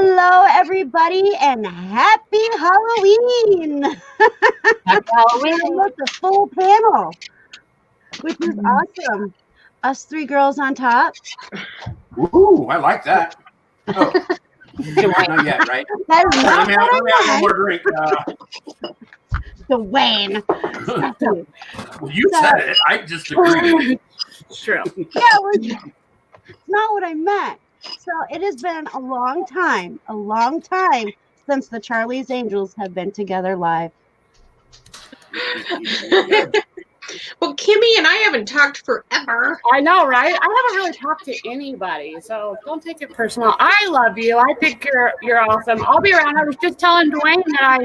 Hello, everybody, and happy Halloween! Happy Halloween! Look, the full panel, which is awesome. Us three girls on top. Ooh, I like that. Oh, not yet, right? That is not Let me have one more drink. Dwayne. Well, you said it. I just agreed. It's true. Yeah, it's not what I meant. So it has been a long time since the Charlie's Angels have been together live. Well, Kimmy and I haven't talked forever. I know, right? I haven't really talked to anybody, so don't take it personal. I love you. I think you're awesome. I'll be around. I was just telling Dwayne that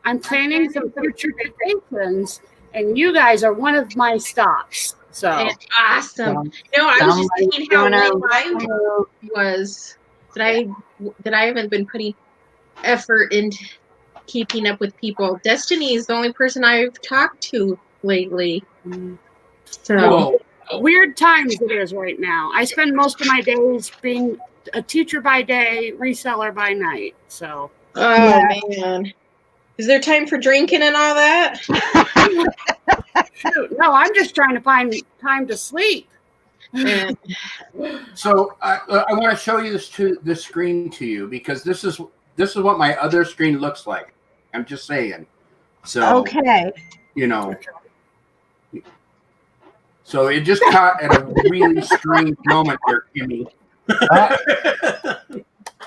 I'm planning some future vacations, and you guys are one of my stops. So It's awesome. No, I was just thinking how late I was. That I haven't been putting effort into keeping up with people. Destiny is the only person I've talked to lately. So weird times it is right now. I spend most of my days being a teacher by day, reseller by night. So man. Is there time for drinking and all that? Shoot, no, I'm just trying to find time to sleep. So I want to show you this screen to you because this is what my other screen looks like. I'm just saying. So okay, So it just caught at a really strange moment there, Kimmy.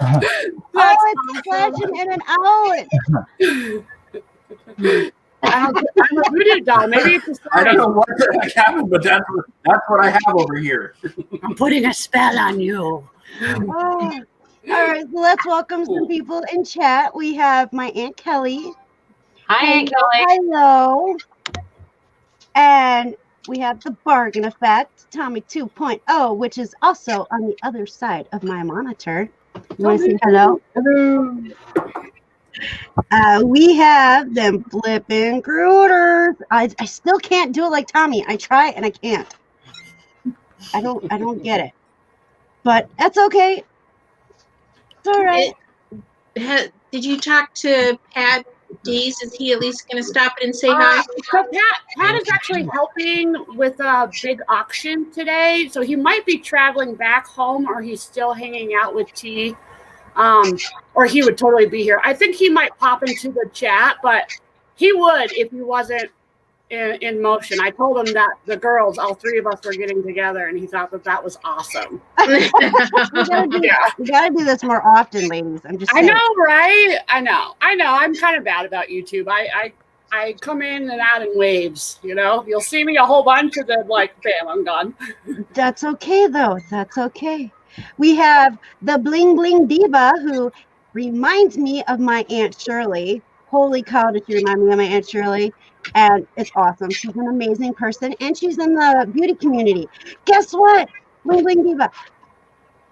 it's flashing in and out. I'm a voodoo doll. Maybe it's a sign. I don't know what the heck happened, but that's what I have over here. I'm putting a spell on you. All right, so let's welcome some people in chat. We have my Aunt Kelly. Hi, Aunt Kelly. Hello. And we have the bargain effect, Tommy 2.0, which is also on the other side of my monitor. You want to say hello? Hello. We have them flipping grooters. I still can't do it like Tommy. I try and I can't. I don't get it. But that's okay. It's all right. Did you talk to Pat Dees? Is he at least going to stop and say hi? So Pat is actually helping with a big auction today. So he might be traveling back home or he's still hanging out with T. Or he would totally be here. I think he might pop into the chat, but he would if he wasn't in motion. I told him that the girls, all three of us, were getting together, and he thought that was awesome. We gotta do this more often, ladies. I'm just saying. I know, right? I know. I'm kind of bad about YouTube. I come in and out in waves, You'll see me a whole bunch, and then, bam, I'm gone. That's okay, though. That's okay. We have the Bling Bling Diva, who reminds me of my Aunt Shirley. Holy cow, did she remind me of my Aunt Shirley? And it's awesome. She's an amazing person, and she's in the beauty community. Guess what, Bling Bling Diva?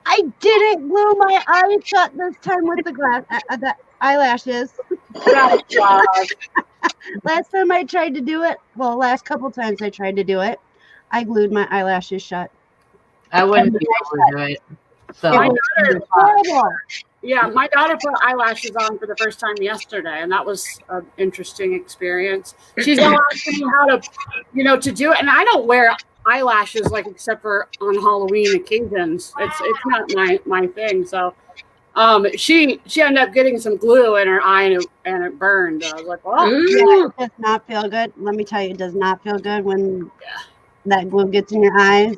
I didn't glue my eyes shut this time with the eyelashes. Last time I tried to do it, last couple times I tried to do it, I glued my eyelashes shut. I wouldn't be able to do it. So my daughter put eyelashes on for the first time yesterday, and that was an interesting experience. She's asking me how to, to do it, and I don't wear eyelashes except for on Halloween occasions. It's not my thing. So, she ended up getting some glue in her eye and it burned. I was like, well, it does not feel good. Let me tell you, it does not feel good when that glue gets in your eyes.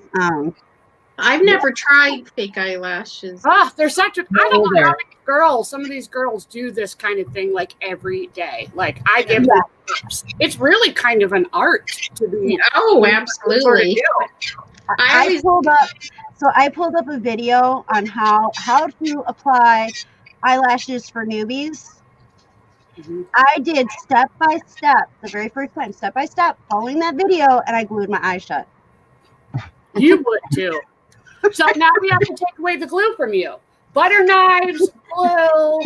I've never tried fake eyelashes. They're such a. I don't know how many girls. Some of these girls do this kind of thing every day. I give them tips. It's really kind of an art to be. Oh, absolutely. I pulled up a video on how to apply eyelashes for newbies. Mm-hmm. I did step by step the very first time, step by step, following that video, and I glued my eyes shut. You would too. So now we have to take away the glue from you. Butter knives, glue,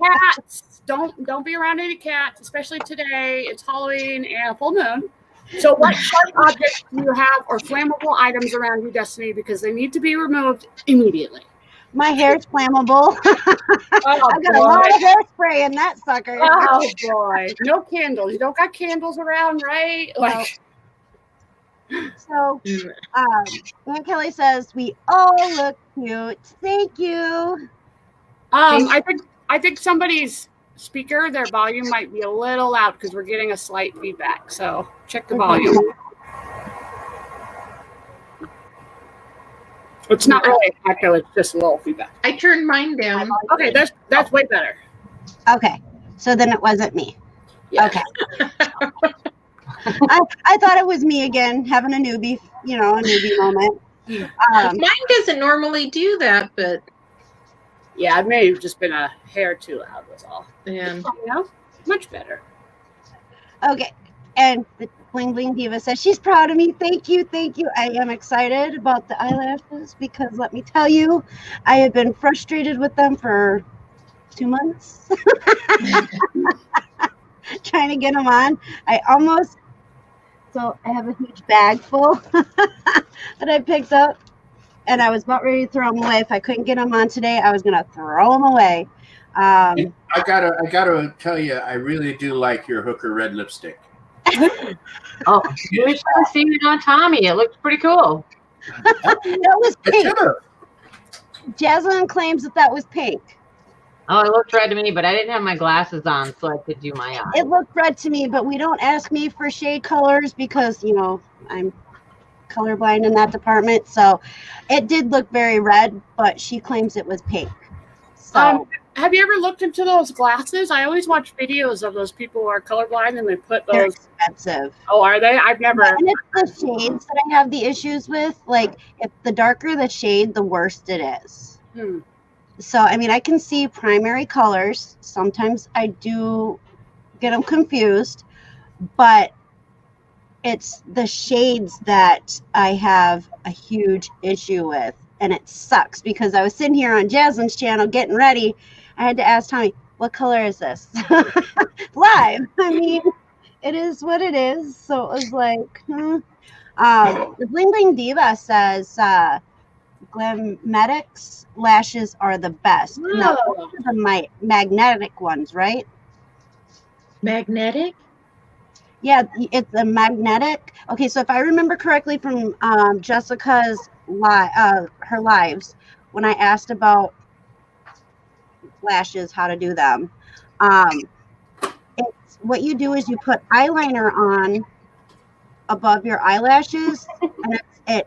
cats. Don't be around any cats, especially today. It's Halloween and a full moon. So what sharp objects do you have or flammable items around you, Destiny? Because they need to be removed immediately. My hair's flammable. Oh, I got a lot of hairspray in that sucker. Oh boy, no candles. You don't got candles around, right? Like, So, Aunt Kelly says we all look cute. Thank you. I think somebody's speaker, their volume might be a little loud because we're getting a slight feedback. So check the volume. It's not really an echo, it's just a little feedback. I turned mine down. Okay, that's way better. Okay, so then it wasn't me. Yeah. Okay. I thought it was me again, having a newbie moment. Mine doesn't normally do that, but Yeah, it may have just been a hair too loud was all. and Much better. Okay, and the Bling Bling Diva says she's proud of me. Thank you. I am excited about the eyelashes because let me tell you, I have been frustrated with them for 2 months. Trying to get them on. So I have a huge bag full that I picked up, and I was about ready to throw them away. If I couldn't get them on today, I was gonna throw them away. I gotta tell you, I really do like your hooker red lipstick. Oh, you should have seen it on Tommy. It looked pretty cool. That was pink. Jasmine claims that was pink. Oh, it looked red to me, but I didn't have my glasses on, so I could do my eyes. It looked red to me, but we don't ask me for shade colors because, I'm colorblind in that department. So it did look very red, but she claims it was pink. So Have you ever looked into those glasses? I always watch videos of those people who are colorblind and they put they're those. expensive. Oh, are they? I've never. And it's the shades that I have the issues with. Like, if the darker the shade, the worse it is. So, I mean, I can see primary colors. Sometimes I do get them confused, but it's the shades that I have a huge issue with. And it sucks because I was sitting here on Jasmine's channel getting ready. I had to ask Tommy, what color is this? Live. I mean, it is what it is. So it was like, The Bling Bling Diva says, Glametics lashes are the best. Now, those are the magnetic ones, right? magnetic. Yeah, it's a magnetic. Okay, so if I remember correctly from Jessica's her lives, when I asked about lashes, how to do them, it's what you do is you put eyeliner on above your eyelashes, and it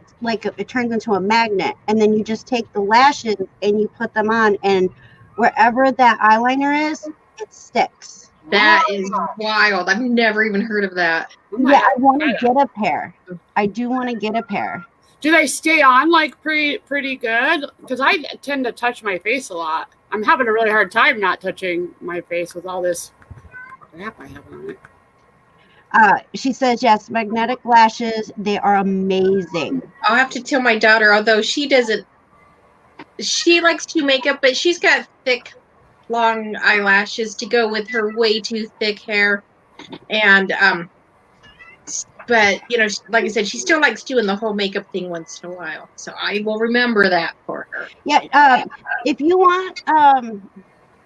turns into a magnet, and then you just take the lashes and you put them on, and wherever that eyeliner is, it sticks. That is wild. I've never even heard of that. Yeah, I want to get a pair. I do want to get a pair. Do they stay on like pretty good? Because I tend to touch my face a lot. I'm having a really hard time not touching my face with all this crap I have on it. She says, yes, magnetic lashes, they are amazing. I'll have to tell my daughter, although she likes to makeup, but she's got thick, long eyelashes to go with her way too thick hair. And, but, like I said, she still likes doing the whole makeup thing once in a while. So I will remember that for her. Yeah, if you want,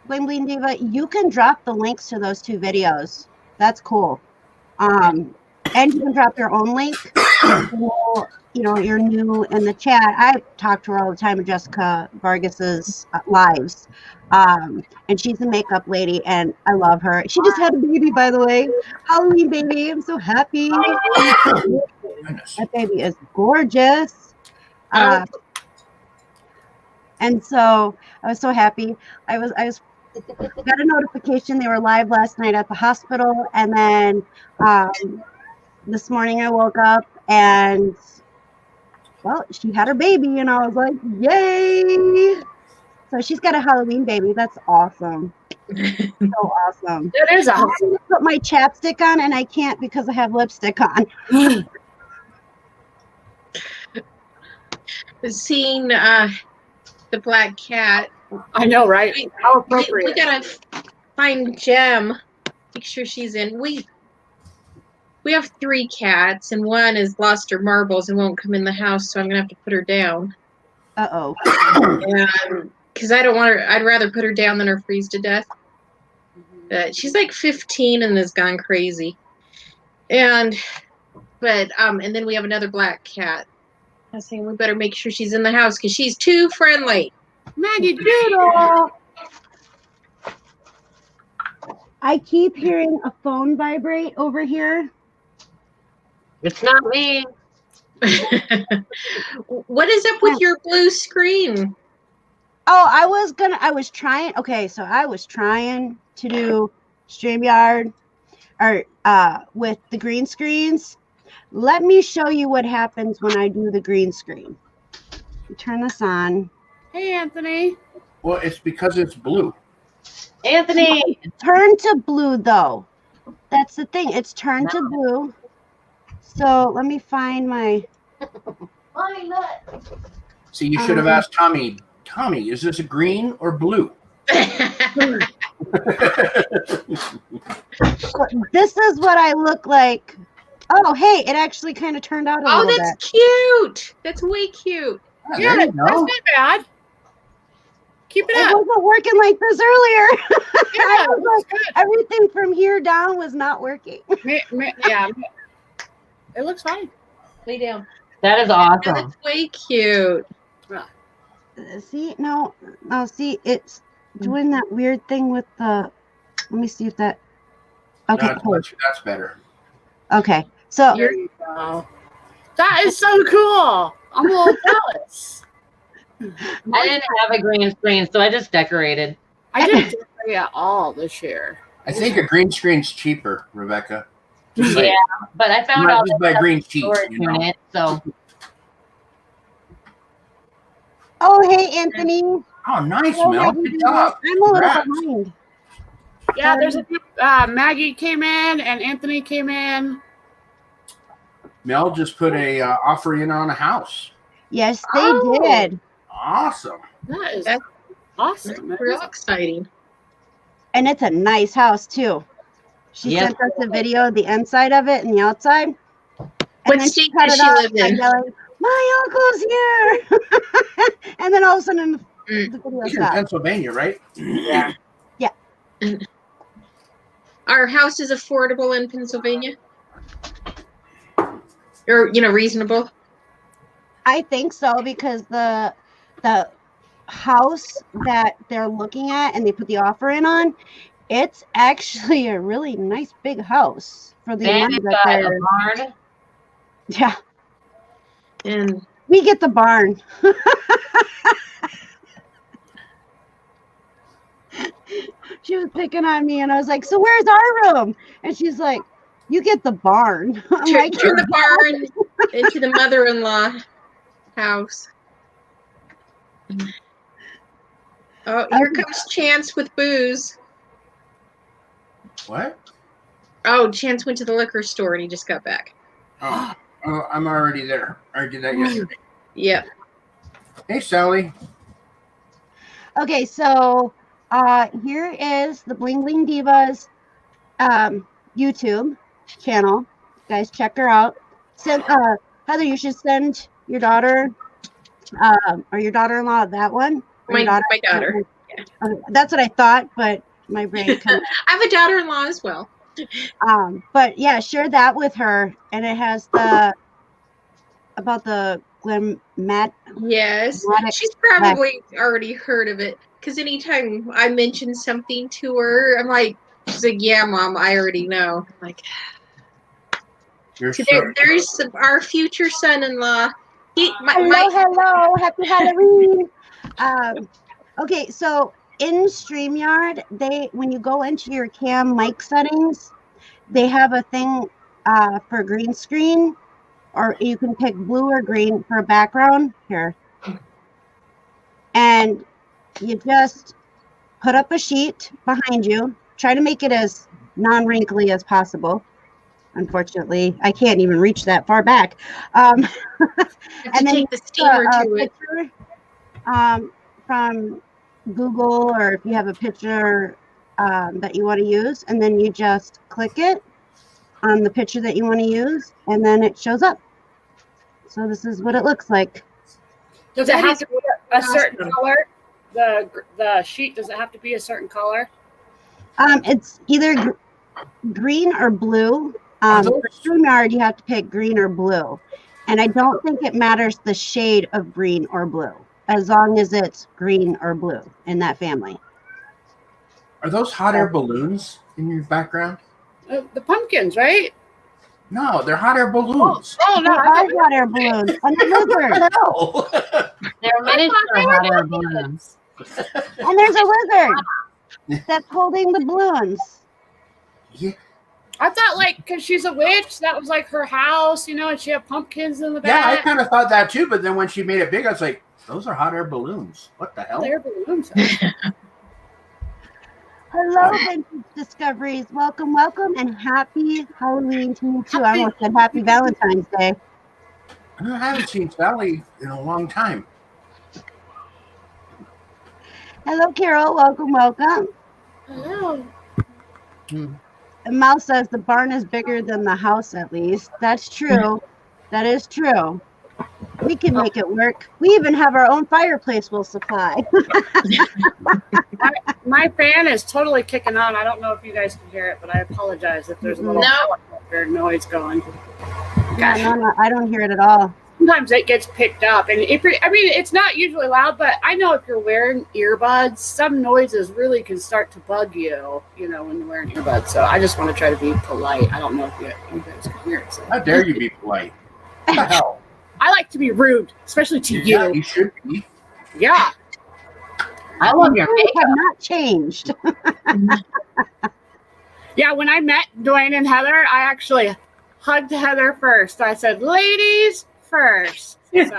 Bling Bling Diva, you can drop the links to those 2 videos. That's cool. And you can drop your own link. You're new in the chat. I talk to her all the time in Jessica Vargas's lives. And she's a makeup lady, and I love her. She just had a baby, by the way. Halloween baby. I'm so happy. That baby is gorgeous. And so I was so happy. I got a notification they were live last night at the hospital, and then this morning I woke up and she had her baby, and I was like, yay! So she's got a Halloween baby. That's awesome. So awesome. That is awesome. I'm gonna put my chapstick on, and I can't because I have lipstick on. Seeing the black cat. I know, right? How appropriate. We gotta find Gem. Make sure she's in. We have 3 cats, and one has lost her marbles and won't come in the house, so I'm gonna have to put her down. Uh-oh. Because I don't want her. I'd rather put her down than her freeze to death. She's like 15 and has gone crazy. And then we have another black cat. I was saying we better make sure she's in the house because she's too friendly. Maggie Doodle. I keep hearing a phone vibrate over here. It's not me. What is up with your blue screen? Oh, I was trying to do StreamYard or with the green screens. Let me show you what happens when I do the green screen. Turn this on. Hey, Anthony. Well, it's because it's blue. Anthony. Turn to blue though. That's the thing. It's turned to blue. So let me find my. See, you should have asked Tommy. Tommy, is this a green or blue? This is what I look like. Oh, hey, it actually kind of turned out a little bit. Oh, that's cute. That's way cute. Yeah, there you that's go. not bad. Keep it It up. wasn't working like this earlier. Yeah, I was like, everything from here down was not working. Yeah, it looks fine. Lay down. That is Yeah, awesome. that's way cute. See, no, see, it's doing that weird thing with the. Let me see if that. Okay, That's better. okay. So There you go. That is so cool. I'm a little jealous. I didn't have a green screen, so I just decorated. I didn't decorate at all this year. I think a green screen's cheaper, Rebecca. Yeah, but I found You might out just buy that green that's sheets, storage you know. unit, so oh, hey, Anthony. Oh, nice, Oh, Mel. Maggie, Good job. I'm a little Congrats. behind. Yeah, there's a few, Maggie came in and Anthony came in. Mel just put a offer in on a house. Yes, they Oh. did. Awesome. That is That's awesome. That real is- exciting. And it's a nice house, too. She Yes. sent us a video of the inside of it and the outside. And What then state cut does it she off live by in? yelling, my uncle's here. And then all of a sudden, Mm. the video You're in stopped. Pennsylvania, right? yeah. Are houses affordable in Pennsylvania? Or, reasonable? I think so because the house that they're looking at and they put the offer in on, it's actually a really nice big house for the Then money you've that got a they're. barn. Yeah, And we get the barn. She was picking on me, and I was like, "So where's our room?" And she's like, "You get the barn." I'm like, turn the barn into the mother-in-law house. Oh, here comes Chance with booze. What? Oh, Chance went to the liquor store and he just got back. Oh, I'm already there. I did that yesterday. Yep. Hey, Sally. Okay, so here is the Bling Bling Divas YouTube channel. Guys, check her out. Send Heather, you should send your daughter or your daughter-in-law that one. Or your My daughter. Yeah. Okay, that's what I thought, but my brain kind I have a daughter-in-law as well. of, but yeah, share that with her, and it has about the Glenmat. Yes. Matic She's probably already heard of it. Because anytime I mention something to her, I'm like, she's like, yeah, Mom, I already know. I'm like, You're so so, there's our future son-in-law. Hello, happy Halloween. Okay, so in StreamYard, when you go into your cam mic settings, they have a thing for green screen, or you can pick blue or green for a background here. And you just put up a sheet behind you. Try to make it as non-wrinkly as possible. Unfortunately, I can't even reach that far back. and then then take the steamer to it. picture from Google, or if you have a picture that you want to use, and then you just click it on the picture that you want to use, and then it shows up. So this is what it looks like. Does it have to be a certain color? The sheet, does it have to be a certain color? It's either green or blue. For StreamYard, you have to pick green or blue. And I don't think it matters the shade of green or blue, as long as it's green or blue in that family. Are those hot air balloons in your background? The pumpkins, right? No, they're hot air balloons. Oh no, They are hot air balloons. And a lizard. No. They're miniature hot air balloons. And there's a lizard that's holding the balloons. Yeah. I thought, like, because she's a witch, that was like her house, and she had pumpkins in the Yeah, I back. kind of thought that too, but then when she made it big, I was like, those are hot air balloons. What the hell? They're balloons. Hello, Vintage Discoveries. Welcome, welcome, and happy Halloween to you too. I almost said happy Valentine's Day. I haven't seen Sally in a long time. Hello, Carol. Welcome, welcome. Hello. And Mal says the barn is bigger than the house, at least. That's true. That is true. We can make it work. We even have our own fireplace we'll supply. My fan is totally kicking on. I don't know if you guys can hear it, but I apologize if there's a little noise going. Gosh. No, I don't hear it at all. Sometimes it gets picked up, and it's not usually loud, but I know if you're wearing earbuds, some noises really can start to bug you, when you're wearing earbuds. So I just want to try to be polite. I don't know if you guys can hear it. So. How dare you be polite? What the hell? I like to be rude, especially to Yeah, you. you should be. Yeah. I love your You have makeup. not changed. Yeah, when I met Dwayne and Heather, I actually hugged Heather first. I said, ladies first. So,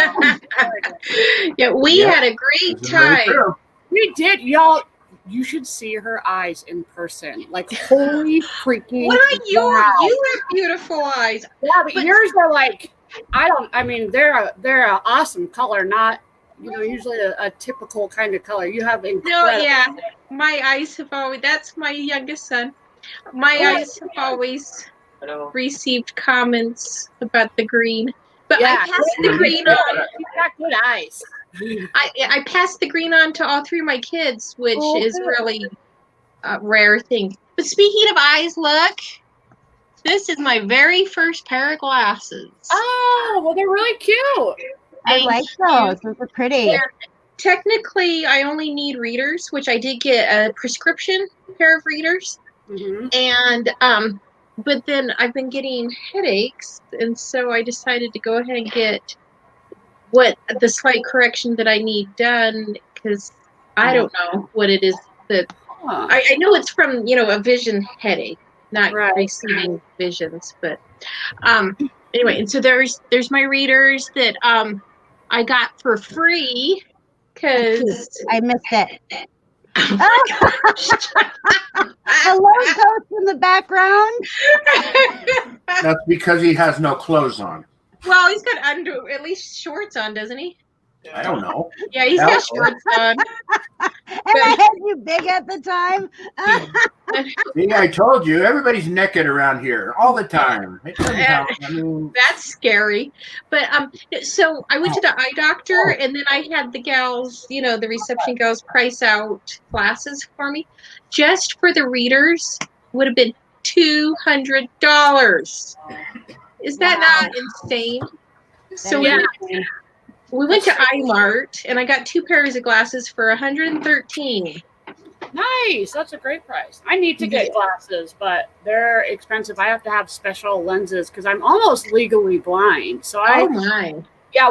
Yeah, we had a great This is very time. true. we did, y'all. You should see her eyes in person. Like, holy freaking What are yours? wow. You have beautiful eyes. Yeah, but yours are like, they're an awesome color, not, usually a typical kind of color. You have incredible. No, yeah. My eyes have always, that's my youngest son. My eyes have always received comments about the green. But Yeah. I passed the green on. You've got good eyes. I passed the green on to all three of my kids, which is really a rare thing. But speaking of eyes, look. This is my very first pair of glasses. Oh, well, they're really cute. I like those. Those are pretty. Technically, I only need readers, which I did get a prescription pair of readers. Mm-hmm. And but then I've been getting headaches, and so I decided to go ahead and get the slight correction that I need done, because I don't know what it is that I know it's from a vision headache, not receiving visions, but anyway. And so there's my readers that I got for free because I missed it. Hello, Ghost in the background. That's because he has no clothes on. Well, he's got at least shorts on, doesn't he? I don't know. Yeah, he's got shorts on. And I had you big at the time. See, I told you, everybody's naked around here all the time. It doesn't help. I mean, That's scary. But so I went to the eye doctor, and then I had the gals, the reception gals, price out glasses for me. Just for the readers would have been $200. Is that not insane? So we went to iMart, and I got 2 pairs of glasses for $113. Nice. That's a great price. I need to get glasses, but they're expensive. I have to have special lenses because I'm almost legally blind. So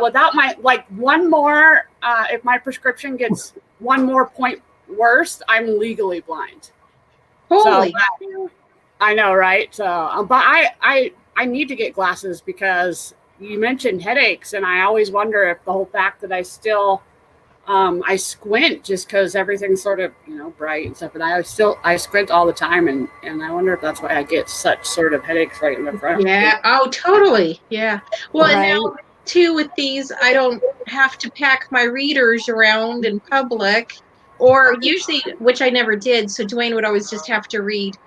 without my, one more, if my prescription gets one more point worse, I'm legally blind. Holy. So, I know, right? So, but I need to get glasses because you mentioned headaches, and I always wonder if the whole fact that I still I squint just because everything's sort of bright and stuff, and I squint all the time, and I wonder if that's why I get such sort of headaches right in the front. Yeah. Oh, totally. Yeah. Well, and now too with these, I don't have to pack my readers around in public, or usually, which I never did. So Dwayne would always just have to read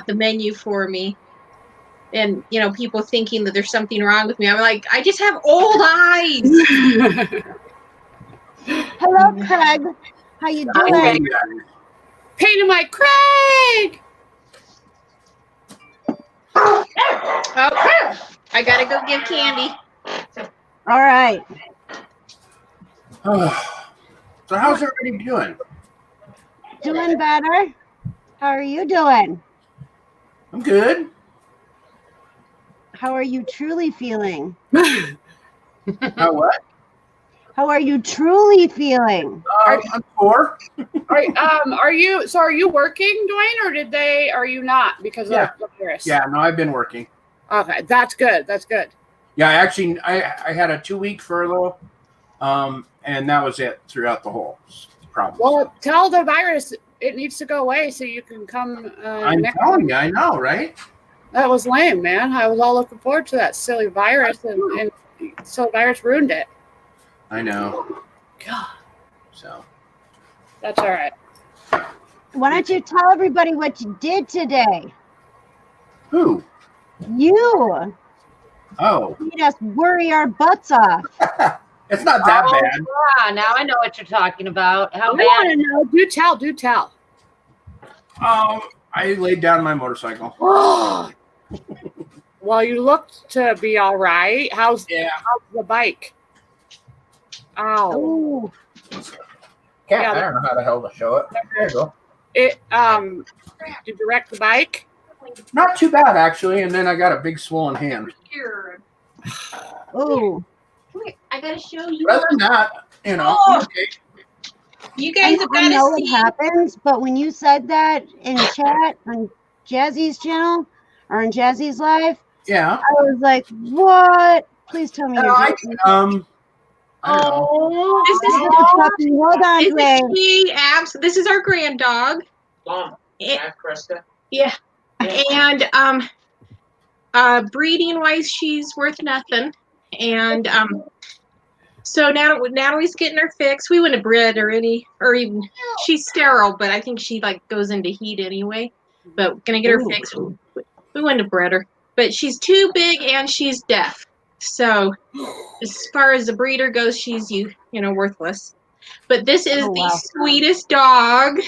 the menu for me. And, people thinking that there's something wrong with me. I'm like, I just have old eyes. Hello, Craig. How you Hi, doing? Craig. Pain in my Craig. Oh, I gotta go give candy. All right. So how's everybody doing? Doing better. How are you doing? I'm good. How are you truly feeling? How what? How are you truly feeling? I'm poor. Are you working, Dwayne, or are you not because Yeah. of the virus? Yeah, no, I've been working. Okay, that's good. That's good. Yeah, actually, I had a 2-week furlough, and that was it throughout the whole problem. Well, tell the virus it needs to go away so you can come. I'm telling you, I know, right? That was lame, man. I was all looking forward to that silly virus, and so the virus ruined it. I know. God, So that's all right. Why don't you tell everybody what you did today? who? You Oh, made us worry our butts off. it's not that bad. Yeah, now I know what you're talking about. How I bad? want to know. Do tell. Do tell. I laid down my motorcycle. Well, you looked to be all right. How's the bike? Ow. Ooh. Yeah, I don't know how the hell to show it. There you go. Did you wreck the bike? Not too bad, actually. And then I got a big swollen hand. Here. Ooh. Come here. I gotta show you. Other than that, you know, Oh. okay. You I guys have I know gotta it see. happens, but when you said that in chat on Jazzy's channel or on Jazzy's live, Yeah. I was like, "What? Please tell me you're joking." I don't know. This This is is fucking hold on, Dwayne. This is our grand dog. Mom, Eh, Aunt Krista. Yeah. And breeding wise, she's worth nothing. And so now Natalie's getting her fix. We wouldn't have bred or even she's sterile, but I think she like goes into heat anyway. But gonna get her fixed. We wouldn't have bred her, but she's too big and she's deaf. So as far as the breeder goes, she's worthless. But this is the sweetest dog.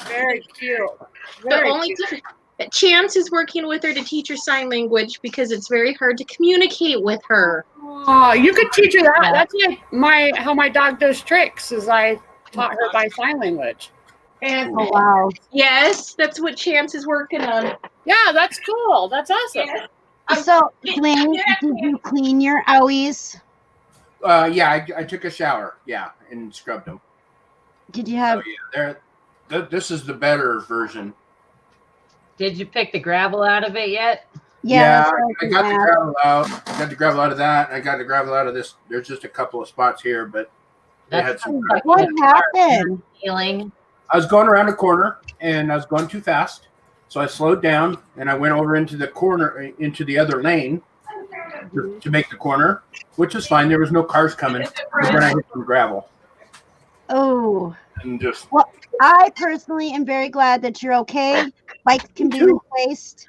Very cute. The only Chance is working with her to teach her sign language because it's very hard to communicate with her. Oh, you could teach her that. That's like how my dog does tricks. Is I taught her by sign language. And Oh wow! yes, that's what Chance is working on. Yeah, that's cool. That's awesome. Yeah. So, Dwayne, did you clean your owies? Yeah, I took a shower. Yeah, and scrubbed them. Did you have? This is the better version. Did you pick the gravel out of it yet? Yeah, I got the gravel out. I got the gravel out of that. I got the gravel out of this. There's just a couple of spots here, but they had some. What happened? Healing. I was going around a corner and I was going too fast, so I slowed down and I went over into the corner, into the other lane to make the corner, which was fine. There was no cars coming. But then I hit some gravel Oh. and just. Well, I personally am very glad that you're okay. Bikes can be replaced.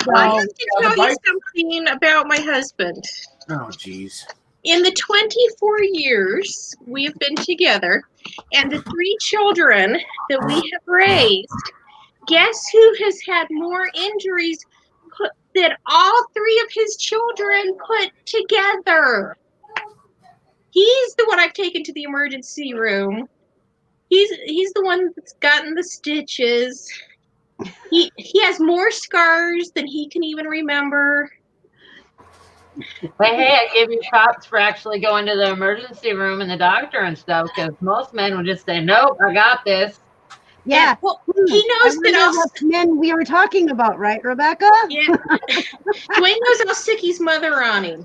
So, I have to tell you something about my husband. Oh, jeez. In the 24 years we've been together and the 3 children that we have raised, guess who has had more injuries than all 3 of his children put together? He's the one I've taken to the emergency room. He's the one that's gotten the stitches. He has more scars than he can even remember. But hey, I give you props for actually going to the emergency room and the doctor and stuff, because most men would just say, "Nope, I got this." yeah. Well, he knows that that's men we were talking about, right, Rebecca? Yeah. Dwayne knows how sick he's mother on him.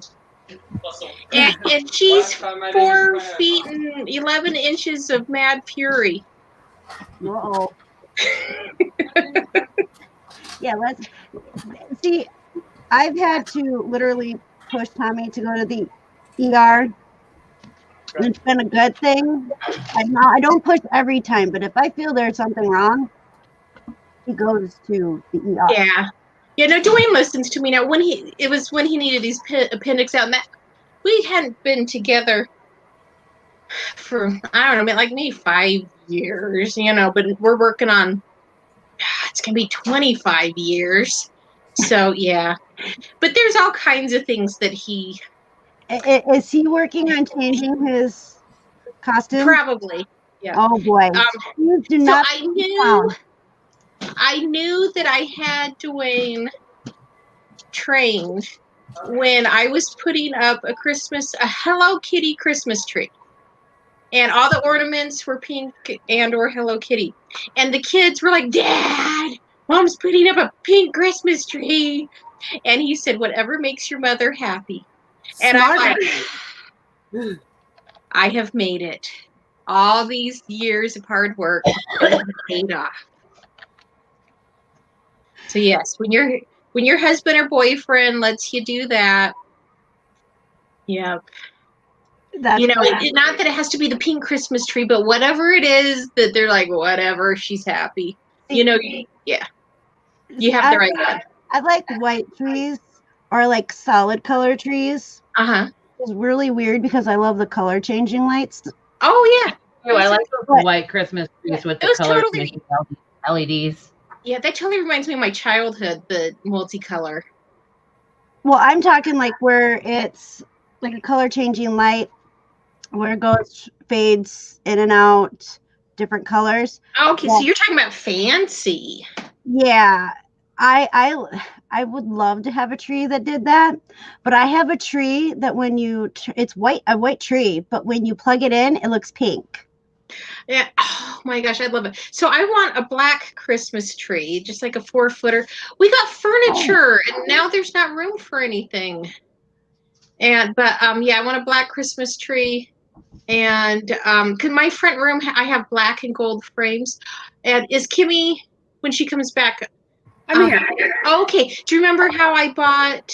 And she's 4 feet and 11 inches of mad fury. Uh-oh. Yeah, let's see. I've had to literally push Tommy to go to the ER. It's been a good thing. I don't push every time, but if I feel there's something wrong, he goes to the ER. Yeah. Yeah, no, Dwayne listens to me now. It was when he needed his appendix out, and that we hadn't been together for, I don't know, like maybe 5 years, but we're working on, it's going to be 25 years. So, yeah. But there's all kinds of things that he... Is he working on changing his costume? Probably, yeah. Oh, boy. Do so not I knew that I had Dwayne trained when I was putting up a Hello Kitty Christmas tree. And all the ornaments were pink and/or Hello Kitty. And the kids were like, Dad, Mom's putting up a pink Christmas tree. And he said, whatever makes your mother happy. And I'm like, I have made it. All these years of hard work paid off. So yes, when your husband or boyfriend lets you do that, yep. Not that it has to be the pink Christmas tree, but whatever it is that they're like, whatever, she's happy. Yeah. You have the right one. I like white trees or like solid color trees. Uh-huh. It's really weird because I love the color changing lights. Oh, yeah. Oh, I like those white Christmas trees with the color changing LEDs. Yeah, that totally reminds me of my childhood, the multicolor. Well, I'm talking like where it's like a color changing light where it goes, fades in and out, different colors. Okay, so you're talking about fancy. Yeah, I would love to have a tree that did that, but I have a tree that when it's a white tree, but when you plug it in, it looks pink. Yeah. Oh my gosh, I love it. So I want a black Christmas tree, just like a 4-footer. We got furniture, and now there's not room for anything. I want a black Christmas tree, and cause my front room I have black and gold frames. And is Kimmy, when she comes back? I'm here. Okay. Do you remember how I bought?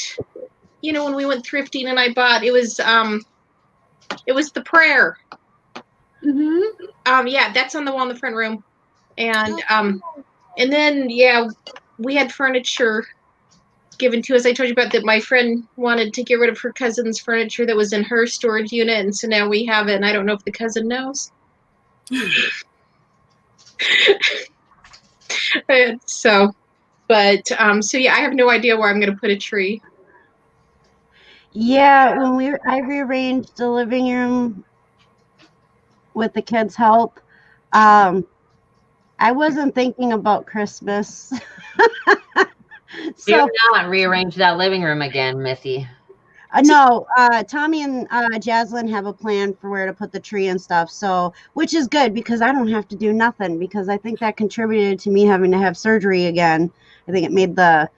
When we went thrifting, and I bought it was the prayer. Mm-hmm. Yeah, that's on the wall in the front room, and then we had furniture given to us. I told you about that. My friend wanted to get rid of her cousin's furniture that was in her storage unit, and so now we have it. And I don't know if the cousin knows. I have no idea where I'm going to put a tree. Yeah, I rearranged the living room with the kids' help. I wasn't thinking about Christmas. So do not rearrange that living room again, Missy. No, Tommy and Jaslyn have a plan for where to put the tree and stuff. So, which is good because I don't have to do nothing, because I think that contributed to me having to have surgery again. I think it made the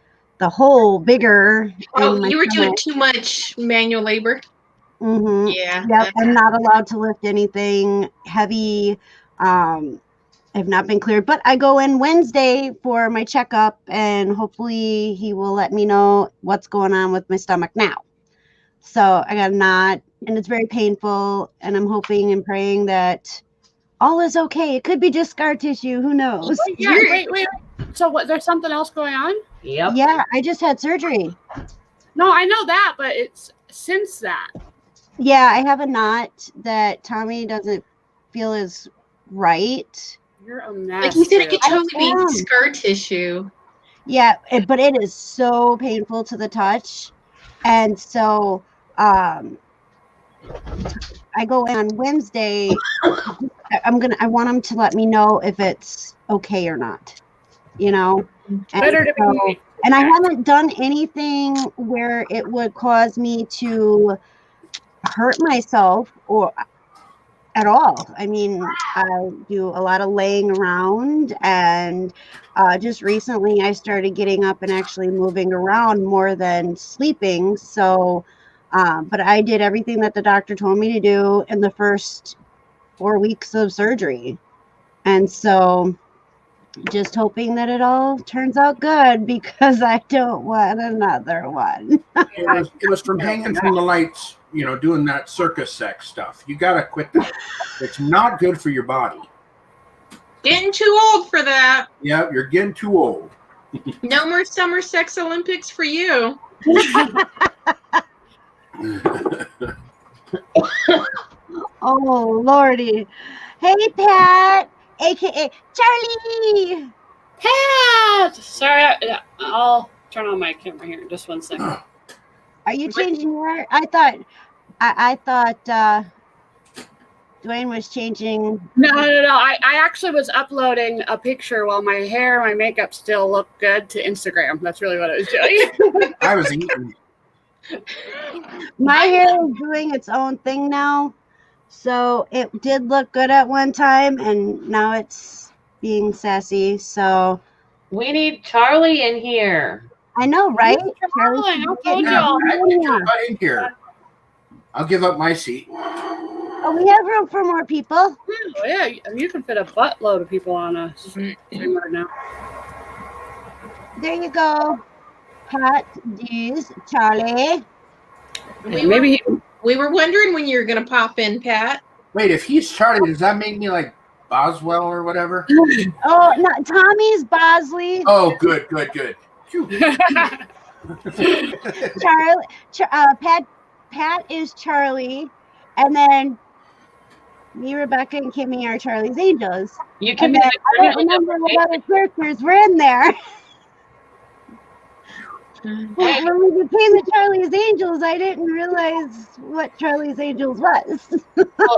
hole bigger. Oh, you were doing too much manual labor. Mm-hmm. Yeah. Yep. I'm not allowed to lift anything heavy. I've not been cleared, but I go in Wednesday for my checkup, and hopefully he will let me know what's going on with my stomach now. So I got a knot, and it's very painful, and I'm hoping and praying that all is okay. It could be just scar tissue. Who knows? Wait. So what? There's something else going on? Yep. Yeah, I just had surgery. No, I know that, but it's since that. Yeah, I have a knot that Tommy doesn't feel is right. You're a mess. Like you said, it could totally be scar tissue. Yeah, but it is so painful to the touch. And so I go in on Wednesday. I want him to let me know if it's okay or not. Better to be. And I haven't done anything where it would cause me to hurt myself or at all. I mean, I do a lot of laying around, and just recently I started getting up and actually moving around more than sleeping. So, but I did everything that the doctor told me to do in the first 4 weeks of surgery. And so just hoping that it all turns out good, because I don't want another one. It was from hanging from the lights, doing that circus sex stuff. You got to quit that. It's not good for your body. Getting too old for that. Yeah, you're getting too old. No more Summer Sex Olympics for you. Oh, Lordy. Hey, Pat, a.k.a. Charlie. Pat! Sorry, I'll turn on my camera here. Just one second. Are you changing your? I thought Dwayne was changing. No. I actually was uploading a picture while my hair and my makeup still look good to Instagram. That's really what I was doing. I was eating. My hair is doing its own thing now. So it did look good at one time, and now it's being sassy. So We need Charlie in here. I know, right? Charlie, I told Yeah, y'all. I get your butt in here. I'll give up my seat. Oh, we have room for more people. Oh, yeah, you can fit a buttload of people on a stream right now. There you go. Pat, Dees, Charlie. Maybe We were wondering when you were going to pop in, Pat. Wait, if he's Charlie, does that make me like Boswell or whatever? Oh, no, Tommy's Bosley. Oh, good. Phew. Charlie, Pat is Charlie, and then me, Rebecca, and Kimmy are Charlie's Angels. You can And be then the I don't remember what other characters were in there. When we became the Charlie's Angels, I didn't realize what Charlie's Angels was.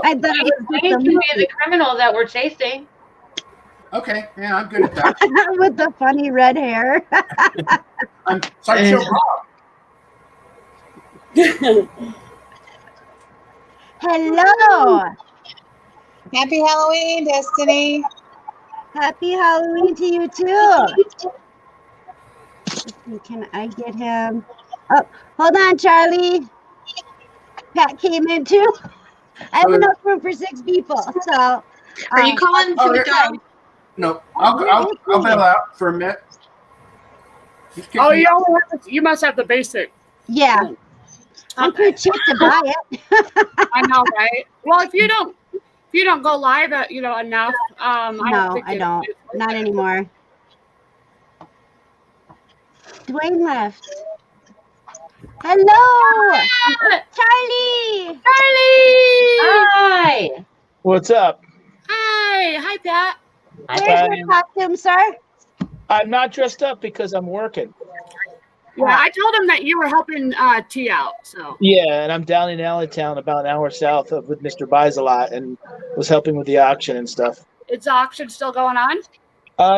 I thought it was We just a can be movie the criminal that we're chasing. Okay, yeah, I'm good at that. with the funny red hair. I'm Sideshow Bob. Hello. Happy Halloween, Destiny. Happy Halloween to you too. Let's see, can I get him? Oh, hold on, Charlie. Pat came in too. I have enough room for 6 people. So, Are you calling Oh, for the there- dog? No, I'll bail out for a minute. Oh, you must have the basic. yeah, I'm too cheap to buy it. I know, right? Well, if you don't go live, enough. No, I don't. Not anymore. Dwayne left. Hello, Charlie. Hi. What's up? Hi, Pat. Where's your costume, sir? I'm not dressed up because I'm working. Yeah, I told him that you were helping T out. So Yeah, and I'm down in Allentown, about an hour south of with Mr. Buys a Lot, and was helping with the auction and stuff. is the auction still going on?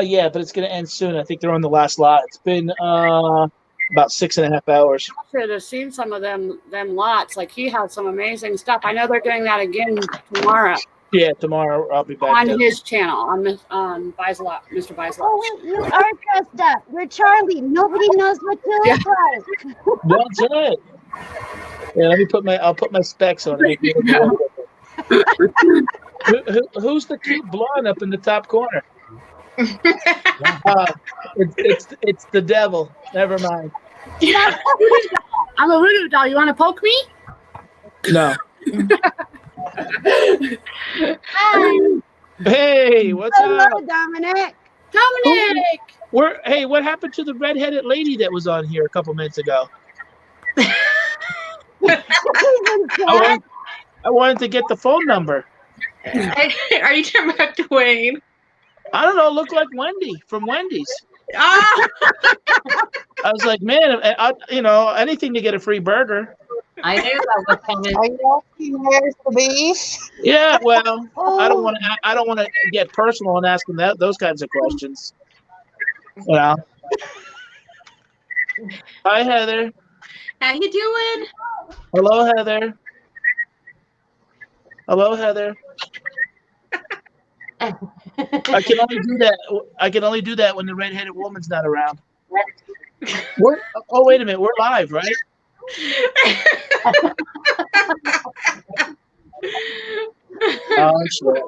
Yeah, but it's gonna end soon. I think they're on the last lot. It's been about 6.5 hours. I should have seen some of them lots. Like he has some amazing stuff. I know they're doing that again tomorrow Yeah, tomorrow I'll be back. on then. his channel on Buys a Lot, Mr. Buys a Lot. Oh, wait, you are dressed up. You're Charlie. Nobody knows what you look like. That's it. Yeah, I'll put my specs on. Who's the cute blonde up in the top corner? It's the devil. Never mind. I'm a voodoo doll. You want to poke me? No. Hi. Hey, what's Hello, up? Dominic. Dominic. Hey, what happened to the redheaded lady that was on here a couple minutes ago? I wanted to get the phone number. Are you talking about Dwayne? I don't know. It looked like Wendy from Wendy's. Ah! I was like, man, anything to get a free burger. I knew that was coming. Are you asking where's the beef? Yeah, well, Oh. I don't want to get personal and ask them those kinds of questions. Well, hi Heather. How you doing? Hello Heather. Hello Heather. I can only do that when the redheaded woman's not around. Oh, wait a minute. We're live, right? Oh, shit.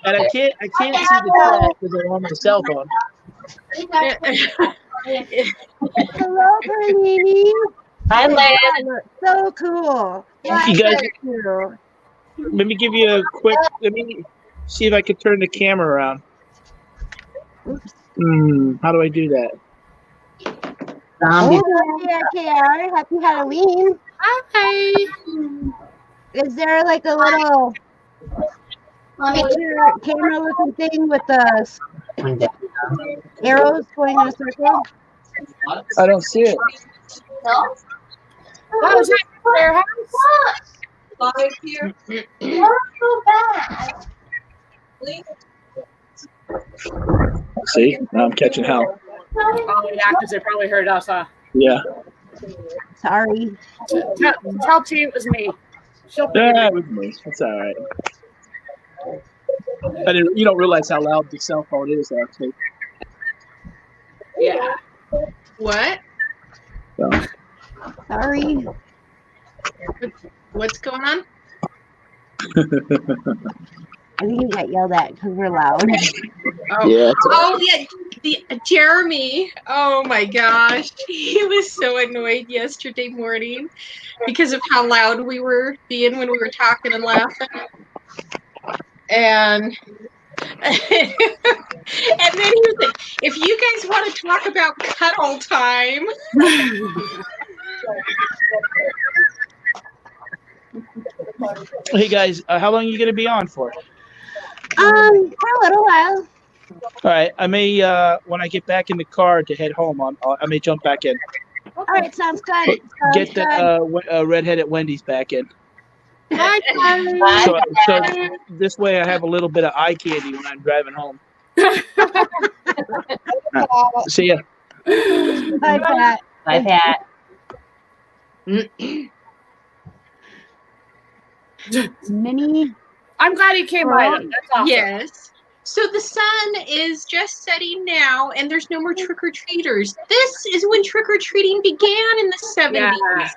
And I can't see the chat because I'm on my cell phone. Hello, Bernini. Hi, Lan. So cool. You guys, Cool. let me give you a quick. Let me see if I can turn the camera around. How do I do that? Zombie. Oh, KR, happy Halloween. Hi. Is there like a little camera looking thing with the arrows going in a circle? I don't see it. Wow, is that their house? See, now I'm catching hell. Oh, yeah, because they probably heard us, huh? Yeah. Sorry. Tell T it was me. She'll Yeah, with me. That's all right. You don't realize how loud the cell phone is, actually. Yeah. What? So. Sorry. What's going on? I think you got yelled at because we're loud. Oh, Yeah. Jeremy. Oh my gosh, he was so annoyed yesterday morning because of how loud we were being when we were talking and laughing. And and then he was like, "If you guys want to talk about cuddle time." Hey guys, how long are you gonna be on for? For a little while. All right, I may when I get back in the car to head home, I may jump back in. All right, sounds good. Get the redheaded Wendy's back in. Hi, So this way I have a little bit of eye candy when I'm driving home. See ya. Bye, Pat. Bye, Pat. Mini. I'm glad he came by. That's awesome. Yes. So the sun is just setting now, and there's no more trick-or-treaters. This is when trick-or-treating began in the 70s. Yeah.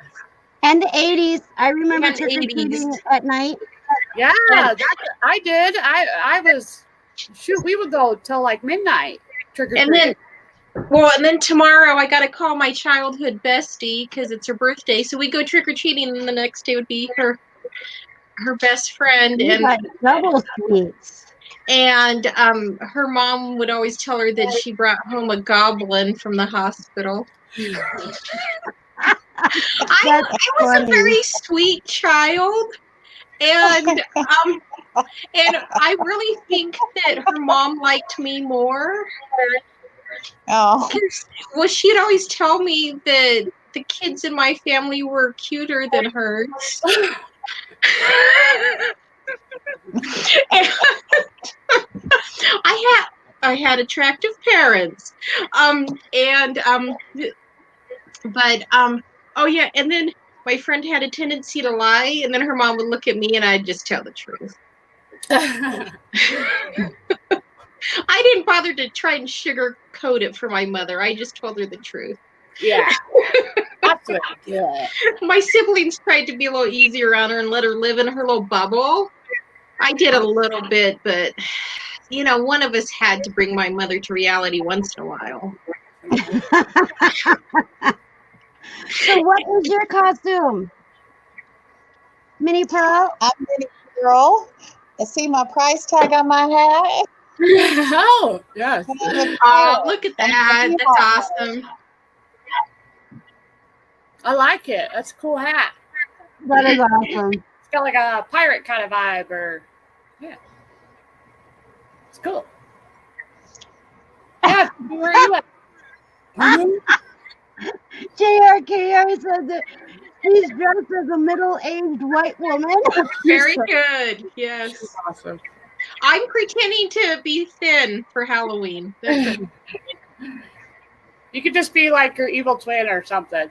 And the 80s. I remember And the trick-or-treating 80s. at night. Yeah, I did. I was, shoot, we would go till like midnight trick-or-treating. And then tomorrow I got to call my childhood bestie because it's her birthday. So we go trick-or-treating, and the next day would be her best friend. You got double sweets. And her mom would always tell her that she brought home a goblin from the hospital. I was a very sweet child, and I really think that her mom liked me more. Oh. Well, she'd always tell me that the kids in my family were cuter than hers. I had attractive parents, oh yeah, and then my friend had a tendency to lie, and then her mom would look at me, and I'd just tell the truth. I didn't bother to try and sugarcoat it for my mother. I just told her the truth. Yeah. That's it. Yeah. My siblings tried to be a little easier on her and let her live in her little bubble. I did a little bit, but one of us had to bring my mother to reality once in a while. So what is your costume? Mini Pearl? I'm Mini Pearl. You see my price tag on my hat? Oh, yes. Oh, look at that. That's awesome. I like it. That's a cool hat. That is awesome. It's got like a pirate kind of vibe, yeah. It's cool. Yeah, where are you at? JRKR said that he's dressed as a middle-aged white woman. Very good. Yes. That's awesome. I'm pretending to be thin for Halloween. You could just be like your evil twin or something.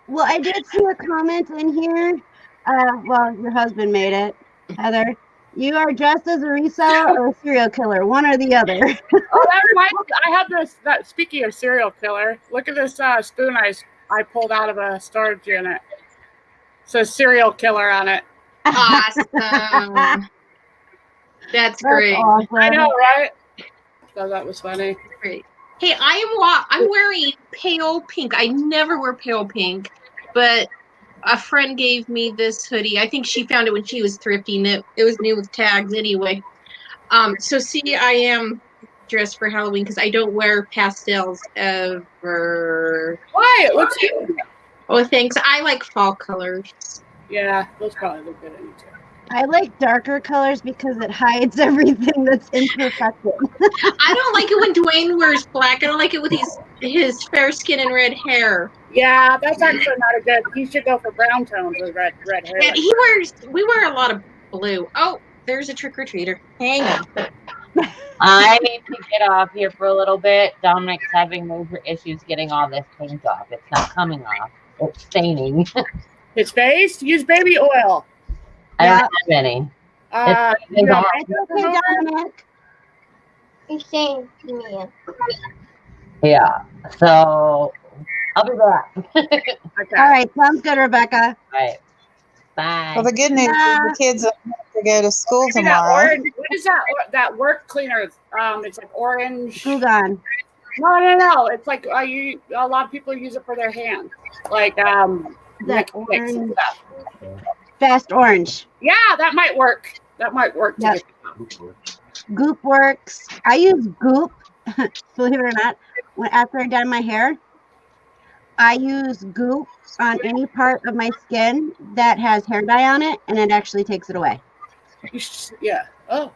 Well, I did see a comment in here. Well, your husband made it, Heather. You are dressed as a reseller or a serial killer, one or the other. Oh, that reminds me. I have this. Speaking of serial killer, look at this spoon I pulled out of a storage unit. It says serial killer on it. Awesome. That's great. Awesome. I know, right? So that was funny. Great. Hey, I'm wearing pale pink. I never wear pale pink, but a friend gave me this hoodie. I think she found it when she was thrifting. It was new with tags anyway. So see, I am dress for Halloween because I don't wear pastels ever. Why? It looks good. Oh, thanks. I like fall colors. Yeah, those probably look good on you too. I like darker colors because it hides everything that's imperfected. I don't like it when Dwayne wears black. I don't like it with his fair skin and red hair. Yeah, that's actually not a good. He should go for brown tones with red hair. And we wear a lot of blue. Oh, there's a trick-or-treater. Hang on. I need to get off here for a little bit. Dominic's having major issues getting all this paint off. It's not coming off. It's staining. His face? Use baby oil. I don't have any. Okay, Dominic. You're saying to me. Yeah. So I'll be back. Okay. All right, sounds good, Rebecca. All right. Bye. Well, the good news is the kids don't have to go to school Maybe that tomorrow. orange, what is that? That work cleaner? It's like orange. Gugan. No. It's like a lot of people use it for their hands. Like That mix orange. stuff. Fast orange. Yeah, that might work. That might work. Yep. Goop works. I use Goop, believe it or not, after I dye my hair. I use Goop on any part of my skin that has hair dye on it, and it actually takes it away. Yeah. Oh.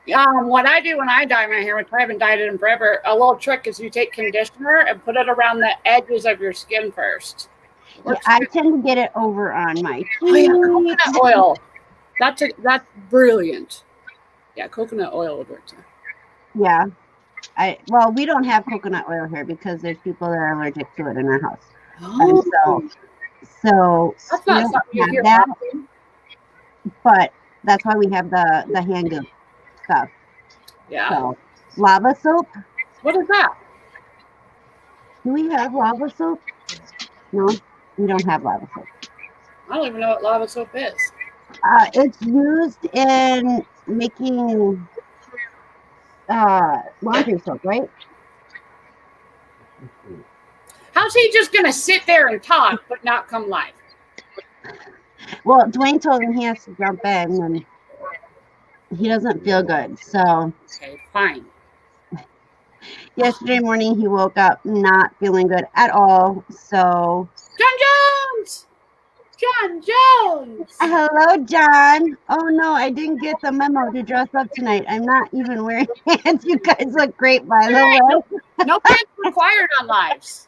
What I do when I dye my hair, which I haven't dyed it in forever, a little trick is you take conditioner and put it around the edges of your skin first. Yeah, I tend to get it over on my Oh, yeah, cheeks. coconut oil. That's brilliant. Yeah, coconut oil would work too. Yeah. Well, we don't have coconut oil here because there's people that are allergic to it in our house. And so That's we not don't something you have hear that, often. but that's why we have the hand goop stuff. Yeah. So lava soap. What is that? Do we have lava soap? No, we don't have lava soap. I don't even know what lava soap is. It's used in making laundry soap, right? How's he just going to sit there and talk but not come live? Well, Dwayne told him he has to jump in, and he doesn't feel good. So Okay, fine. yesterday morning he woke up not feeling good at all. So John Jones! John Jones! hello, John. Oh no, I didn't get the memo to dress up tonight. I'm not even wearing pants. You guys look great, by the way. No pants required on lives.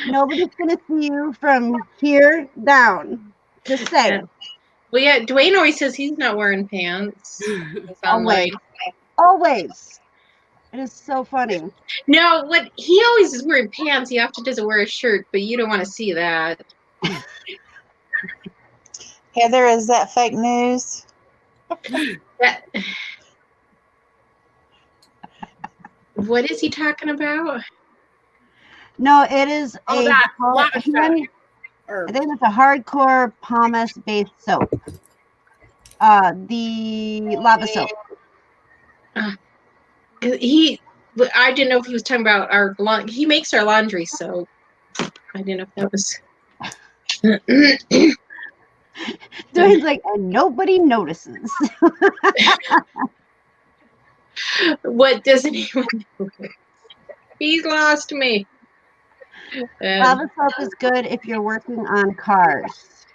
Nobody's gonna see you from here down. Just saying. Well, yeah, Dwayne always says he's not wearing pants. Always. Always. It is so funny. No, what he always is wearing pants. He often doesn't wear a shirt, but you don't want to see that. Heather, is that fake news? What is he talking about? No, it is Oh, a that lava I soap. think it's a hardcore pumice based soap. The lava soap. I didn't know if he was talking about our laundry. He makes our laundry soap. I didn't know if that was. So he's like, and nobody notices. What doesn't even know? He's lost me. Lava soap is good if you're working on cars.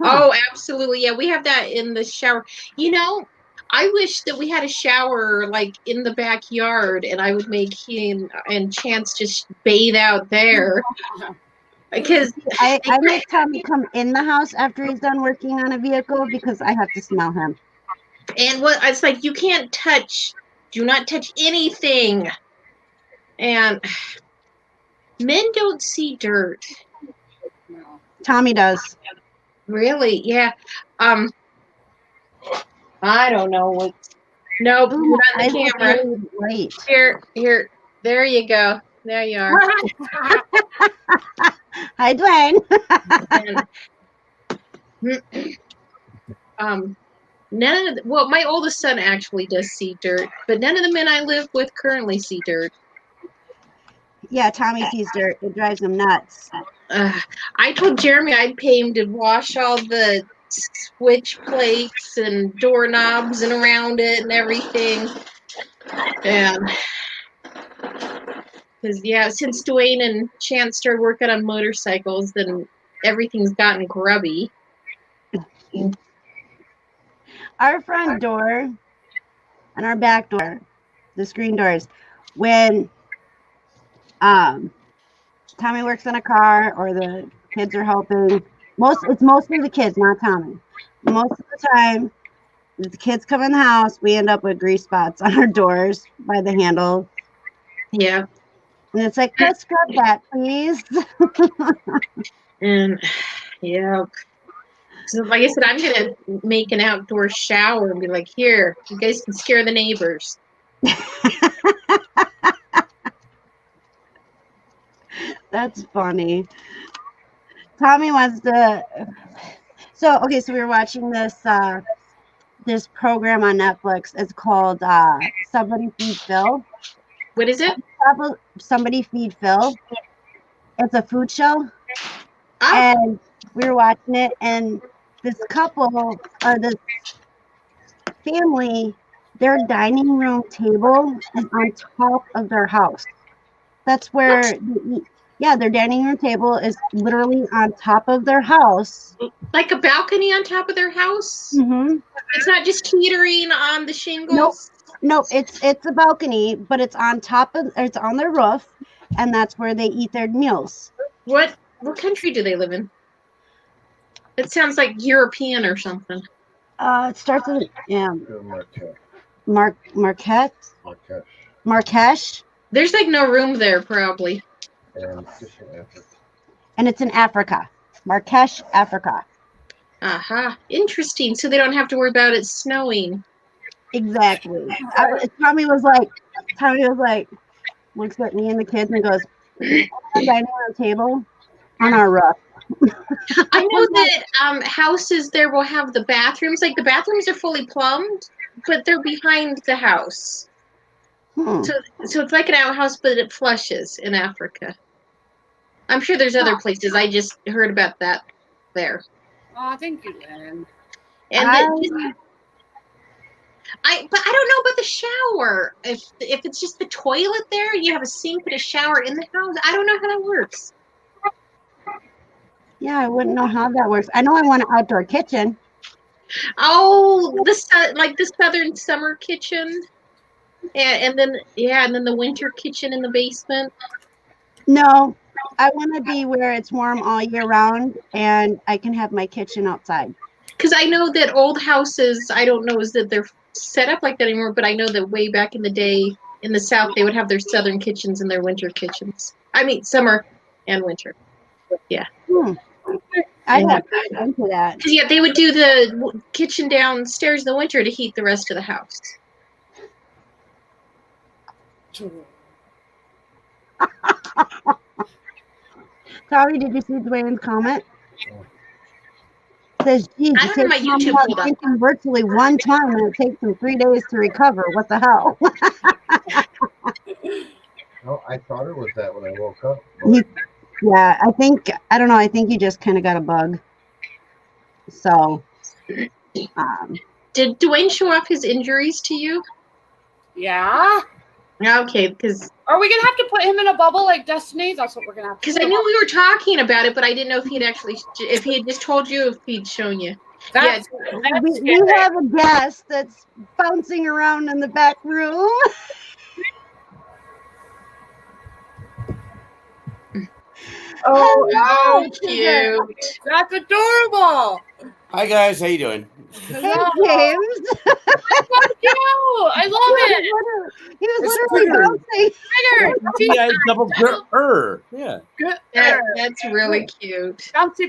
Oh, absolutely. Yeah, we have that in the shower. You know, I wish that we had a shower like in the backyard and I would make him and Chance just bathe out there. Because I make Tommy come in the house after he's done working on a vehicle because I have to smell him. And what it's like, you can't touch, do not touch anything. And men don't see dirt. Tommy does. Really? Yeah. I don't know what. Nope, Ooh, not on the camera. Wait. Here. There you go. There you are. Hi, Dwayne. None of my oldest son actually does see dirt, but none of the men I live with currently see dirt. Yeah, Tommy sees dirt. It drives him nuts. I told Jeremy I'd pay him to wash all the switch plates and doorknobs and around it and everything. And because since Dwayne and Chance started working on motorcycles, then everything's gotten grubby. Our front door and our back door, the screen doors, when Tommy works in a car or the kids are helping, it's mostly the kids, not Tommy. Most of the time, if the kids come in the house, we end up with grease spots on our doors by the handle. Yeah. And it's like, let's scrub that, please. And so like I said, I'm gonna make an outdoor shower and be like, here, you guys can scare the neighbors. That's funny. Tommy wants to. So we were watching this this program on Netflix. It's called Somebody Feed Phil. What is it? Somebody Feed Phil. It's a food show. Oh. And we were watching it, and this couple or this family, their dining room table is on top of their house. That's where they eat. Yeah, their dining room table is literally on top of their house. Like a balcony on top of their house? Mm-hmm. It's not just teetering on the shingles? Nope, it's a balcony, but it's on their roof, and that's where they eat their meals. What country do they live in? It sounds like European or something. It starts with Marrakesh. There's like no room there, probably. And it's in Africa. Marrakesh, Africa. Aha. Interesting. So they don't have to worry about it snowing. Exactly. Tommy was like, looks at me and the kids and goes, dining room table on our roof. I know that houses there will have the bathrooms. Like the bathrooms are fully plumbed, but they're behind the house. So it's like an outhouse, but it flushes in Africa. I'm sure there's other places. I just heard about that there. Oh, thank you, Lynn. And but I don't know about the shower. If it's just the toilet there, you have a sink and a shower in the house. I don't know how that works. Yeah, I wouldn't know how that works. I know I want an outdoor kitchen. Oh, the southern summer kitchen. And then the winter kitchen in the basement. No, I want to be where it's warm all year round, and I can have my kitchen outside. Because I know that old houses, I don't know is that they're set up like that anymore, but I know that way back in the day in the South, they would have their southern kitchens and their winter kitchens. I mean, summer and winter. Yeah. I have to into that. Yeah, they would do the kitchen downstairs in the winter to heat the rest of the house. Tommy, did you see Dwayne's comment? It says, geez, I don't have my YouTube pulled up. Virtually one time and it takes him 3 days to recover. What the hell? No, I thought it was that when I woke up. Yeah, I don't know. I think he just kind of got a bug. So, did Dwayne show off his injuries to you? Yeah. Okay, because are we gonna have to put him in a bubble like Destiny? That's what we're gonna have to. Because I knew we were talking about it, but I didn't know if he had just told you, if he'd shown you. That's we have a guest that's bouncing around in the back room. Oh, cute! That's adorable. Hi guys, how you doing? Hey, James. I love it. He was literally bouncing. Yeah, double yeah. That's really cute. Bouncy,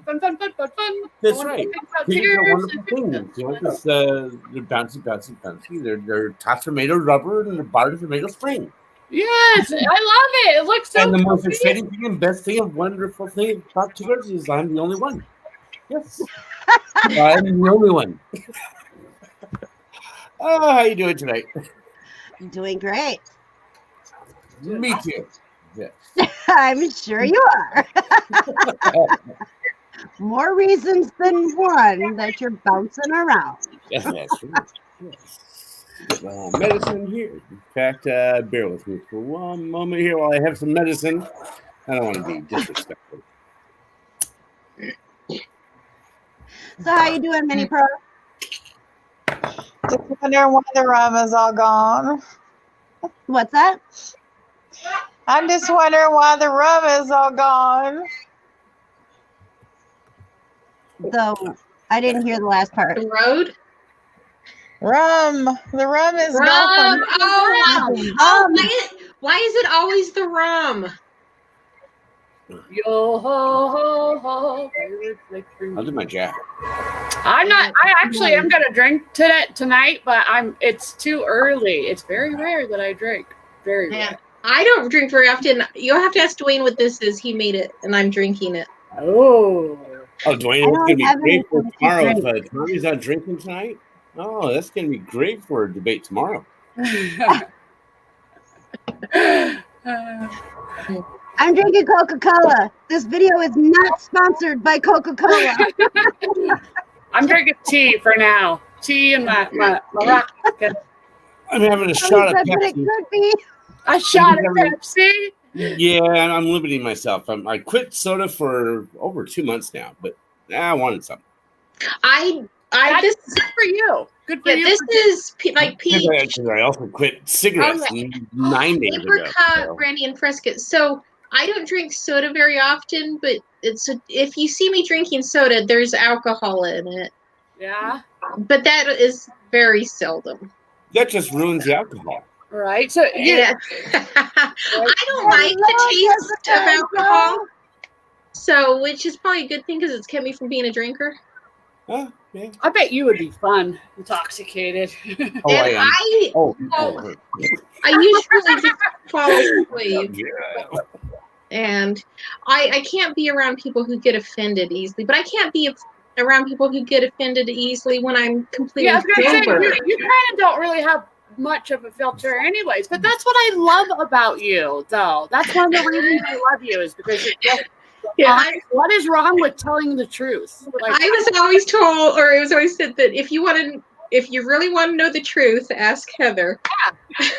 fun. That's right. These are wonderful things. You know, because they're bouncy. They're tops are made of rubber and the bars are made of spring. Yes, I love it. It looks so. And the most exciting thing and best thing and wonderful thing about tours is I'm the only one. Yes. I'm the only one. Oh, how you doing tonight? Doing great. Me too. Yes. I'm sure you are. More reasons than one that you're bouncing around. Yes, that's true. Yes. medicine here. In fact, bear with me for one moment here while I have some medicine. I don't want to be disrespectful. So how you doing, Mini Pro? Just wondering why the rum is all gone. What's that? I'm just wondering why the rum is all gone. So I didn't hear the last part. The road? Rum. The rum is Rum. gone. Why is it always the rum? Yo ho ho ho. I'll do my jack. I'm not. I actually am gonna drink tonight, but it's too early. It's very rare that I drink. Very rare. I don't drink very often. You'll have to ask Dwayne what this is. He made it, and I'm drinking it. Oh, Dwayne, it's gonna be great for tomorrow. If Tommy's not drinking tonight, that's gonna be great for a debate tomorrow. I'm drinking Coca-Cola. This video is not sponsored by Coca-Cola. I'm drinking tea for now. Tea and my rock. I'm having a shot of Pepsi. It could be. A shot of Pepsi? Yeah, and I'm limiting myself. I quit soda for over 2 months now, but I wanted something. This is good for you. Good for you. This is like peach. I also quit cigarettes 9 days ago. Apricot, brandy, and fresca. So I don't drink soda very often, but if you see me drinking soda, there's alcohol in it. Yeah. But that is very seldom. That just ruins the alcohol. Right. So yeah. I don't like the taste of alcohol. So, which is probably a good thing because it's kept me from being a drinker. Oh, yeah. I bet you would be fun, intoxicated. I usually just fall asleep. Yeah. And I can't be around people who get offended easily, but I can't be around people who get offended easily when I'm completely sober. You kind of don't really have much of a filter anyways, but that's what I love about you, though. That's one of the reasons I love you is because you're just what is wrong with telling the truth? Like, I was always told, or it was always said that if you really want to know the truth, ask Heather. Yeah.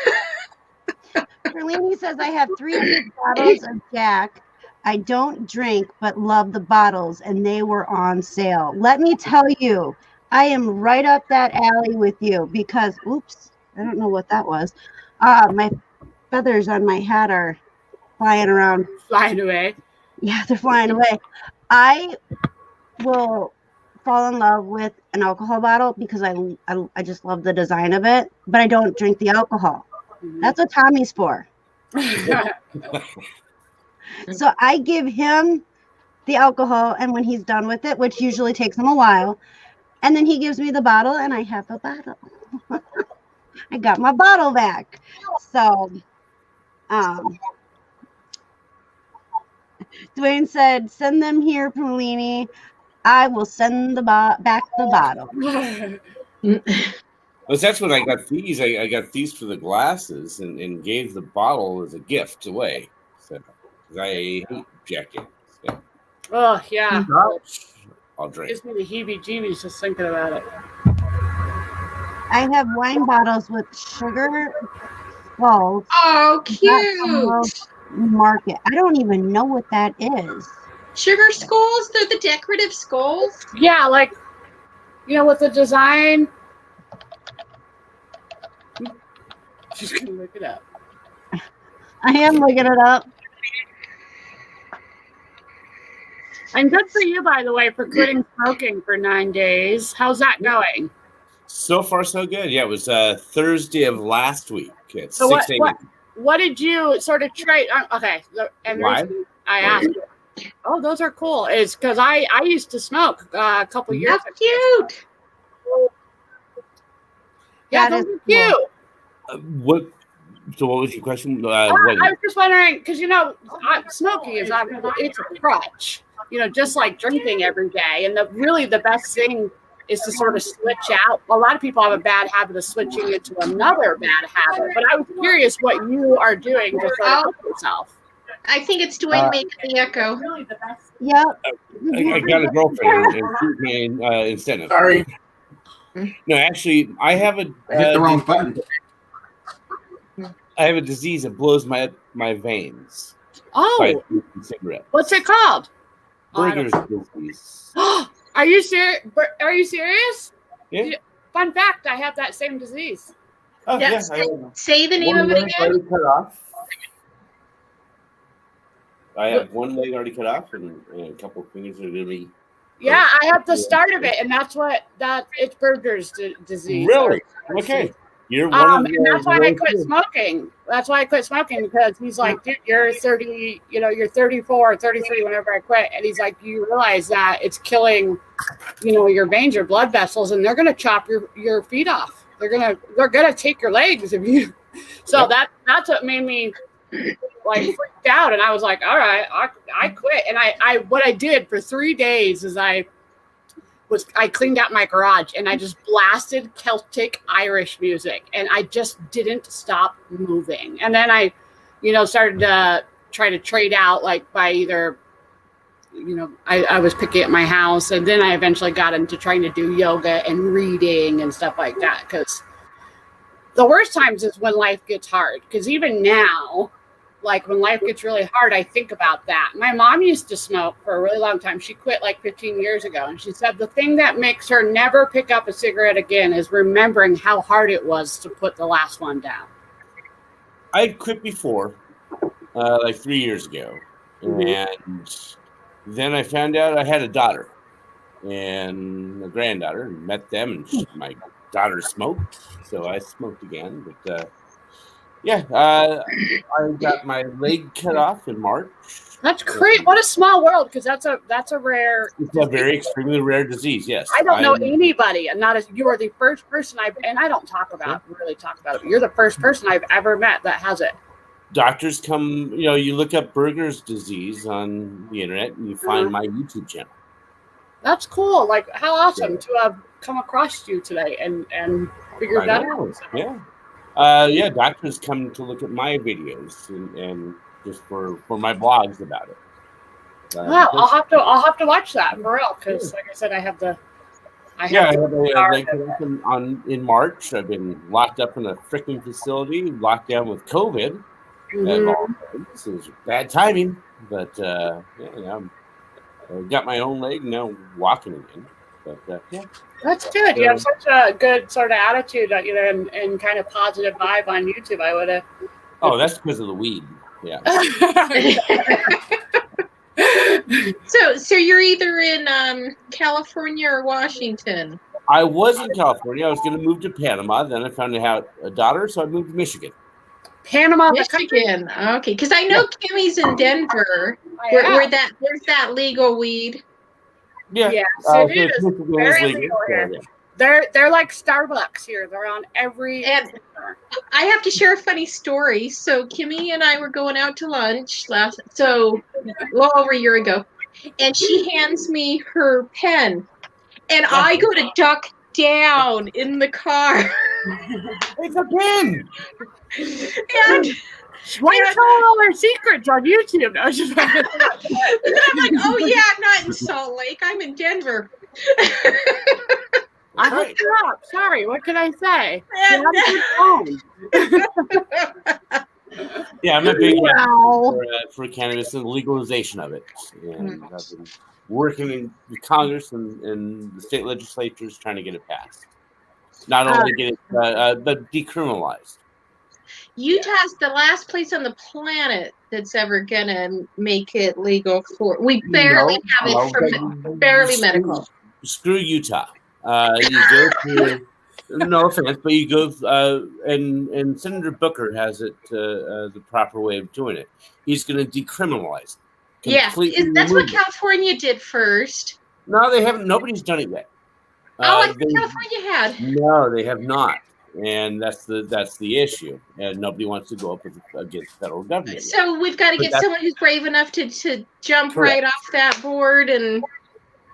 Perlini says, I have 300 bottles of Jack. I don't drink, but love the bottles, and they were on sale. Let me tell you, I am right up that alley with you because, oops, I don't know what that was. My feathers on my hat are flying around. Flying away. Yeah, they're flying away. I will fall in love with an alcohol bottle because I just love the design of it, but I don't drink the alcohol. Mm-hmm. That's what Tommy's for. So I give him the alcohol, and when he's done with it, which usually takes him a while, and then he gives me the bottle, and I have a bottle. I got my bottle back. So, Dwayne said, send them here, Perlini. I will send back the bottle. Well, that's when I got these. I got these for the glasses and gave the bottle as a gift away. So I hate Jack Daniels. So. Oh, yeah. I'll drink. Gives me the heebie-jeebies just thinking about it. I have wine bottles with sugar skulls. Oh, cute. Market. I don't even know what that is. Sugar skulls? They're the decorative skulls? Yeah, like, with the design. She's going to look it up. I am looking it up. And good for you, by the way, for quitting smoking for 9 days. How's that going? So far, so good. Yeah, it was Thursday of last week. At so 6 a.m. What did you sort of trade? Okay, and why? I asked you. Oh, those are cool. It's because I used to smoke a couple years ago. That's cute. Yeah, those are cute. What was your question? I was just wondering because smoking is it's a crutch. Just like drinking every day, and the best thing is to sort of switch out. A lot of people have a bad habit of switching into another bad habit, but I was curious what you are doing to sort of help yourself. I think it's Dwayne making the echo. Yep. I got a girlfriend and she's making incentive. Sorry. No, actually, I have a hit the wrong button. I have a disease that blows my veins. Oh, cigarette. What's it called? Burger's disease. Are you serious? Are you serious? Yeah. Fun fact: I have that same disease. Oh, Yeah, say the name of it again. Cut off. I have one leg already cut off, and a couple of fingers are going to be. Yeah, I have the start of it, and it's Berger's disease. Really? Okay. You're one of the, and that's why I quit smoking. That's why I quit smoking, because he's like, dude, you're 30, you're 34 or 33 whenever I quit. And he's like, you realize that it's killing, your veins, your blood vessels, and they're going to chop your feet off. They're going to take your legs if you. So that's what made me like freaked out. And I was like, all right, I quit. And I what I did for 3 days is I cleaned out my garage and I just blasted Celtic Irish music, and I just didn't stop moving. And then I, started to try to trade out, like by either, I was picking at my house, and then I eventually got into trying to do yoga and reading and stuff like that. Because the worst times is when life gets hard. Because even now, like when life gets really hard, I think about that. My mom used to smoke for a really long time. She quit like 15 years ago. And she said the thing that makes her never pick up a cigarette again is remembering how hard it was to put the last one down. I quit before, like 3 years ago. And then I found out I had a daughter and a granddaughter, and met them, and my daughter smoked. So I smoked again. But I got my leg cut off in March. That's great. What a small world, because that's a rare. It's a very extremely rare disease. Yes, I don't know anybody, and you are the first person and I don't really talk about it. But you're the first person I've ever met that has it. Doctors come, you look up Berger's disease on the internet, and you find my YouTube channel. That's cool. Like, how awesome to have come across you today and figured that out. Yeah. Doctors come to look at my videos and just for my blogs about it. Wow, I'll have to watch that for real, because like I said, I have a leg in March. I've been locked up in a freaking facility, locked down with COVID. This is bad timing, but I've got my own leg now, walking again. But that's good. You have such a good sort of attitude, and kind of positive vibe on YouTube. I would have. Oh, that's because of the weed. Yeah. So you're either in California or Washington. I was in California. I was going to move to Panama. Then I found out a daughter, so I moved to Michigan. Panama, Michigan. Okay, because I know Kimmy's in Denver. Where's that legal weed? Yeah. Yes, it is very legal here. They're like Starbucks here. They're on every. And I have to share a funny story. So Kimmy and I were going out to lunch well over a year ago, and she hands me her pen, and I go to duck down in the car. It's a pen. And why tell all our secrets on YouTube? No, just and I'm like, oh yeah, I'm not in Salt Lake. I'm in Denver. I hooked you up. Sorry, what can I say? Yeah, I'm a big for cannabis and the legalization of it. And I've been working in the Congress and the state legislatures trying to get it passed. Not only get it, but decriminalized. Utah's the last place on the planet that's ever gonna make it legal for. We barely have it from barely medical. Screw Utah. You go through. No offense, but you go and Senator Booker has it the proper way of doing it. He's going to decriminalize it. Yeah, that's what California did first. No, they haven't. Nobody's done it yet. I thought California had. No, they have not, and that's the issue. And nobody wants to go up against the federal government. So we've got to get someone who's brave enough to jump right off that board and.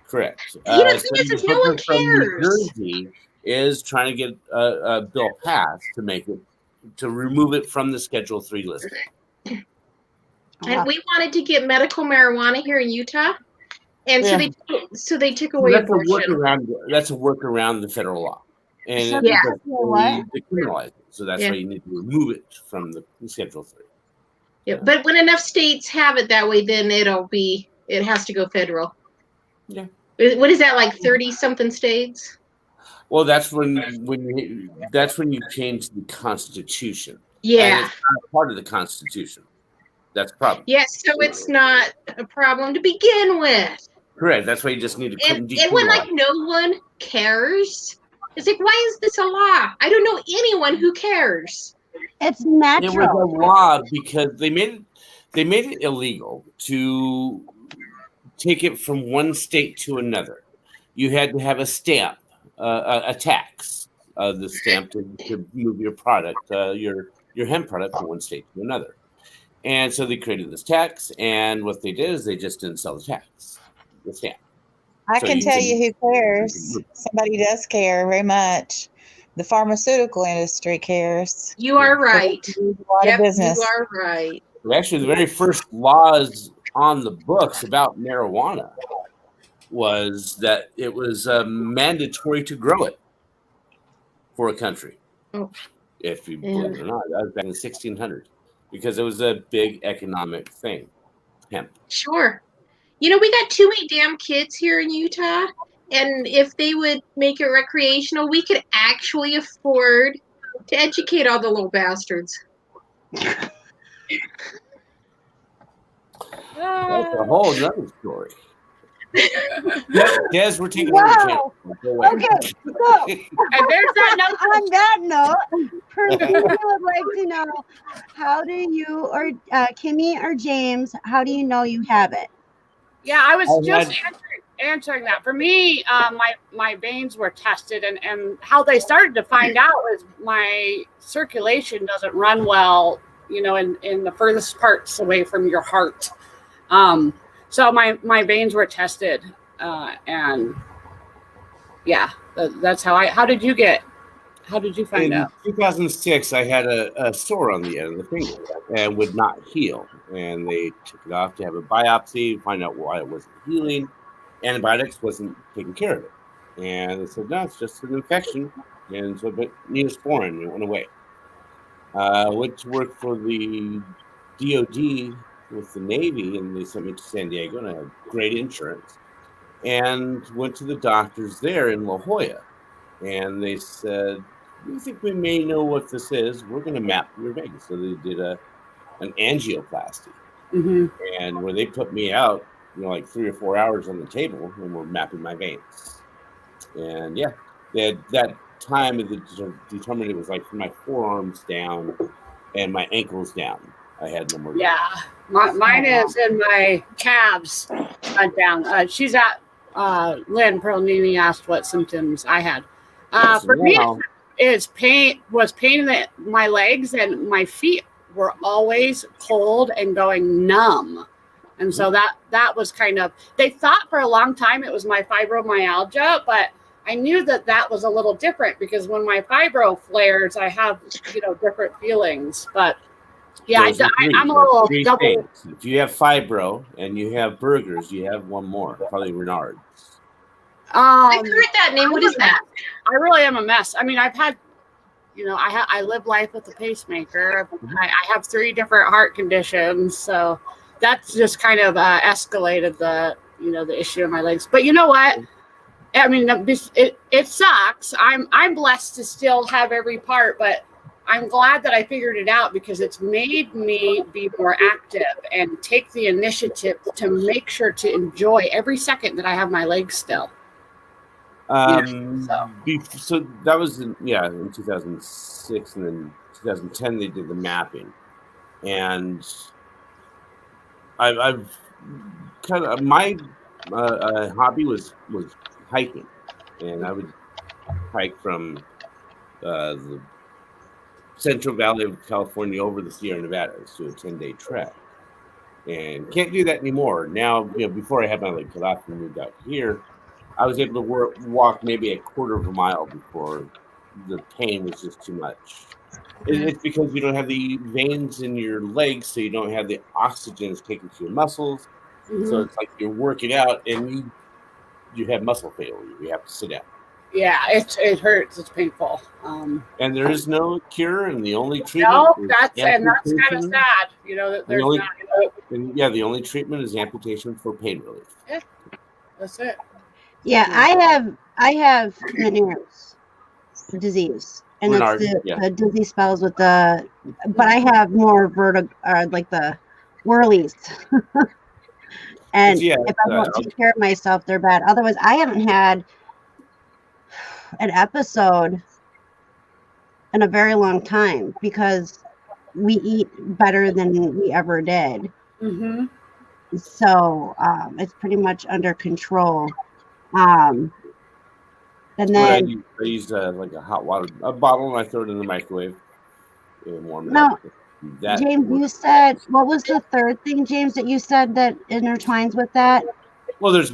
Correct. Because no one cares. New Jersey is trying to get a bill passed to remove it from the Schedule III list. And we wanted to get medical marijuana here in Utah, and so they took away abortion. That's a work around the federal law. And So it Yeah. doesn't what? decriminalize it. So that's Yeah. why you need to remove it from the Schedule 3. Yeah, but when enough states have it that way, then it has to go federal. Yeah. What is that, like 30 something states? Well, that's when you change the Constitution. And Yeah. it's not part of the Constitution. That's the problem. Yes, so it's not a problem to begin with. Correct. That's why you just need to And when like no one cares, it's like, why is this a law? I don't know anyone who cares. It's It was natural. a law because they made it illegal to take it from one state to another. You had to have a stamp, a tax, the stamp to move your product, your hemp product from one state to another. And so they created this tax, and what they did is they just didn't sell the stamp. I So can you tell can- you who cares. Somebody does care very much. The pharmaceutical industry cares. You are right. A lot of business. You are right. Actually, the very first laws on the books about marijuana was that it was mandatory to grow it for a country. Oh. If you believe it or not, that was back in the 1600s because it was a big economic thing. Hemp. Sure. You know, we got too many damn kids here in Utah. And if they would make it recreational, we could actually afford to educate all the little bastards. That's a whole nother story. Des, we're taking over the channel. Go away. Okay, so And there's that note. on that note, Percy would like to know, how do you, or Kimmy or James, how do you know you have it? Yeah, I was just answering that. For me, my veins were tested, and how they started to find out was my circulation doesn't run well, in the furthest parts away from your heart. So my veins were tested, and yeah, that's how did you find out? In 2006, I had a sore on the end of the finger and would not heal. And they took it off to have a biopsy, find out why it wasn't healing. Antibiotics wasn't taking care of it. And they said, no, it's just an infection. And so, but Neosporin, and it went away. Went to work for the DOD with the Navy, and they sent me to San Diego, and I had great insurance. And went to the doctors there in La Jolla. And they said, we think we may know what this is. We're going to map your veins. So they did an angioplasty. Mm-hmm. And where they put me out, like 3 or 4 hours on the table and were mapping my veins. And yeah, they had that time of the determined it was like from my forearms down and my ankles down. I had no more. Yeah, mine is in my calves down. She's at Lynn Perlini asked what symptoms I had. For me, is pain in my legs, and my feet were always cold and going numb. And so that was kind of, they thought for a long time it was my fibromyalgia, but I knew that was a little different because when my fibro flares, I have, different feelings. But yeah, I'm a little double. Things. If you have fibro and you have burgers, you have one more, probably Renard's. I've heard that name. What is that? I really am a mess. I mean, I've had, I live life with a pacemaker. I have 3 different heart conditions, so that's just kind of escalated the issue in my legs. But you know what? I mean, it sucks. I'm blessed to still have every part, but I'm glad that I figured it out because it's made me be more active and take the initiative to make sure to enjoy every second that I have my legs still. So that was in 2006, and then 2010 they did the mapping, and I've kind of my hobby was hiking, and I would hike from the Central Valley of California over the Sierra Nevadas to a 10-day trek, and can't do that anymore. Now, before I had my leg cut off and moved out here, I was able to walk maybe a quarter of a mile before the pain was just too much. It's because you don't have the veins in your legs, so you don't have the oxygen taken to your muscles. Mm-hmm. So it's like you're working out and you have muscle failure. You have to sit down. Yeah, it hurts. It's painful. And there is no cure, and the only treatment. No, is that's kind of amputation. sad. You know that there's not. The only treatment is amputation for pain relief. Yeah, that's it. Yeah, I have Meniere's disease, and Renard, it's yeah. the dizzy spells with the. But I have more vertigo, like the whirlies. And Yeah, if I don't take care of myself, they're bad. Otherwise, I haven't had an episode in a very long time because we eat better than we ever did. Mm-hmm. So it's pretty much under control. And then I use like a hot water bottle, and I throw it in the microwave and warm it no, up. That James, you said, what was the third thing, James, that you said that intertwines with that? Well, there's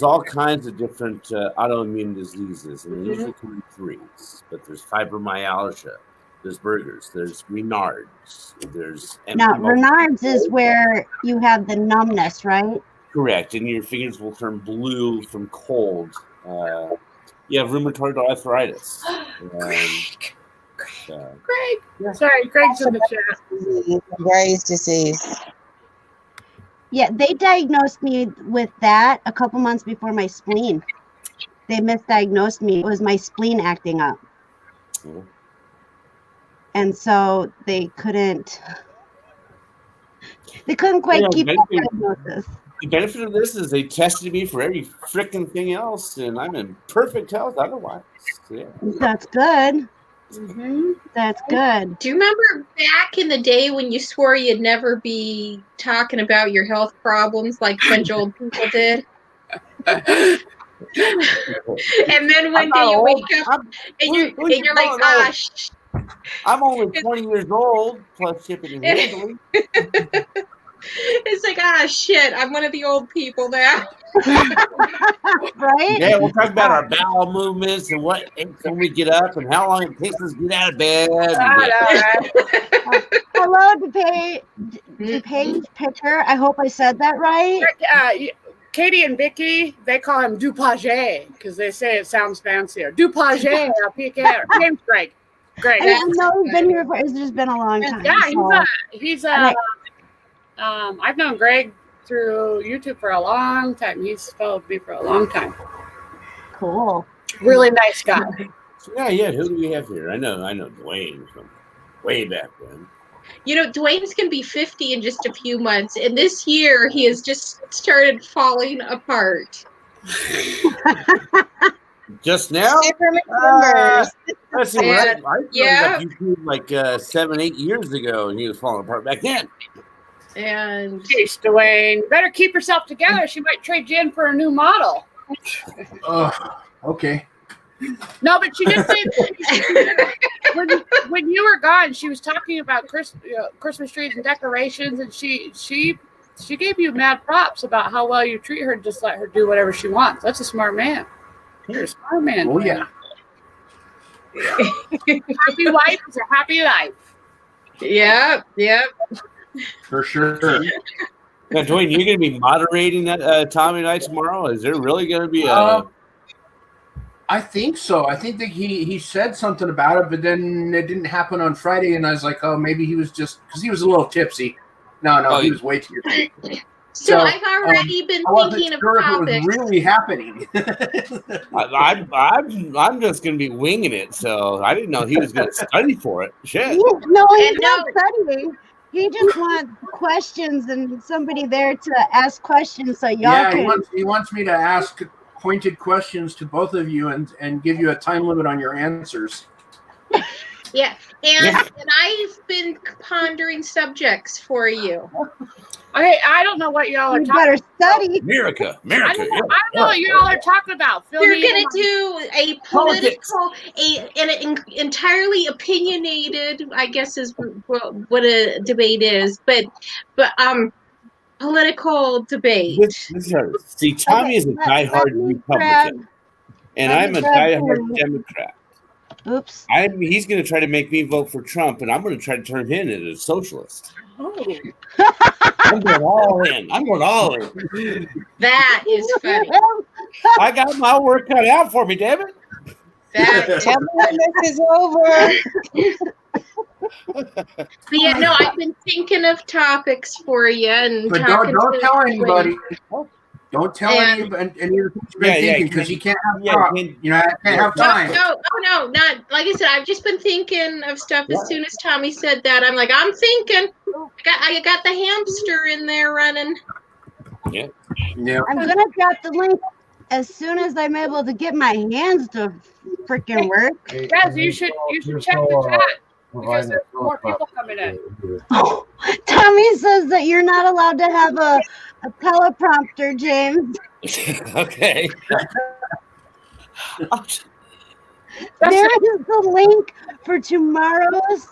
all kinds of different autoimmune diseases, and they usually come in threes. But there's fibromyalgia, there's Burgers, there's Renard's, there's Now, Renard's is where you have the numbness, right? correct, and your fingers will turn blue from cold. You have rheumatoid arthritis. Greg. Yeah. Sorry, Greg's in the chat. Graves' disease. Yeah, they diagnosed me with that a couple months before my spleen. They misdiagnosed me. It was my spleen acting up. And so they couldn't quite keep that diagnosis. The benefit of this is they tested me for every frickin' thing else, and I'm in perfect health otherwise. Yeah. That's good. That's good. Do you remember back in the day when you swore you'd never be talking about your health problems like a bunch of old people did? And then one day you wake up and you're like, ah, I'm only 20 years old, plus shipping and handling. It's like, ah, shit, I'm one of the old people now. Right? Yeah, we'll talk about our bowel movements and what when we get up and how long it takes us to get out of bed. Hello, DePage Picker. I hope I said that right. Katie and Vicky, they call him Dupage because they say it sounds fancier. Dupage, James Greg. Greg. I didn't know he's been here before. It's just been a long time. Yeah, he's I've known Greg through YouTube for a long time. He's followed me for a long time. Cool. Really nice guy. Yeah. Who do we have here? I know Dwayne from way back then. You know, Dwayne's going to be 50 in just a few months, and this year he has just started falling apart. Just now? Let's see. I started YouTube like 7-8 years ago, and he was falling apart back then. And jeez, Dwayne, better keep yourself together. She might trade you in for a new model. Okay. No, but she did say when you were gone, she was talking about Christmas trees and decorations, and she gave you mad props about how well you treat her and just let her do whatever she wants. That's a smart man. You're a smart man. Oh yeah. Happy wife is a happy life. Yep. For sure. Now, Dwayne, you're going to be moderating that Tommy night tomorrow? Is there really going to be a... I think so. I think that he said something about it, but then it didn't happen on Friday, and I was like, oh, maybe he was just... Because he was a little tipsy. No, he was way too tipsy. So I've already been thinking of topics. It was really happening. I'm just going to be winging it, so I didn't know he was going to study for it. Shit. No, he's not studying. He just wants questions and somebody there to ask questions so y'all can... he wants me to ask pointed questions to both of you and give you a time limit on your answers. Yeah, and I've been pondering subjects for you. Okay, I don't know what y'all are talking about. You better study. America. I don't know what y'all are talking about. We're going to do a political, an entirely opinionated, I guess is what a debate is, but political debate. See, Tommy is a diehard Republican, and I'm a diehard Democrat. Oops. He's going to try to make me vote for Trump, and I'm going to try to turn him into a socialist. Oh. I'm going all in. That is funny. I got my work cut out for me, damn it. Tell me when this is over. But yeah, no, I've been thinking of topics for you and But talking don't to tell anybody. Don't tell any of the things you've been thinking because he can't have time. You know, I can't have time. No, not like I said. I've just been thinking of stuff. As soon as Tommy said that, I'm like, I'm thinking. I got the hamster in there running. Yeah. I'm gonna drop the link as soon as I'm able to get my hands to freaking work. Guys, you should check the chat because there's more people coming in. Oh, Tommy says that you're not allowed to have a teleprompter, James. Okay. There is the link for tomorrow's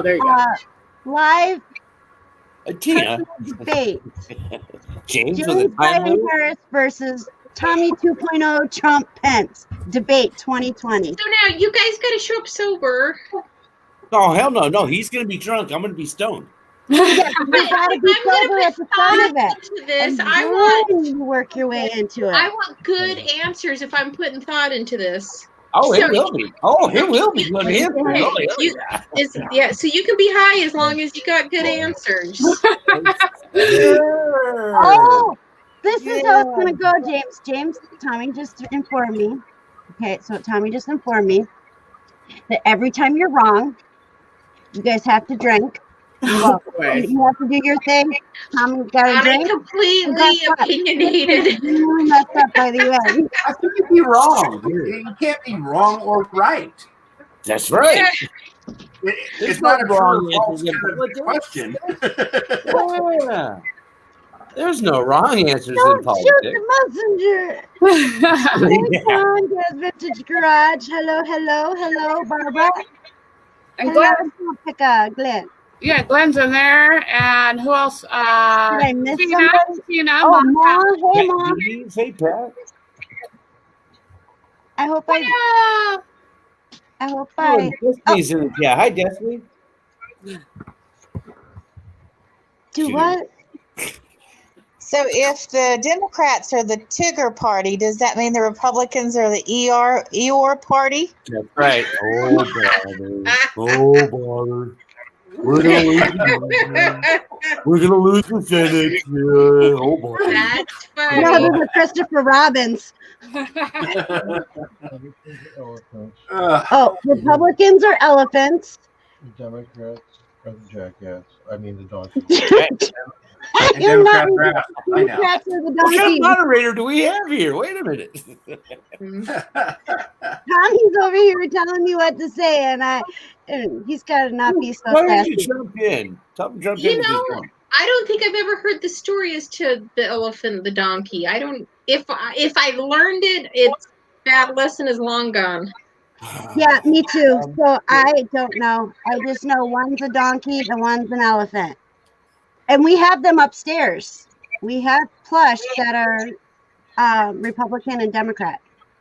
there you go. Live Tina. debate. James Joe with a time Biden limit? Harris versus Tommy 2.0 Trump Pence debate 2020. So now you guys got to show up sober. Oh, hell no. No, he's going to be drunk. I'm going to be stoned. Yes, you gotta be sober at the start of it. Into this, And I want then you work your way into it. I want good answers if I'm putting thought into this. Oh, So it will be. Oh, it will be good answers. Oh, hell You, yeah. so you can be high as long as you got good answers. Oh, this is how it's gonna go, James. Tommy just informed me. Okay, so Tommy just informed me that every time you're wrong, you guys have to drink. You have to do your thing. Tommy's got to drink. I'm completely opinionated. You messed up by the end. I think you'd be wrong. You can't be wrong or right. That's right. It's not a wrong question. Yeah. There's no wrong answers Don't in politics. shoot the messenger. Hey, on, Vintage Garage. Hello, Barbara. And Glenn, pick Glenn. Yeah, Glenn's in there, and who else? Did I miss Tina, somebody? Tina, Oh, Mom. Hey, Mom. Hey, Pat. I hope I. Destiny's in the chat. Hi, Destiny. Do what? So if the Democrats are the Tigger party, does that mean the Republicans are the Eeyore party? That's right. Oh, bother. Oh, bother. We're gonna lose the Senate. Yeah. Oh, bother. That's funny. No, those are Christopher Robbins. Oh, Republicans are elephants. Democrats are the jackass. I mean the donkey. You're not. I know. Democrats are the What kind donkey. of moderator do we have here? Wait a minute. Tommy's over here telling me what to say, and he's got to not be so Why don't you sassy. jump in? Jump in. You with know, this one. I don't think I've ever heard the story as to the elephant, the donkey. I don't. If I learned it, that lesson is long gone. Yeah, me too. So I don't know. I just know one's a donkey and one's an elephant. And we have them upstairs. We have plush that are Republican and Democrat.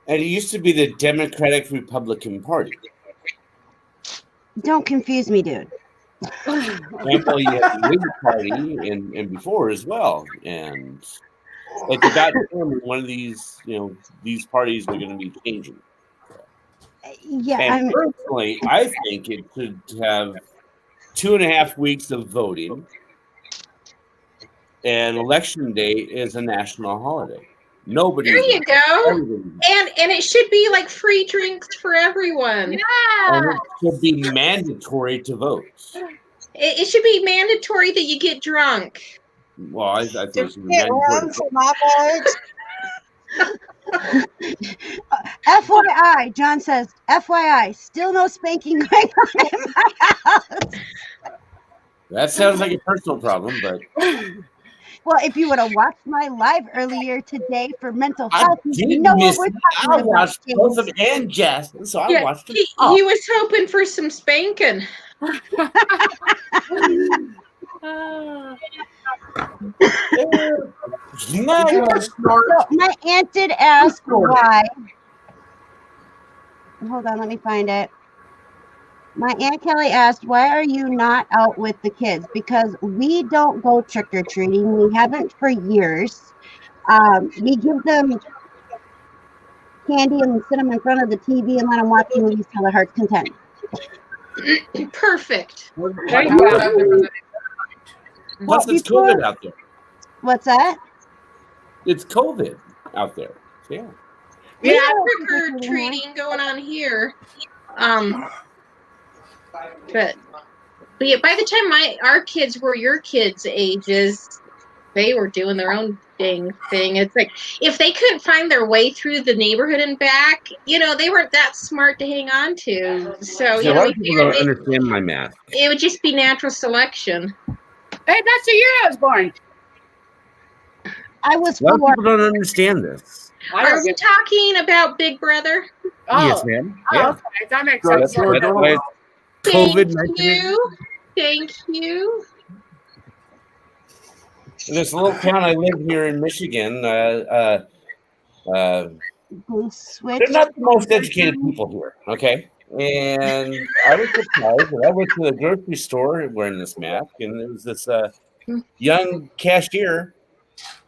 And it used to be the Democratic Republican Party. Don't confuse me, dude. And well, you had the Whig Party and before as well. And it's about time one of these, these parties are going to be changing. Yeah, And personally, I think it should have 2.5 weeks of voting. And election day is a national holiday. Nobody. There you go. And it should be like free drinks for everyone. And it should be mandatory to vote. It should be mandatory that you get drunk. Well, I think it should be Get mandatory. one for my vote. FYI, John says, FYI, still no spanking going on in my house. That sounds like a personal problem, but Well, if you would have watched my live earlier today for mental I health, you did know miss what it. we're I talking about. watched James. both of and Jess, so I watched it. He was hoping for some spanking. My aunt did ask why. Hold on, let me find it. My Aunt Kelly asked, why are you not out with the kids? Because we don't go trick-or-treating. We haven't for years. We give them candy and sit them in front of the TV and let them watch movies till their heart's content. Perfect. Plus, it's COVID out there. What's that? It's COVID out there. Yeah. Yeah, trick or treating going on here. But yeah, by the time our kids were your kids' ages, they were doing their own thing. It's like if they couldn't find their way through the neighborhood and back, they weren't that smart to hang on to. So a lot of people don't understand my math. It would just be natural selection. Hey, that's the year I was born. I was a lot of people don't understand this. Are we talking about Big Brother? Oh. Yes, ma'am. Oh, Yeah. okay. That makes sense. Thank you. This little town I live here in Michigan, they're not the most educated people here, okay? And I was surprised that I went to the grocery store wearing this mask, and there was this young cashier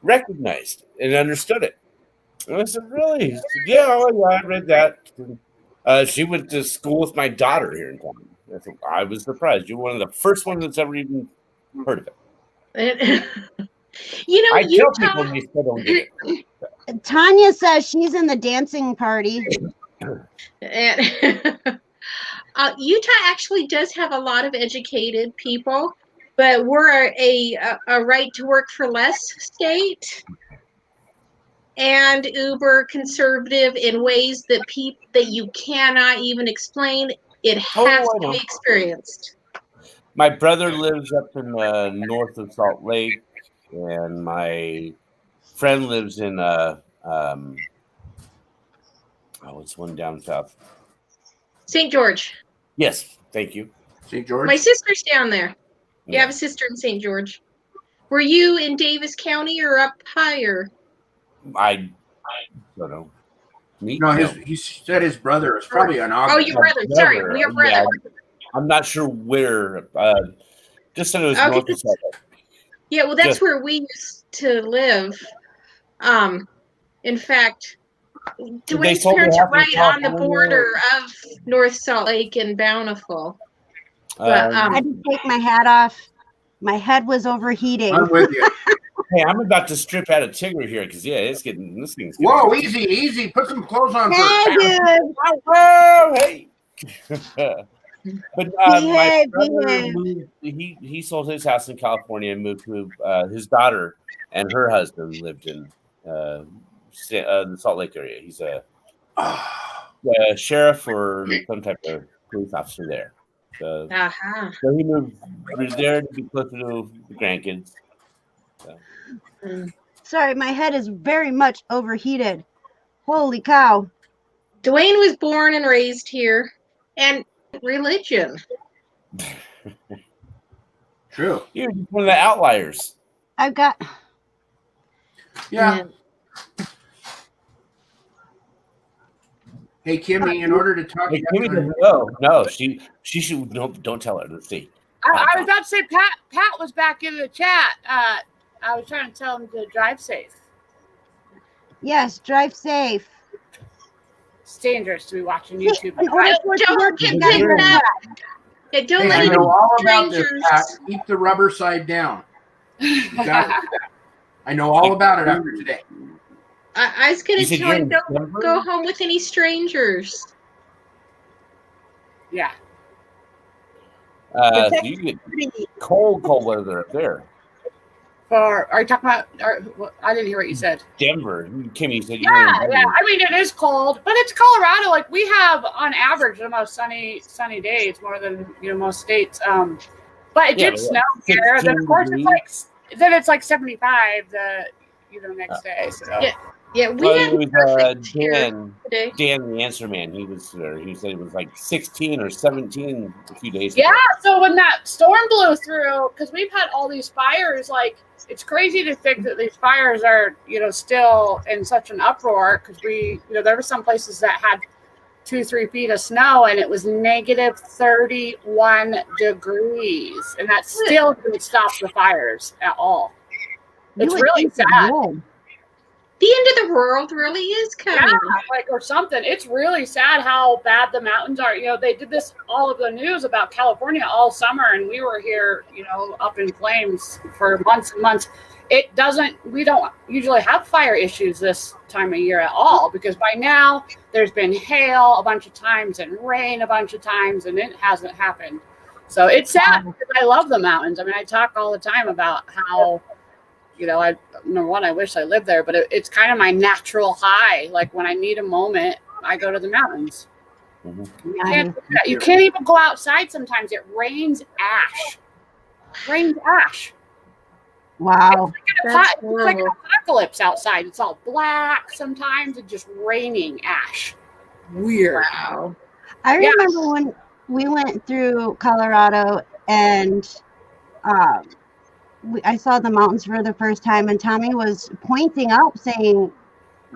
recognized and understood it. And I said, really? He said, yeah, I read that. She went to school with my daughter here in town. I was surprised. You're one of the first ones that's ever even heard of it. I tell people and they still don't get it. Tanya says she's in the dancing party. Utah actually does have a lot of educated people, but we're a right to work for less state and uber conservative in ways that you cannot even explain. It has to be experienced. My brother lives up in north of Salt Lake, and my friend lives in it's one down south. St. George. Yes, thank you. St. George. My sister's down there. You have a sister in St. George. Were you in Davis County or up higher? I don't know. He said his brother is probably an August. Oh, your brother. Sorry, your brother. Yeah, I'm not sure where. Just said it was north of Salt Lake. Yeah, well, that's where we used to live. In fact, Dwayne's parents are right on the border of North Salt Lake and Bountiful. But, I had to take my hat off. My head was overheating. I'm with you. Hey, I'm about to strip out of Tigger here because this thing's getting. Whoa, easy. Put some clothes on first. Hey, Whoa, hey. But my brother moved, he sold his house in California and moved to his daughter and her husband lived in the Salt Lake area. He's a sheriff or some type of police officer there. So he moved there to be closer to the grandkids. So. Sorry, my head is very much overheated. Holy cow. Dwayne was born and raised here. And religion. True. You're one of the outliers. I've got. Yeah. Hey, Kimmy, in order to talk. Hey, Kimmy doesn't know. No, she should. No, don't tell her. Let's see. I was about to say Pat was back in the chat. I was trying to tell him to drive safe. Yes, drive safe. It's dangerous to be watching YouTube. Don't get that. Don't let I know all about this, strangers. Pat. Keep the rubber side down. You got it. I know all about it after today. I was going to tell him, don't go home with any strangers. Yeah. So you get cold weather up there. Are you talking about? I didn't hear what you said. Denver, Kimmy said. Yeah. I mean, it is cold, but it's Colorado. Like we have, on average, the most sunny days, more than most states. But it did snow here. Then of course it's like 75 the next day. So yeah, we had Dan the Answer Man. He was there. He said it was like 16 or 17 a few days ago. Yeah. So when that storm blew through, because we've had all these fires, like. It's crazy to think that these fires are, still in such an uproar because there were some places that had 2-3 feet of snow and it was negative 31 degrees, and that still didn't stop the fires at all. It's really sad. The end of the world really is coming. Yeah, like or something. It's really sad how bad the mountains are. You know, they did this all of the news about California all summer, and we were here, you know, up in flames for months and months. We don't usually have fire issues this time of year at all, because by now there's been hail a bunch of times and rain a bunch of times, and it hasn't happened. So it's sad because I love the mountains. I mean, I talk all the time about how, you know, number one, I wish I lived there, but it's kind of my natural high. Like when I need a moment, I go to the mountains. Mm-hmm. You can't even go outside sometimes. It rains ash. Rains ash. Wow. It's like an apocalypse outside. It's all black sometimes and just raining ash. Weird. Wow. I remember when we went through Colorado and I saw the mountains for the first time, and Tommy was pointing up saying,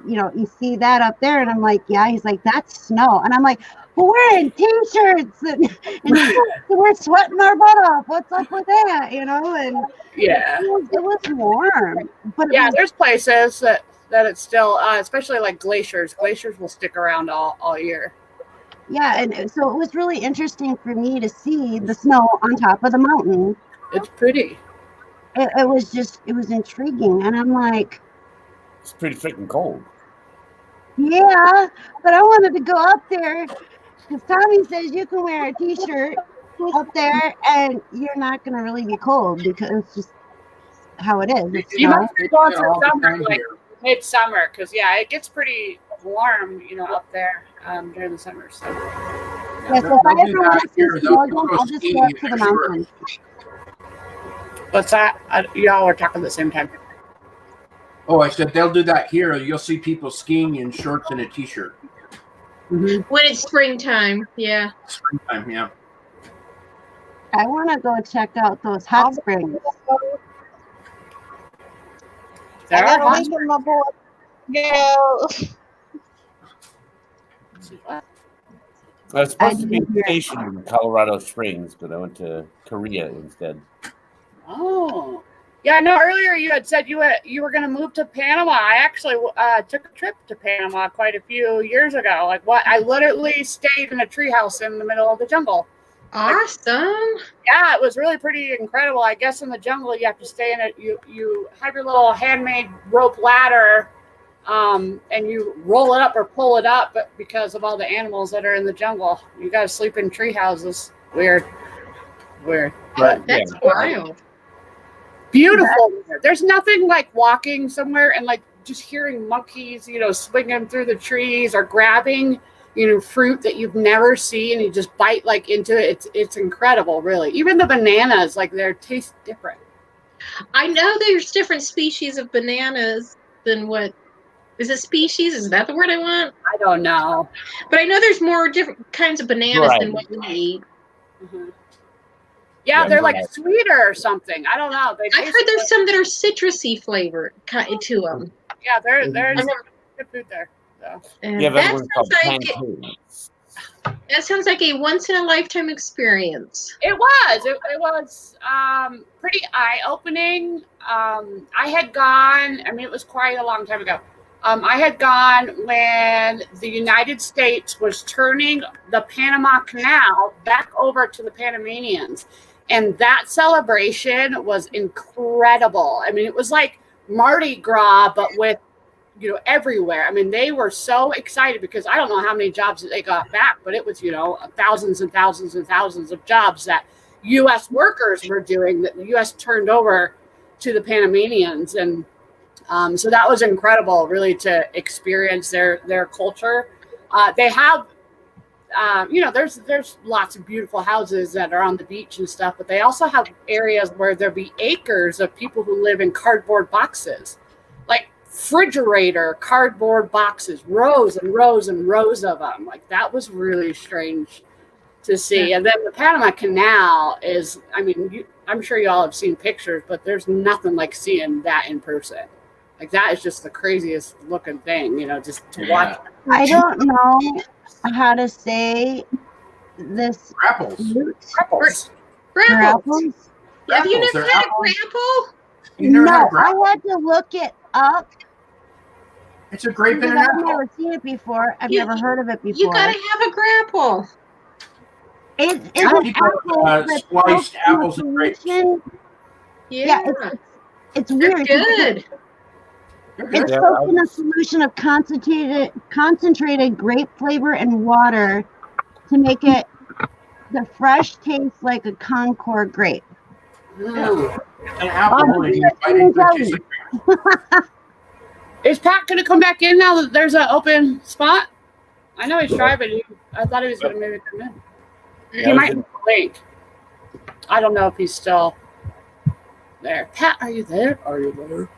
you know, you see that up there? And I'm like, yeah. He's like, that's snow. And I'm like, well, we're in t-shirts and we're sweating our butt off. What's up with that? You know? And yeah, it was warm. But there's places that it's still, especially like glaciers. Glaciers will stick around all year. Yeah, and so it was really interesting for me to see the snow on top of the mountain. It's pretty. It was intriguing, and I'm like, it's pretty freaking cold. Yeah, but I wanted to go up there because Tommy says you can wear a t-shirt up there, and you're not gonna really be cold because it's just how it is. You must be going through summer, like midsummer, because it gets pretty warm, you know, up there during the summer. So yes, if I ever want to see snow again, I'll just go up to the mountains. What's that? Y'all were talking at the same time. Oh, I said they'll do that here. You'll see people skiing in shorts and a t-shirt. Mm-hmm. When it's springtime, yeah. Springtime, yeah. I want to go check out those hot springs. I gotta link in my board. Go. I was supposed to be stationed in Colorado Springs, but I went to Korea instead. Oh, yeah. I know earlier you had said you were going to move to Panama. I actually took a trip to Panama quite a few years ago. Like I literally stayed in a treehouse in the middle of the jungle. Awesome. Yeah, it was really pretty incredible. I guess in the jungle you have to stay in it. You have your little handmade rope ladder, and you roll it up or pull it up, but because of all the animals that are in the jungle, you got to sleep in tree houses. Weird. Right. That's wild. Beautiful. There's nothing like walking somewhere and like just hearing monkeys, you know, swinging through the trees or grabbing, you know, fruit that you've never seen. You just bite like into it. It's incredible, really. Even the bananas, like they taste different. I know there's different species of bananas than what is it species? Is that the word I want? I don't know. But I know there's more different kinds of bananas than what we eat. Mm-hmm. Yeah, they're like sweeter or something. I don't know. I've heard there's some that are citrusy flavored to them. Yeah, there's good food there. So. Yeah, That sounds like a once in a lifetime experience. It was. It was pretty eye opening. I had gone. I mean, it was quite a long time ago. I had gone when the United States was turning the Panama Canal back over to the Panamanians. And that celebration was incredible. I mean, it was like Mardi Gras, but with, you know, everywhere. I mean, they were so excited because I don't know how many jobs that they got back, but it was, you know, thousands and thousands and thousands of jobs that U.S. workers were doing that the U.S. turned over to the Panamanians. And so that was incredible, really, to experience their culture. They have, you know, there's lots of beautiful houses that are on the beach and stuff, but they also have areas where there'll be acres of people who live in cardboard boxes, like refrigerator cardboard boxes, rows and rows and rows of them. Like that was really strange to see. And then the Panama Canal is, I mean, I'm sure you all have seen pictures, but there's nothing like seeing that in person. Like that is just the craziest looking thing, you know, just to watch. I don't know how to say this. Grapples. Grapples. Have you never had a grapple? No, I had to look it up. It's a grape Because and an I've apple. never seen it before. I've You- never heard of it before. You gotta have a grapple. It's Yeah, an people, apple that's spliced soaked in a apples and grapes. solution. Yeah, It's they're weird. good. It's Yeah, soaked in a solution of concentrated grape flavor and water to make it the fresh taste like a Concord grape. An apple. Oh, and you bite into it, tastes like Is Pat going to come back in now that there's an open spot? I know he's driving. I thought he was going to maybe come in. Yeah, He might blink. I don't know if he's still there. Pat, are you there? Are you there? Where did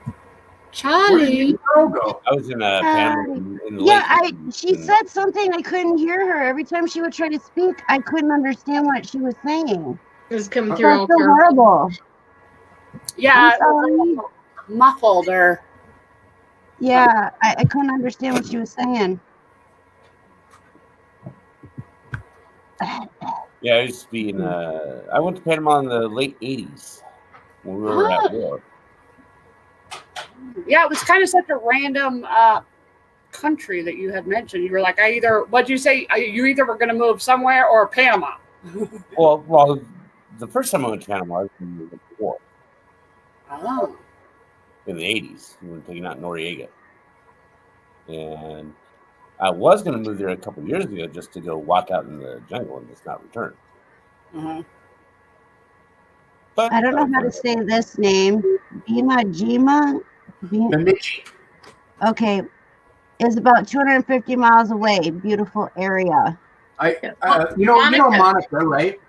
Charlie. the girl go? I was in a panel in the Yeah, lake. she said something. I couldn't hear her. Every time she would try to speak, I couldn't understand what she was saying. It was coming That's through so all garbled. horrible. Yeah, I'm sorry. muffled or Yeah, I couldn't understand what she was saying. Yeah, I used to be in. I went to Panama in the late '80s when we were at war. yeah, it was kind of such a random country that you had mentioned. You were like, what'd you say? You either were going to move somewhere or Panama. Well, the first time I went to Panama, I was in the war Oh. in the '80s. We were taking out Noriega, and I was going to move there a couple years ago just to go walk out in the jungle and just not return. Uh-huh. But I don't know how to say this name. Jima? Bemidji. Okay. It's about 250 miles away. Beautiful area. You know Monica, right?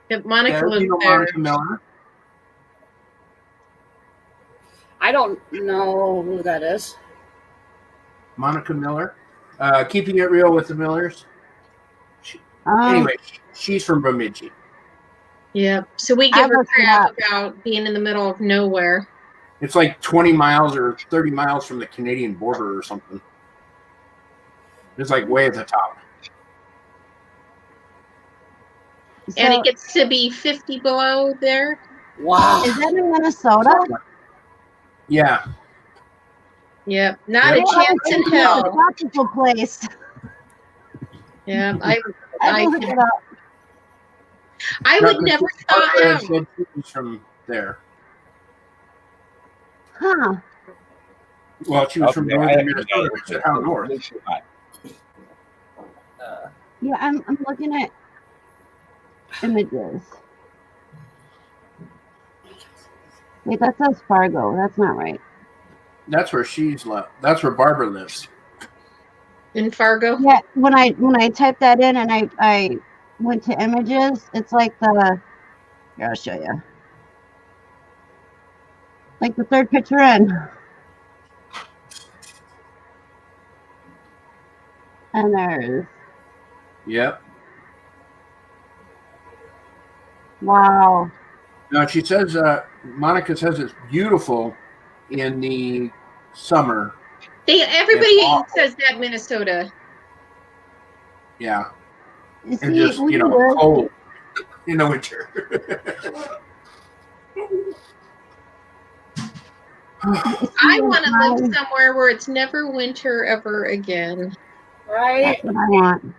If Monica Yeah, lives you know there. Monica Miller. I don't know who that is. Monica Miller. Keeping It Real with the Millers. Anyway, she's from Bemidji. Yeah. So we give her crap about being in the middle of nowhere. It's like 20 miles or 30 miles from the Canadian border or something. It's like way at the top. And it gets to be 50 below there. Wow. Is that in Minnesota? Yeah. Yep. Not Yep. a chance in hell. Tropical place. Yeah. I looked it up. I would never thought Barbara out. said she was from there. Huh. Well, she was from Okay, northern I- Minnesota. I said, how north? Yeah, I'm looking at images. Wait, that says Fargo. That's not right. That's where she's left. That's where Barbara lives. In Fargo? Yeah, when I typed that in and I went to images, it's like here, I'll show you. Like the third picture in. And there's Yep. wow. Now she says, Monica says it's beautiful in the summer. Everybody It's awful. says that Minnesota. Yeah. You And see, just, we you know, live- cold in the winter. I want to live somewhere where it's never winter ever again. Right? That's what I want.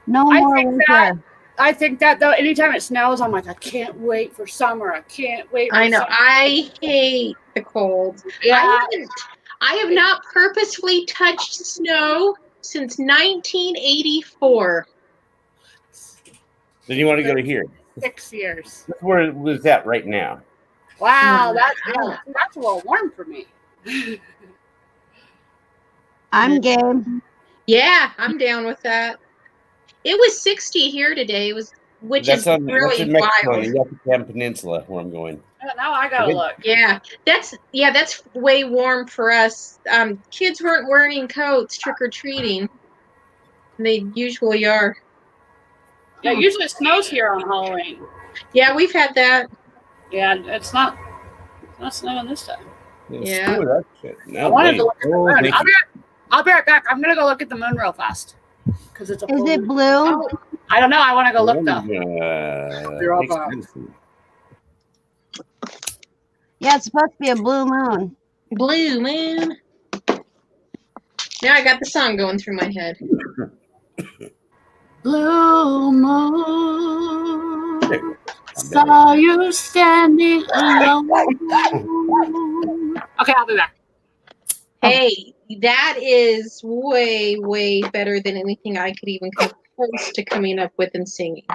No I more think winter. I think that though, anytime it snows, I'm like, I can't wait for summer. I can't wait. For I know. summer. I hate the cold. Yeah. I have not purposefully touched snow since 1984. Then you want to go to here. 6 years. That's where it was at right now. Wow, that's a little warm for me. I'm game. Yeah, I'm down with that. It was 60 here today. Which That's is that's really in Mexico, on wild. the Yucatan Peninsula, where I'm going. Now I gotta look. Yeah, that's way warm for us. Kids weren't wearing coats trick or treating. They usually are. Yeah, usually it snows here on Halloween. Yeah, we've had that. Yeah, it's not snowing this time. Yeah. Screw that shit. I No wanted way. to look at the Oh, moon. thank I'll be right back. I'm gonna go look at the moon real fast because it's a. Is full it moon. blue? I don't know. I want to go look though. you. all Makes back. sense. Yeah, it's supposed to be a blue moon. Blue moon. Now I got the song going through my head. Blue moon, saw you standing alone. Okay, I'll be back. Hey, that is way, way better than anything I could even come close to coming up with and singing.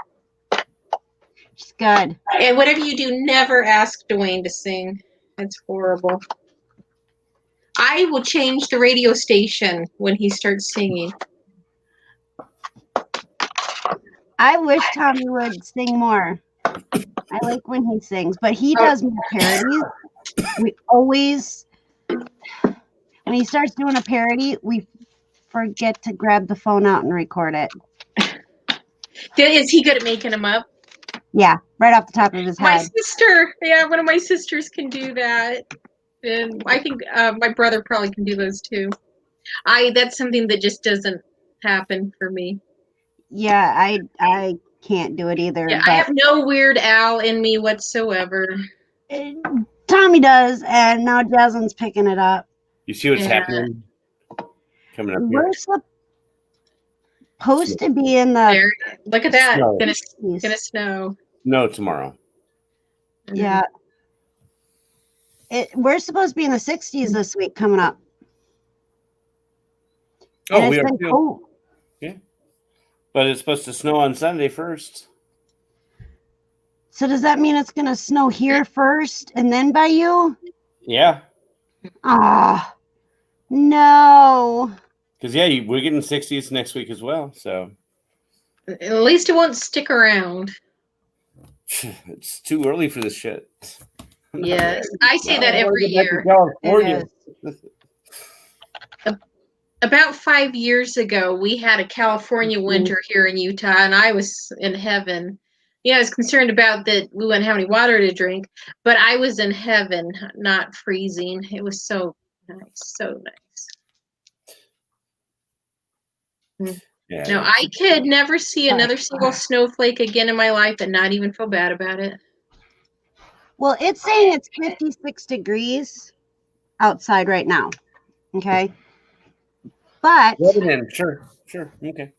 She's good. And whatever you do, never ask Dwayne to sing. That's horrible. I will change the radio station when he starts singing. I wish Tommy would sing more. I like when he sings, but he does more parodies. We always, when he starts doing a parody, we forget to grab the phone out and record it. Is he good at making them up? Yeah, right off the top of his My head. sister, one of my sisters can do that. And I think my brother probably can do those too. That's something that just doesn't happen for me. Yeah, I can't do it either. Yeah, but I have no Weird Al in me whatsoever. Tommy does, and now Jasmine's picking it up. You see what's happening? Coming up here. We're supposed to be in the. There. Look at that. Snow. Gonna snow. No, tomorrow. Yeah. We're supposed to be in the 60s this week coming up. Oh, and we it's are been too. cold. Yeah. But it's supposed to snow on Sunday first. So does that mean it's going to snow here first and then by you? Yeah. Ah, no. Because, yeah, we're getting 60s next week as well. So At least it won't stick around. it's too early for this shit. Yes, I say that every year. California. About 5 years ago, we had a California winter here in Utah, and I was in heaven. Yeah, I was concerned about that we wouldn't have any water to drink, but I was in heaven, not freezing. It was so nice, so nice. Yeah. No, I could never see another single snowflake again in my life and not even feel bad about it. Well, it's saying it's 56 degrees outside right now. Okay. But Sure. Okay.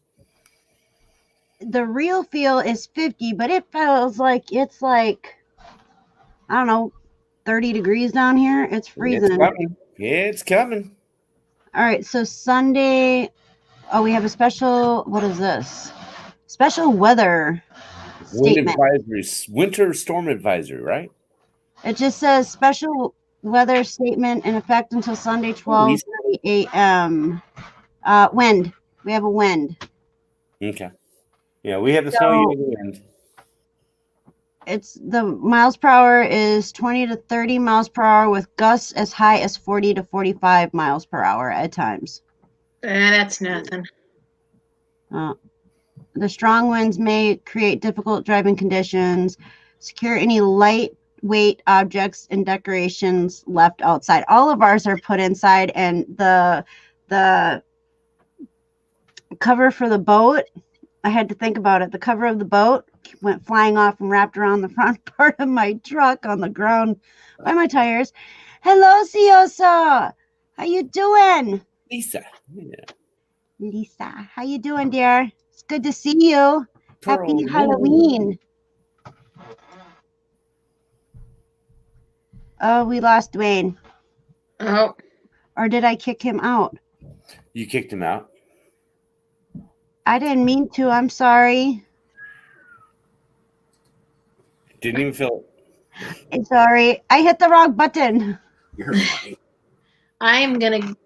the real feel is 50, but it feels like it's like, I don't know, 30 degrees down here. It's freezing. It's coming. Yeah, it's coming. All right. So Sunday, we have a special, what is this? Special weather statement. Winter storm advisory, right? It just says special weather statement in effect until Sunday, 12:30 a.m. Wind. We have a wind. Okay. Yeah, we have the snow wind. It's the miles per hour is 20 to 30 miles per hour with gusts as high as 40 to 45 miles per hour at times. That's nothing. The strong winds may create difficult driving conditions. Secure any lightweight objects and decorations left outside. All of ours are put inside, and the cover for the boat, I had to think about it. The cover of the boat went flying off and wrapped around the front part of my truck on the ground by my tires. Hello, Siosa. How you doing? Lisa. Yeah. Lisa, how you doing, dear? It's good to see you. Happy Halloween. Oh, we lost Dwayne. Oh. Or did I kick him out? You kicked him out. I didn't mean to. I'm sorry. Didn't even feel it. I'm sorry. I hit the wrong button. You're funny. I'm going to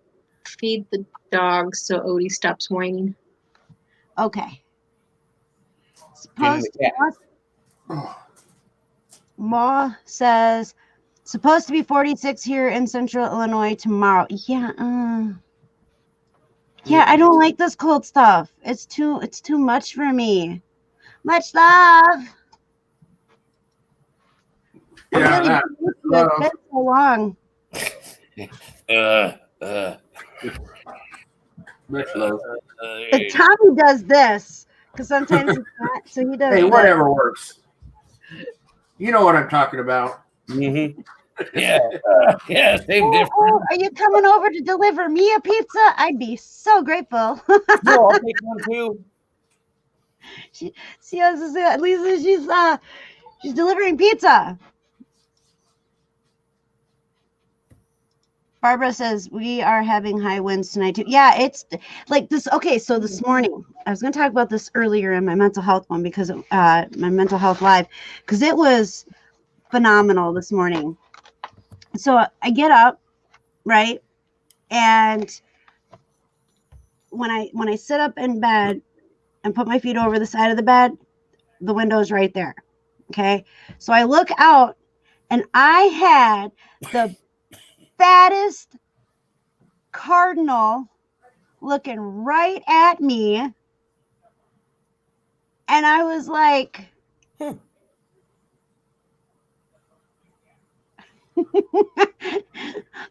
feed the dog so Odie stops whining. Okay. Ma says supposed to be 46 here in Central Illinois tomorrow. Yeah. Yeah, I don't like this cold stuff. It's too much for me. Much love. Yeah, it's been so long. Much love. Tommy does this because sometimes he can't, so he does. Hey, whatever works. You know what I'm talking about. Mm-hmm. Yeah, yeah, same Oh, difference. are you coming over to deliver me a pizza? I'd be so grateful. No, I'll take one too. See, at least she's delivering pizza. Barbara says we are having high winds tonight too. Yeah, it's like this. Okay, so this morning I was going to talk about this earlier in my mental health one because my mental health live, because it was phenomenal this morning. So I get up, right, and when I sit up in bed and put my feet over the side of the bed, the window's right there. Okay, so I look out and I had the fattest cardinal looking right at me, and I was like,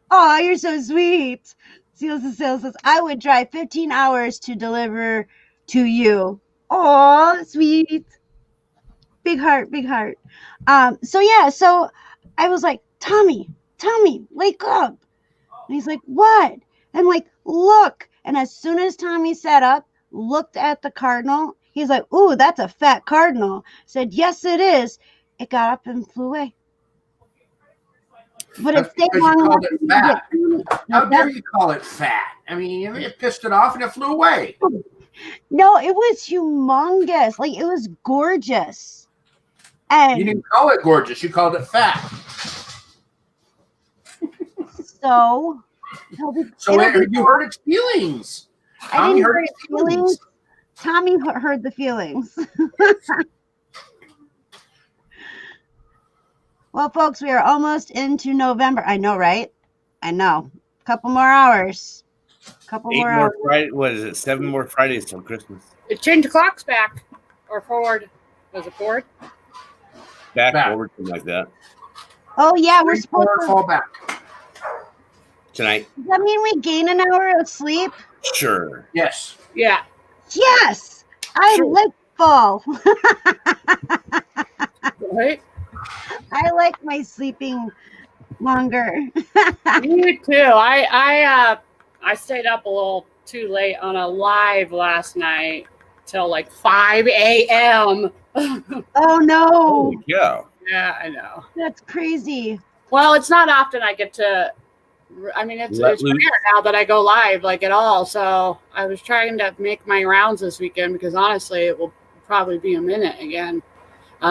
oh, you're so sweet. Sales says, I would drive 15 hours to deliver to you. Oh, sweet. Big heart, big heart. So I was like, Tommy, wake up. And he's like, what? I'm like, look. And as soon as Tommy sat up, looked at the cardinal, he's like, ooh, that's a fat cardinal. Said, yes, it is. It got up and flew away. But it stayed long enough to get How dare you call it fat? I mean, you pissed it off and it flew away. No, it was humongous. Like, it was gorgeous. And you didn't call it gorgeous. You called it fat. So you hurt its feelings. I didn't hurt its feelings. Tommy heard the feelings. Well, folks, we are almost into November. I know, right? I know. A couple more hours. Friday, what is it? 7 more Fridays till Christmas. It changed the clocks back or forward. Was it forward? Back. Forward, something like that. Oh yeah, we're supposed to fall back tonight. Does that mean we gain an hour of sleep? Sure. Yes. Yeah. Yes. I like fall. Right? I like my sleeping longer. Me too. I stayed up a little too late on a live last night till like 5 a.m. Oh no. Yeah. Yeah, I know. That's crazy. Well, it's not often I get to. I mean, it's rare now that I go live like at all. So I was trying to make my rounds this weekend because honestly, it will probably be a minute again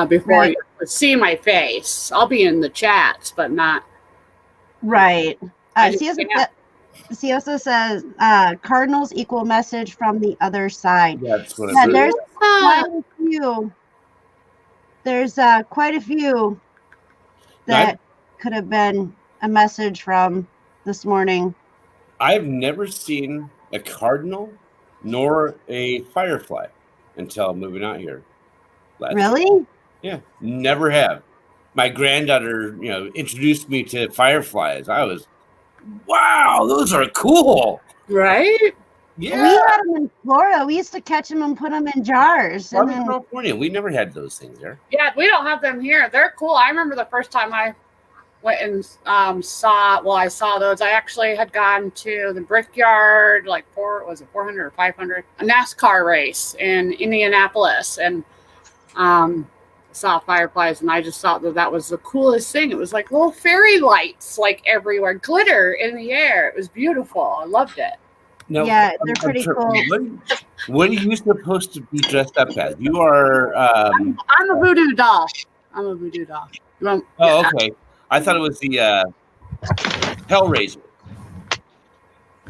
before you see my face. I'll be in the chats, but not. Right. She also says Cardinals equal message from the other side. That's what it is. There's quite a few. There's quite a few that could have been a message from this morning. I've never seen a cardinal nor a firefly until moving out here. Really? Yeah, never have. My granddaughter, introduced me to fireflies. I was, wow, those are cool. Right? Yeah. We had them in Florida. We used to catch them and put them in jars. In California, we never had those things there. Yeah, we don't have them here. They're cool. I remember the first time I went and saw those. I actually had gone to the Brickyard, like 400 or 500, a NASCAR race in Indianapolis, and saw fireflies, and I just thought that was the coolest thing. It was like little fairy lights, like everywhere, glitter in the air. It was beautiful. I loved it. No, yeah, they're pretty cool. What are you supposed to be dressed up as? You are. I'm a voodoo doll. Oh, okay. I thought it was the Hellraiser.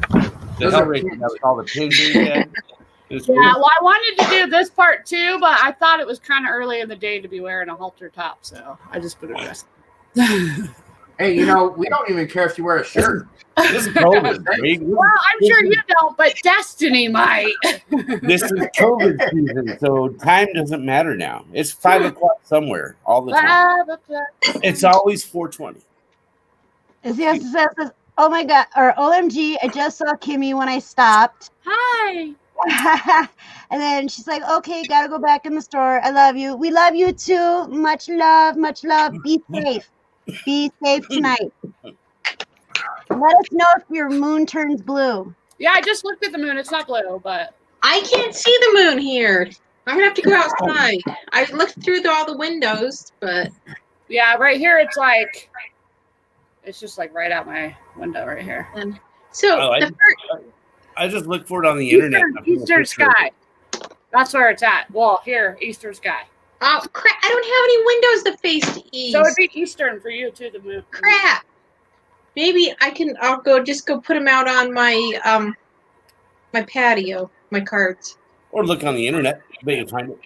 The Hellraiser. That was all the pigs. Yeah, well, I wanted to do this part too, but I thought it was kind of early in the day to be wearing a halter top, so I just put a dress. Hey, we don't even care if you wear a shirt. This is COVID. Well, I'm sure you don't, but Destiny might. This is COVID season, so time doesn't matter now. It's 5 o'clock somewhere all the time. It's always 4:20. Says, oh my God, or OMG, I just saw Kimmy when I stopped. Hi. And then she's like, okay, gotta go back in the store. I love you. We love you too. Much love. Be safe. Be safe tonight. Let us know if your moon turns blue. Yeah, I just looked at the moon. It's not blue, but I can't see the moon here. I'm gonna have to go outside. I looked through all the windows, but yeah, right here it's like it's just like right out my window right here. So Oh, I just look for it on the internet. Eastern sky. That's where it's at. Well, here, eastern sky. Oh crap! I don't have any windows to face east. So it'd be eastern for you too. The moon. Crap. Maybe I'll go put them out on my my patio, my cards. Or look on the internet. Bet you'll find it.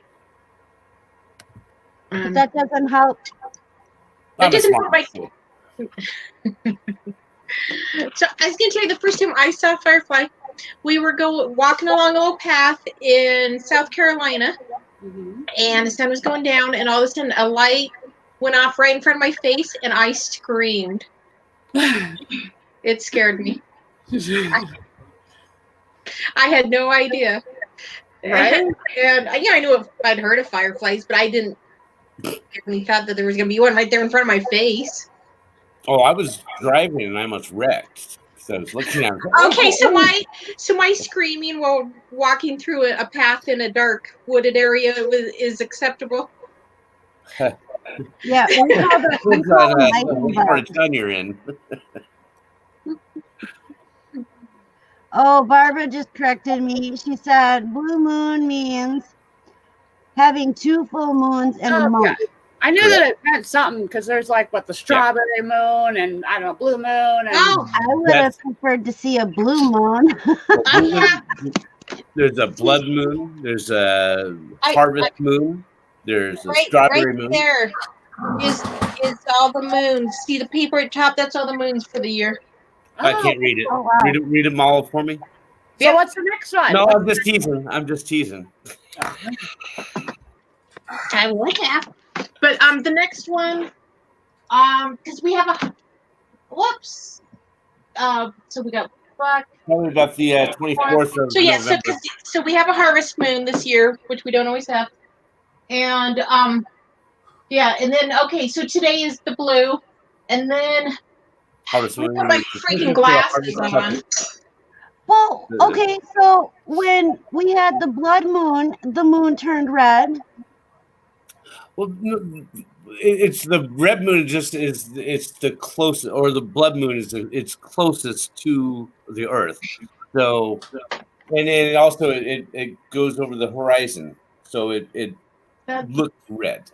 But that doesn't help. That doesn't help my. So I was gonna tell you, the first time I saw Firefly, we were walking along a little path in South Carolina, and the sun was going down, and all of a sudden a light went off right in front of my face, and I screamed. It scared me. I had no idea. Right? And I knew I'd heard of fireflies, but I didn't really thought that there was gonna be one right there in front of my face. Oh, I was driving and I almost wrecked. So I was looking at it. Okay, so my screaming while walking through a path in a dark wooded area is acceptable. Yeah, we call What part of town you're in? Oh, Barbara just corrected me. She said blue moon means having 2 full moons in a month. Yeah. I knew that it meant something because there's like the strawberry moon and I don't know, blue moon. And I would have preferred to see a blue moon. There's a blood moon. There's a harvest moon. There's a strawberry moon. There is all the moons. See the paper at the top? That's all the moons for the year. I can't read it. Oh, wow. Read them all for me. So what's the next one? No, I'm just teasing. I would have. But the next one, because we have a whoops. So we got fuck. Tell me about the 24th of November. So we have a harvest moon this year, which we don't always have. And yeah, and then so today is the blue, and then harvest moon. I put my freaking glasses on. Well, okay, so when we had the blood moon, the moon turned red. Well, it's the red moon. It's the closest, or the blood moon is it's closest to the Earth. So, and then also it goes over the horizon, so it looks red.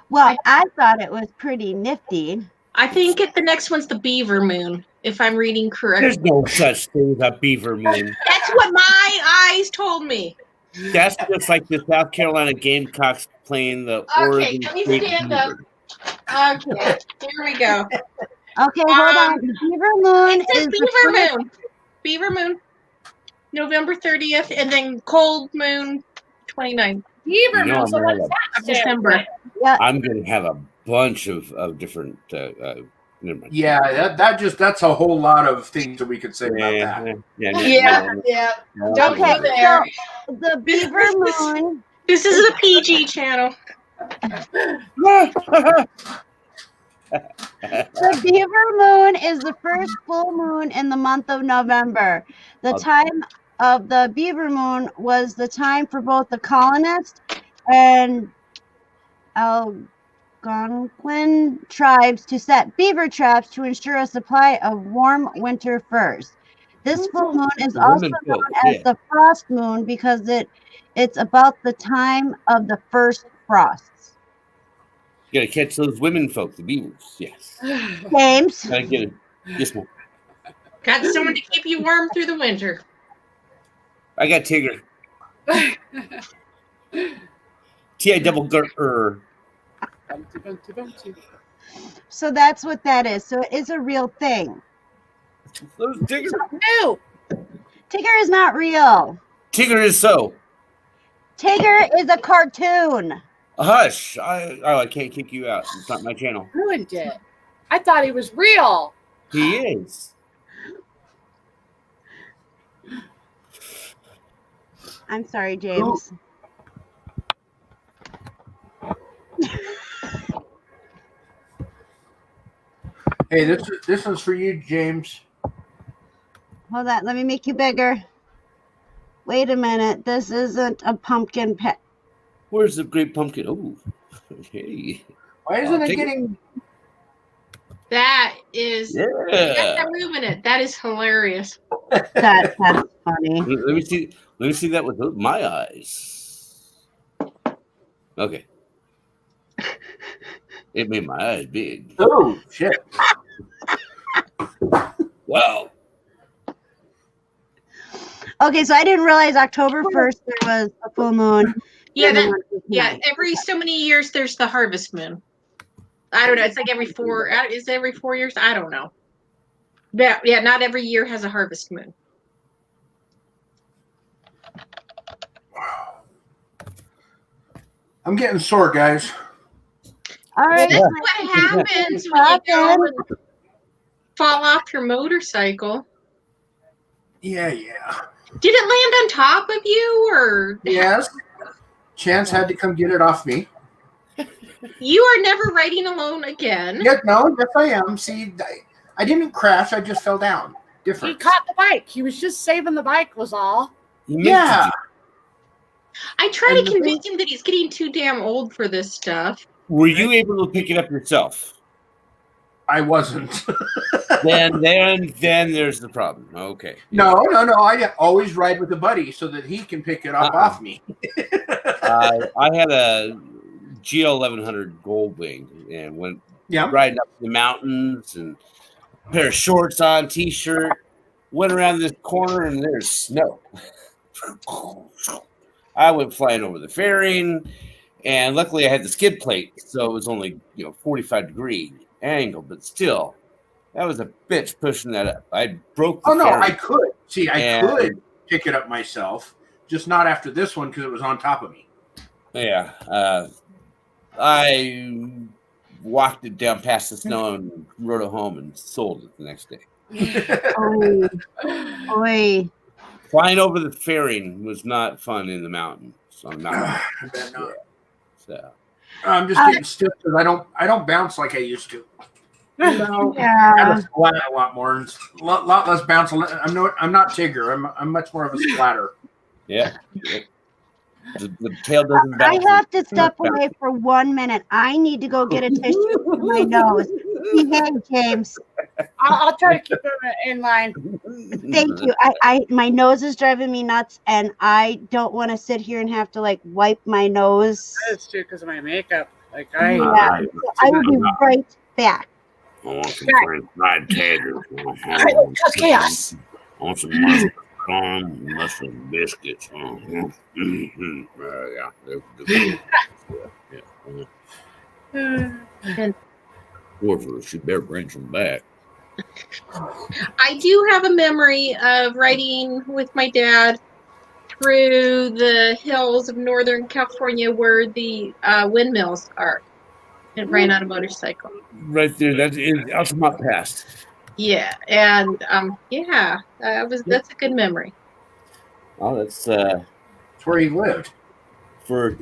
Well, I thought it was pretty nifty. I think the next one's the Beaver Moon, if I'm reading correctly. There's no such thing as a Beaver Moon. That's what my eyes told me. That's just like the South Carolina Gamecocks playing the Oregon let me State stand Beavers. up. Okay, here we go. Okay, hold on. The Beaver Moon is Beaver Moon. Beaver Moon, November 30th, and then Cold Moon, 29th. Beaver Moon. So what's that? Of December. Yeah. I'm going to have a bunch of different. Yeah, that's a whole lot of things that we could say about that. Yeah. Don't go there. So the Beaver Moon. This is the PG channel. The Beaver Moon is the first full moon in the month of November. The time of the Beaver Moon was the time for both the colonists and Algonquin tribes to set beaver traps to ensure a supply of warm winter furs. This full moon is also known as the frost moon because it's about the time of the first frosts. You gotta catch those women folk, the beavers. Yes. James. Gotta get it. Yes, ma'am. Got someone to keep you warm through the winter. I got Tigger. T-I double G-R. So that's what that is. So it is a real thing. Those Tigger. No. Tigger is not real. Tigger is so. Tigger is a cartoon. Hush. I can't kick you out. It's not my channel. Ruined it. I thought he was real. He is. I'm sorry, James. Hey, this one's for you, James. Hold on, let me make you bigger. Wait a minute, this isn't a pumpkin pet. Where's the great pumpkin? Oh, hey. Why isn't it take getting? That is. Yeah. That's illuminate. That is hilarious. That's funny. Let me see. Let me see that with my eyes. Okay. It made my eyes big. Oh shit! Wow. Okay, so I didn't realize October 1st there was a full moon. Yeah, every so many years there's the harvest moon. I don't know. It's like every 4. Is it every 4 years? I don't know. Yeah, not every year has a harvest moon. I'm getting sore, guys. All right. That's what happens when you go and fall off your motorcycle. Yeah. Did it land on top of you, or? Yes. Chance had to come get it off me. You are never riding alone again. Yes, I am. See, I didn't crash. I just fell down. Different. He caught the bike. He was just saving the bike was all. Yeah. I try to convince him that he's getting too damn old for this stuff. Were you able to pick it up yourself? I wasn't. then there's the problem. Okay. No. I always ride with a buddy so that he can pick it up off me. I had a GL 1100 Goldwing and went riding up the mountains and a pair of shorts on, t-shirt. Went around this corner and there's snow. I went flying over the fairing, and luckily I had the skid plate, so it was only 45-degree angle, but still, that was a bitch pushing that up. I broke the fairing. I could. See, I could pick it up myself, just not after this one because it was on top of me. Yeah. I walked it down past the snow and rode it home and sold it the next day. Oy. Flying over the fairing was not fun in the mountains. On the mountain. I bet not. So I'm just getting stiff because I don't bounce like I used to. Yeah. I have a splat a lot more, and a lot less bounce. I'm not Tigger. I'm much more of a splatter. Yeah. The tail doesn't bounce. I have to step away for 1 minute. I need to go get a tissue for my nose. Behave, James. I'll try to keep him in line. Thank you. My nose is driving me nuts, and I don't want to sit here and have to wipe my nose. That's true because of my makeup. So I will be right back. I want some fried taters. Chaos. I want some mushroom biscuits. She better bring some back. I do have a memory of riding with my dad through the hills of Northern California where the windmills are. And ran on a motorcycle. Right there, that is Altamont Pass. Yeah, and that's a good memory. Oh, that's where he lived. For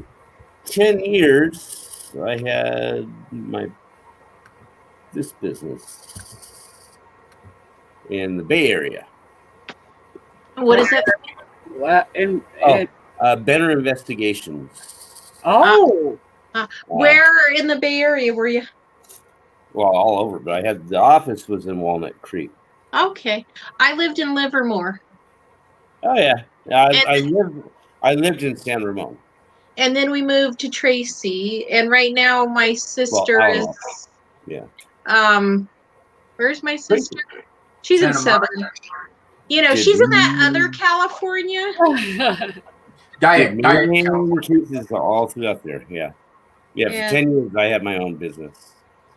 10 years, I had this business in the Bay Area. What is it? What? Benner Investigations. Oh. Where in the Bay Area were you? Well, all over, but the office was in Walnut Creek. Okay, I lived in Livermore. Oh yeah, I lived in San Ramon. And then we moved to Tracy, and right now my sister is. Yeah. Where's my sister? She's in Southern. She's in that other California. Diet cases all throughout there. Yeah. Yeah, for 10 years, I had my own business.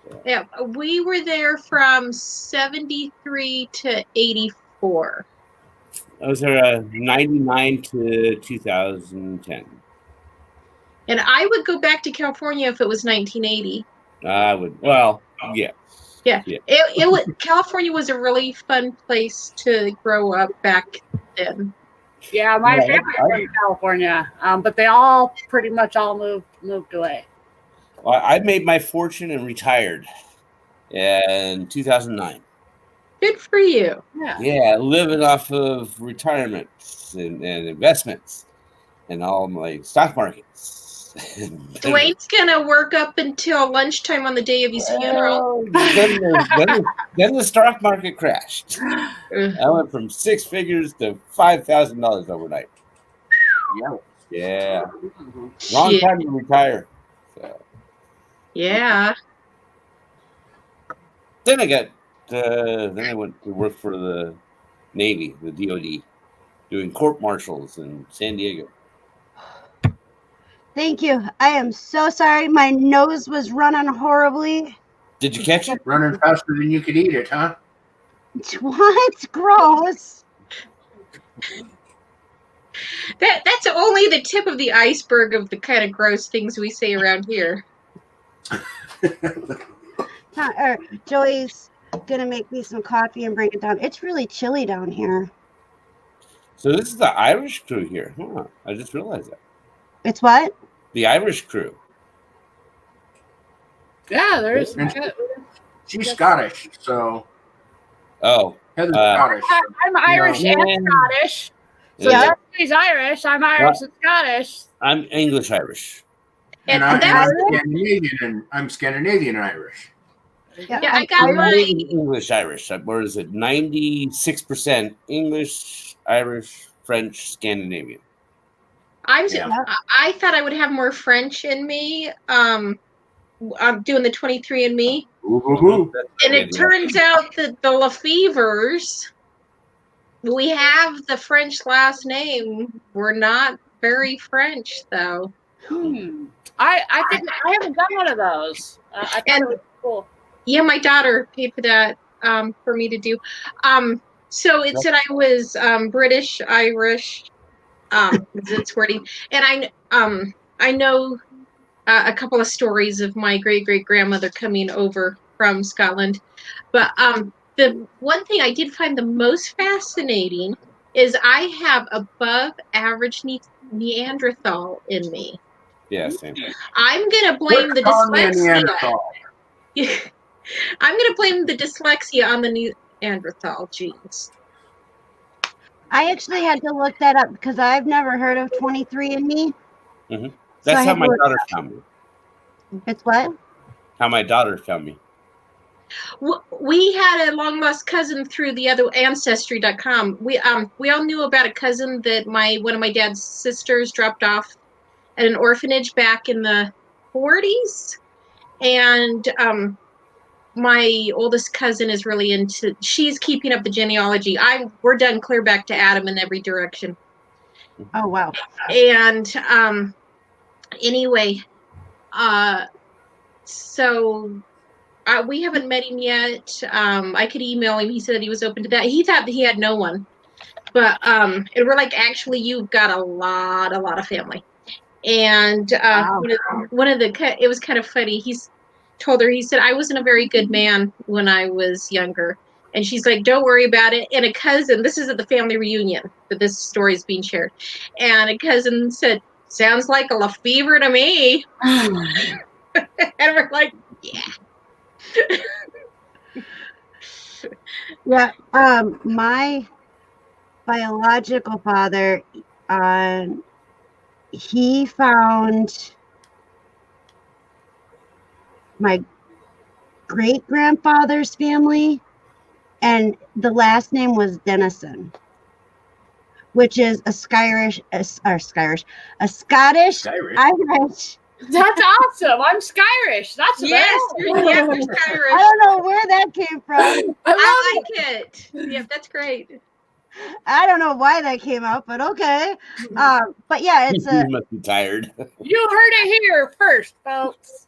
So. Yeah, we were there from 73 to 84. I was there 99 to 2010. And I would go back to California if it was 1980. I would. Well, yeah. Yeah. California was a really fun place to grow up back then. Yeah, my family was from California, but they all moved away. Well, I made my fortune and retired. in 2009. Good for you. Yeah, living off of retirements and investments and all my stock markets. Dwayne's gonna work up until lunchtime on the day of his funeral. Then the stock market crashed. I went from 6 figures to $5,000 overnight. Yeah. Wrong time to retire. So. Yeah. Then I went to work for the Navy, the DoD, doing court martials in San Diego. Thank you. I am so sorry. My nose was running horribly. Did you catch it? Running faster than you could eat it, huh? What? Gross. That's only the tip of the iceberg of the kind of gross things we say around here. Joey's gonna make me some coffee and bring it down. It's really chilly down here. So this is the Irish crew here. Huh. I just realized that. It's what? The Irish crew. Yeah, there's. She's Scottish, so. Oh. Heather's Scottish. I'm Irish and Scottish. So everybody's Irish. I'm Irish and Scottish. I'm English Irish. And I'm Scandinavian, and I'm Scandinavian Irish. Yeah, I got my English Irish. Where is it? 96% English, Irish, French, Scandinavian. I thought I would have more French in me. I'm doing the 23andMe. And it turns out that the Lefevres, we have the French last name. We're not very French, though. I think I haven't done one of those. I thought it was cool. Yeah, my daughter paid for that for me to do. So it said I was British, Irish, it's wording, and I know a couple of stories of my great-great-grandmother coming over from Scotland, but the one thing I did find the most fascinating is I have above average Neanderthal in me. Yeah, same. I'm gonna blame the dyslexia. I'm gonna blame the dyslexia on the Neanderthal genes. I actually had to look that up because I've never heard of 23andMe. Mm-hmm. That's how my daughter found me. It's what? How my daughter found me. We had a long lost cousin through the other Ancestry.com. We all knew about a cousin that one of my dad's sisters dropped off at an orphanage back in the 40s, and my oldest cousin is really into. She's keeping up the genealogy. We're done clear back to Adam in every direction. Oh wow! And anyway, so. We haven't met him yet. I could email him. He said he was open to that. He thought that he had no one, but and we're like, actually, you've got a lot of family. And wow. one of the, it was kind of funny. He's told her, he said, I wasn't a very good man when I was younger, and she's like, don't worry about it. And a cousin, this is at the family reunion that this story is being shared, and a cousin said, sounds like a Lefevre to me. And we're like, yeah. Yeah, my biological father, he found my great-grandfather's family, and the last name was Dennison, which is a Scottish Irish. That's awesome. I'm Scottish. That's yes, yeah, Scottish. I don't know where that came from. I like it. Yeah, that's great. I don't know why that came out, but okay. But yeah, it's You must be tired. You heard it here first, folks.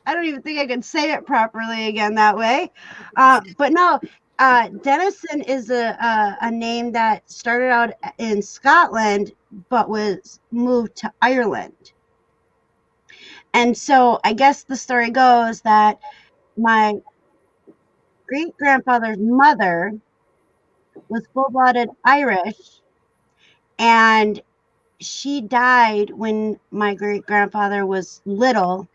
I don't even think I can say it properly again that way. But no, Dennison is a name that started out in Scotland but was moved to Ireland. And so I guess the story goes that my great-grandfather's mother was full-blooded Irish, and she died when my great-grandfather was little.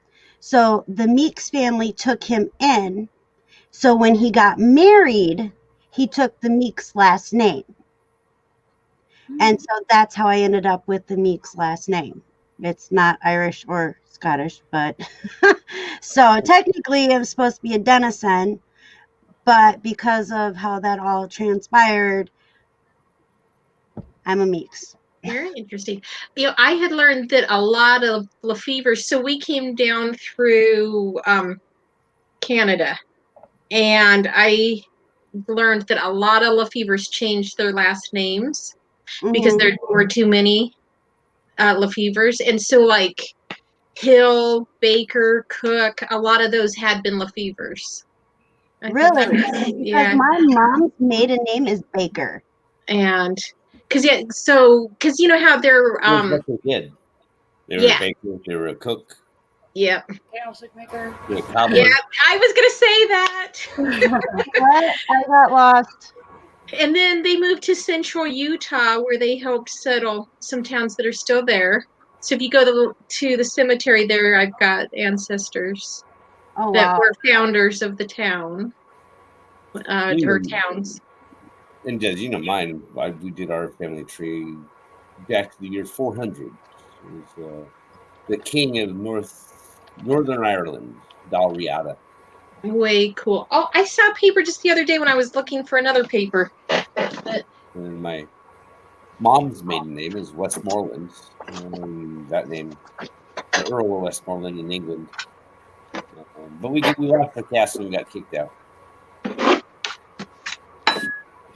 So the Meeks family took him in. So when he got married, he took the Meeks last name. And so that's how I ended up with the Meeks last name. It's not Irish or Scottish, but so technically it was supposed to be a Dennison, but because of how that all transpired, I'm a Meeks. Very interesting. I had learned that a lot of Lefevers, so we came down through Canada, and I learned that a lot of Lefevers changed their last names because there were too many Lefevers. And so like Hill, Baker, Cook, a lot of those had been Lefevers. Really? Because my mom's maiden name is Baker. And because you know how they're What they did. They were a baker, they were a cook. Yep. Candlestick maker. Yeah, cowboy. Yeah, I was gonna say that. What? I got lost. And then they moved to central Utah, where they helped settle some towns that are still there. So if you go to the cemetery there, I've got ancestors that were founders of the town or towns. And as you know, mine, we did our family tree back to the year 400. It was the king of Northern Ireland, Dalriada. Way cool. Oh, I saw a paper just the other day when I was looking for another paper. And my mom's maiden name is Westmoreland. That name, the Earl of Westmoreland in England. But we lost the castle and got kicked out.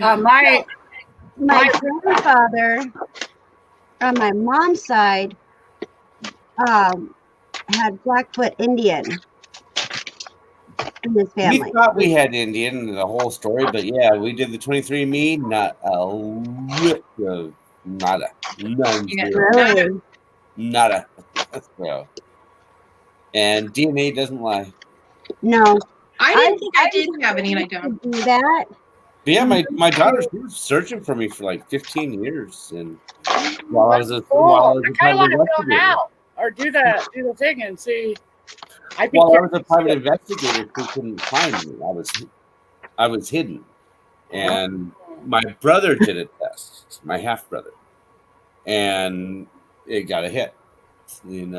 My grandfather on my mom's side had Blackfoot Indian in his family. We thought we had Indian in the whole story, but yeah, we did the 23andMe. Not a lick of nada. None. Really? Nada. So, and DNA doesn't lie. No. I didn't think I did have any, and I don't. Do that. But yeah, my daughter, she was searching for me for like 15 years, and while I was a private investigator, out or do the thing and see. While I was a private investigator, she couldn't find me. I was hidden, and my brother did a test, my half brother, and it got a hit. And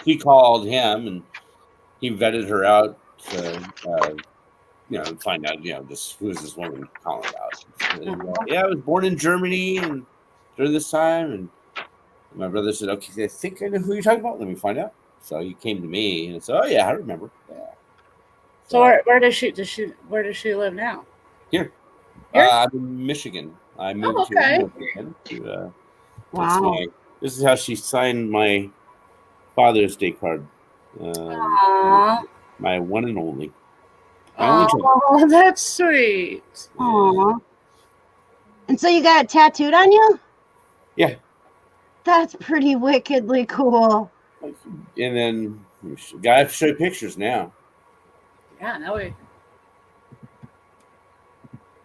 he called him, and he vetted her out to find out just who is this woman calling about. And, I was born in Germany and during this time, and my brother said, "Okay, I think I know who you're talking about. Let me find out." So he came to me and said, "Oh yeah, I remember." Yeah. So where does she live now? Here. I'm in Michigan. I moved to Michigan to wow. This is how she signed my Father's Day card. My one and only. Oh, that's sweet. Aww. And so you got it tattooed on you? Yeah. That's pretty wickedly cool. And then I have to show you pictures now. Yeah, no way.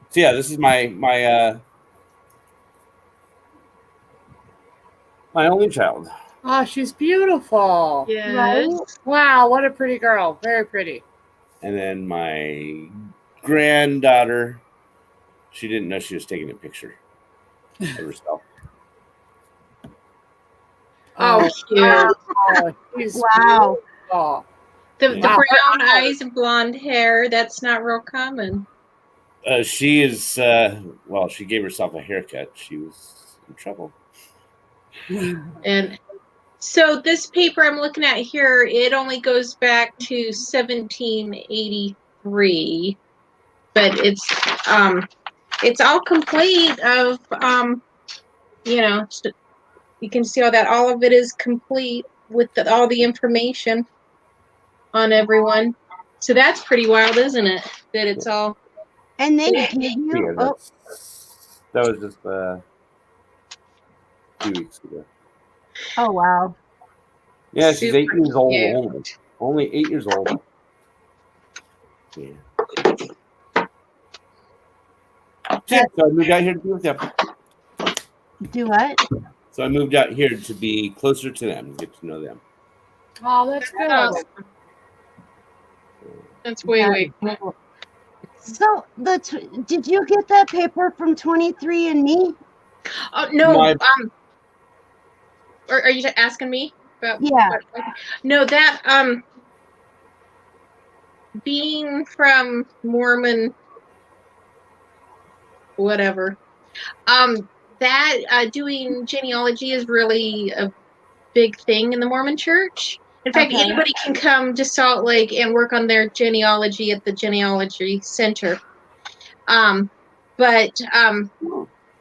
So yeah, this is my only child. Oh, she's beautiful. Yes. Right? Wow, what a pretty girl. Very pretty. And then my granddaughter, she didn't know she was taking a picture of herself. Oh, cute. Wow. Oh. The brown eyes and blonde hair, that's not real common. She is, she gave herself a haircut. She was in trouble. And so this paper I'm looking at here, it only goes back to 1783, but it's all complete of, you can see all of it is complete with all the information on everyone. So that's pretty wild, isn't it? That it's all. And they give you. Yeah, that was just a few weeks ago. Oh wow. Yeah, she's 8 years old. Cute. Only 8 years old. Yeah. So I moved out here to be with them. Do what? So I moved out here to be closer to them, get to know them. Oh, that's good. Awesome. That's way cool. So did you get that paper from 23andMe? Oh no. My- Or are you asking me about? Yeah. No, that being from Mormon, whatever. That doing genealogy is really a big thing in the Mormon Church. In fact, Okay. anybody can come to Salt Lake and work on their genealogy at the Genealogy Center.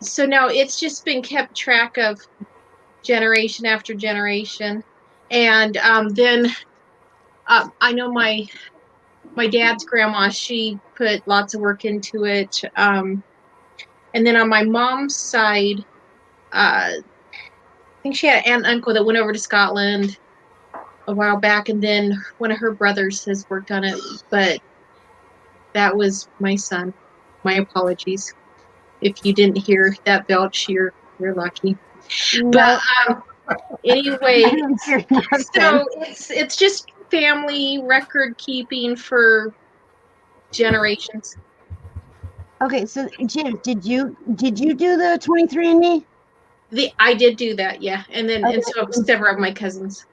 So now it's just been kept track of generation after generation. And then I know my dad's grandma, she put lots of work into it. And then on my mom's side, I think she had an aunt and uncle that went over to Scotland a while back, and then one of her brothers has worked on it, but that was my son. My apologies. If you didn't hear that belch, you're lucky. No. But anyway, I didn't hear nothing. so it's just family record keeping for generations. Okay, so Jim, did you do the 23andMe? I did do that, yeah, and then Okay. and so several of my cousins.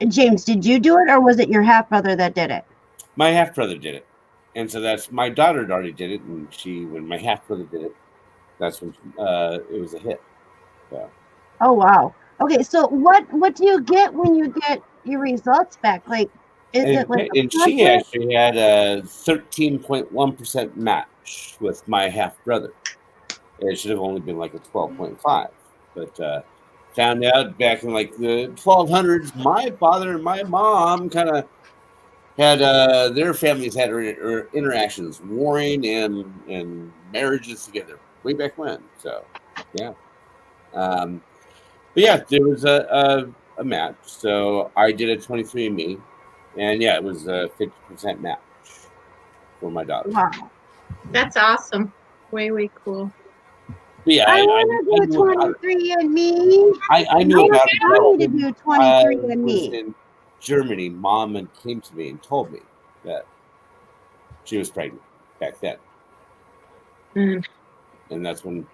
James, did you do it, or was it your half brother that did it? My half brother did it, and so that's my daughter had already did it, and when my half brother did it, that's when it was a hit. So. Oh wow. Okay, so what do you get when you get your results back? Like, is it like? And she actually had a 13.1% match with my half brother. It should have only been like a 12.5, but found out back in like the 1200s, my father and my mom kind of had their families had interactions, warring and marriages together way back when. So, yeah. But yeah, there was a match. So I did a 23andMe, and yeah, it was a 50% match for my daughter. Wow, that's awesome. Way cool. But yeah, I want to do 23andMe. I knew about it. I want to do 23andMe. In Germany, Mom came to me and told me that she was pregnant back then, and that's when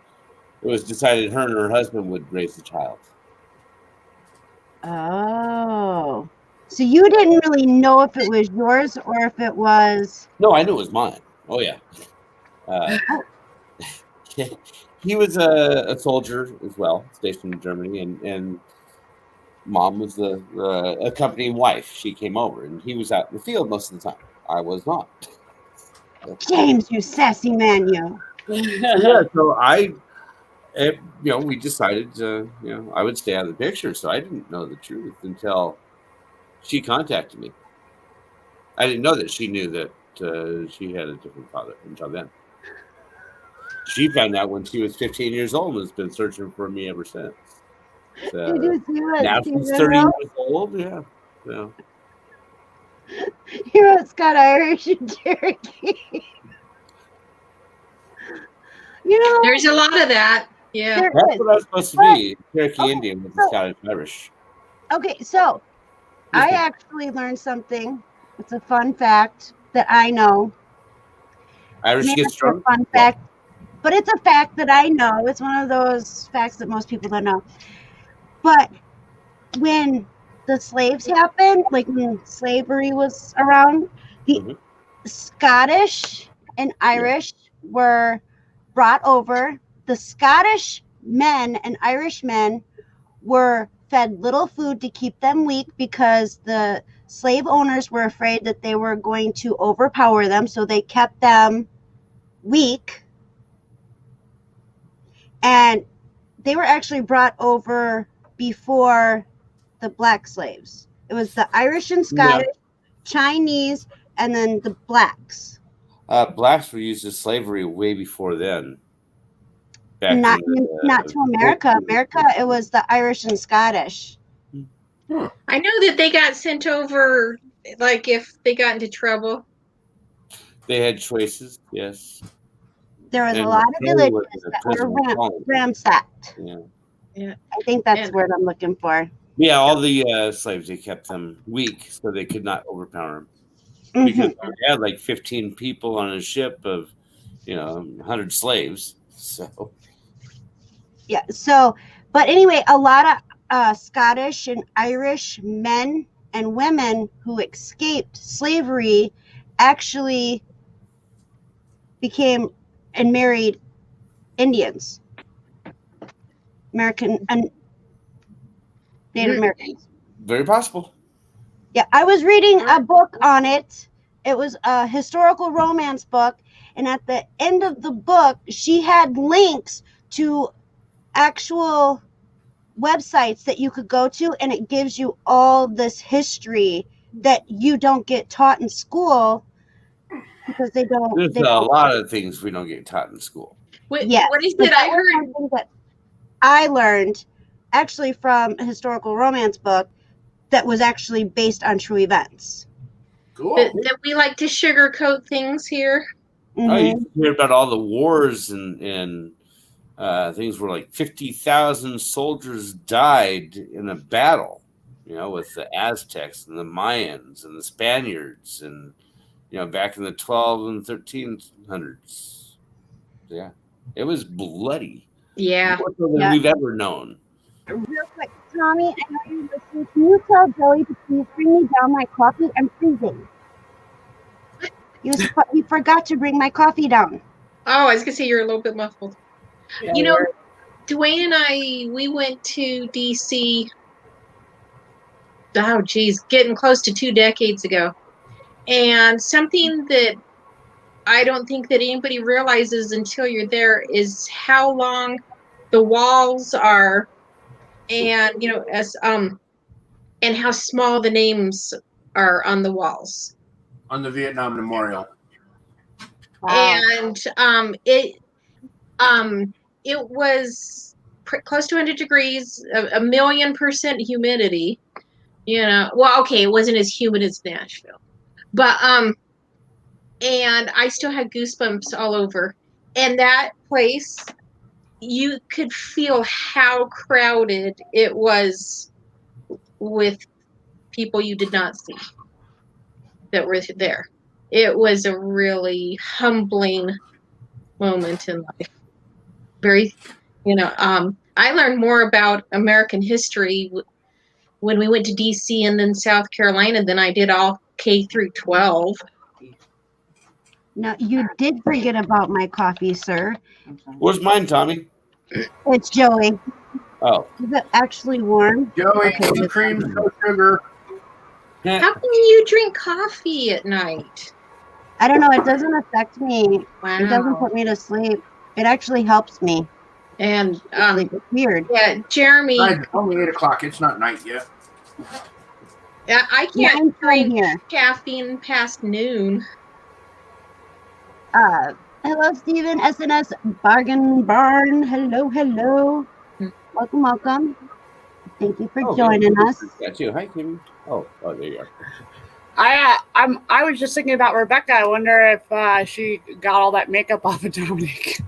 it was decided her and her husband would raise the child. Oh, so you didn't really know if it was yours or if it was? No, I knew it was mine. Oh yeah. He was a soldier as well, stationed in Germany, and Mom was the accompanying wife. She came over, and he was out in the field most of the time. I was not. James, you sassy man, you. Yeah, so we decided to, I would stay out of the picture, so I didn't know the truth until she contacted me. I didn't know that she knew that she had a different father until then. She found out when she was 15 years old and has been searching for me ever since. So Did you see what now she's 30 years old, yeah. So. You're what Scott Irish and Cherokee. There's a lot of that. Yeah. That's what I was supposed to be. Cherokee Indian with the Scottish Irish. Okay, so I actually learned something. It's a fun fact that I know. Irish gets drunk? Fun fact, but it's a fact that I know. It's one of those facts that most people don't know. But when the slaves happened, like when slavery was around, the Scottish and Irish were brought over. The Scottish men and Irish men were fed little food to keep them weak because the slave owners were afraid that they were going to overpower them, so they kept them weak. And they were actually brought over before the black slaves. It was the Irish and Scottish, Chinese, and then the blacks. Blacks were used as slavery way before then. Not to America. America, it was the Irish and Scottish. I know that they got sent over, like if they got into trouble. They had choices, yes. There was a lot of villages that were ransacked. Yeah. I think that's the word I'm looking for. Yeah, all the slaves, they kept them weak so they could not overpower them. Because they had like 15 people on a ship of, 100 slaves. So Yeah. So, but anyway, a lot of Scottish and Irish men and women who escaped slavery actually became and married Indians, American and Native Americans. very possible. Yeah, I was reading a book on it. It was a historical romance book, and at the end of the book, she had links to actual websites that you could go to, and it gives you all this history that you don't get taught in school because they don't. There's a lot of things we don't get taught in school. Yes, what is but it? that I was heard something that I learned actually from a historical romance book that was actually based on true events. Cool. that we like to sugarcoat things here. Oh, you hear about all the wars and things where like 50,000 soldiers died in a battle, with the Aztecs and the Mayans and the Spaniards and, back in the 12 and 1300s. Yeah. It was bloody. Yeah. More so than we've ever known. Real quick, Tommy, I know you're listening. Can you tell Joey to please bring me down my coffee? I'm freezing. You forgot to bring my coffee down. Oh, I was going to say you're a little bit muffled. Yeah, Dwayne and I, we went to D.C. Oh, geez, getting close to 2 decades ago. And something that I don't think that anybody realizes until you're there is how long the walls are, and and how small the names are on the walls. On the Vietnam Memorial. Wow. And it was close to 100 degrees, a 1,000,000% humidity. Well, okay, it wasn't as humid as Nashville, but and I still had goosebumps all over. And that place, you could feel how crowded it was with people you did not see that were there. It was a really humbling moment in life. Very, I learned more about American history when we went to DC and then South Carolina than I did all K through 12. No, you did forget about my coffee, sir. Where's mine, Tommy? It's Joey. Oh. Is it actually warm? Joey, no cream, no sugar. How can you drink coffee at night? I don't know. It doesn't affect me. Wow. It doesn't put me to sleep. It actually helps me. And it's weird. Yeah, Jeremy. It's only 8 o'clock. It's not night yet. Yeah, I can't drink caffeine past noon. Hello, Stephen. SNS Bargain Barn. Hello. Welcome. Thank you for joining us. That's you. Hi, Kim. Oh, there you are. I was just thinking about Rebecca. I wonder if she got all that makeup off of Dominic.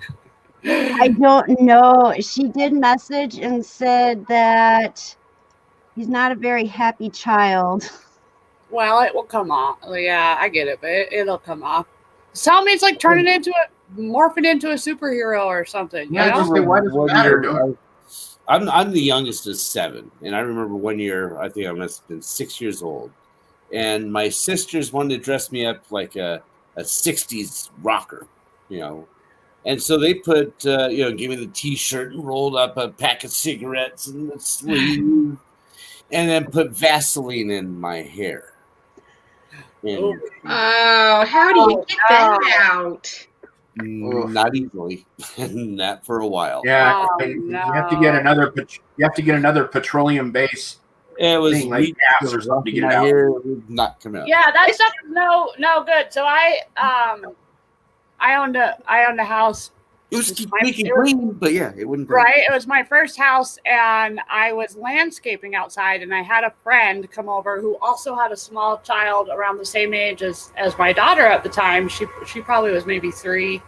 I don't know. She did message and said that he's not a very happy child. Well, it will come off. Yeah, I get it, but it'll come off. Tell me it's like morphing into a superhero or something. Yeah, just say, why does it matter? I'm the youngest of 7, and I remember one year, I think I must have been 6 years old, and my sisters wanted to dress me up like a 60s rocker, and so they put, gave me the T-shirt and rolled up a pack of cigarettes in the sleeve, and then put Vaseline in my hair. And, how do you get that out? Not easily. Not for a while. Yeah, you have to get another. You have to get another petroleum base. It was thing, like gas or something to get it out. Hair would not come out. Yeah, that's no good. So I owned a house. It was squeaky clean, but yeah, it wouldn't. Right, it was my first house, and I was landscaping outside, and I had a friend come over who also had a small child around the same age as my daughter at the time. She probably was maybe 3.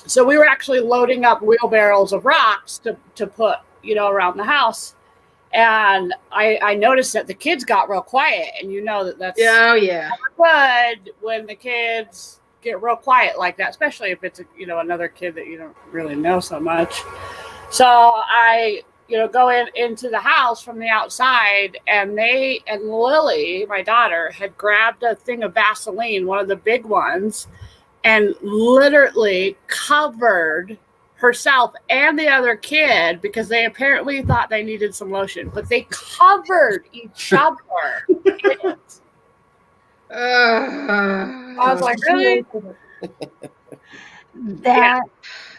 So we were actually loading up wheelbarrows of rocks to put around the house, And I noticed that the kids got real quiet, and you know that's Oh yeah. good when the kids get real quiet like that, especially if it's another kid that you don't really know so much. So I go into the house from the outside, and Lily, my daughter, had grabbed a thing of Vaseline, one of the big ones, and literally covered herself and the other kid because they apparently thought they needed some lotion, but they covered each other. I was like, really? That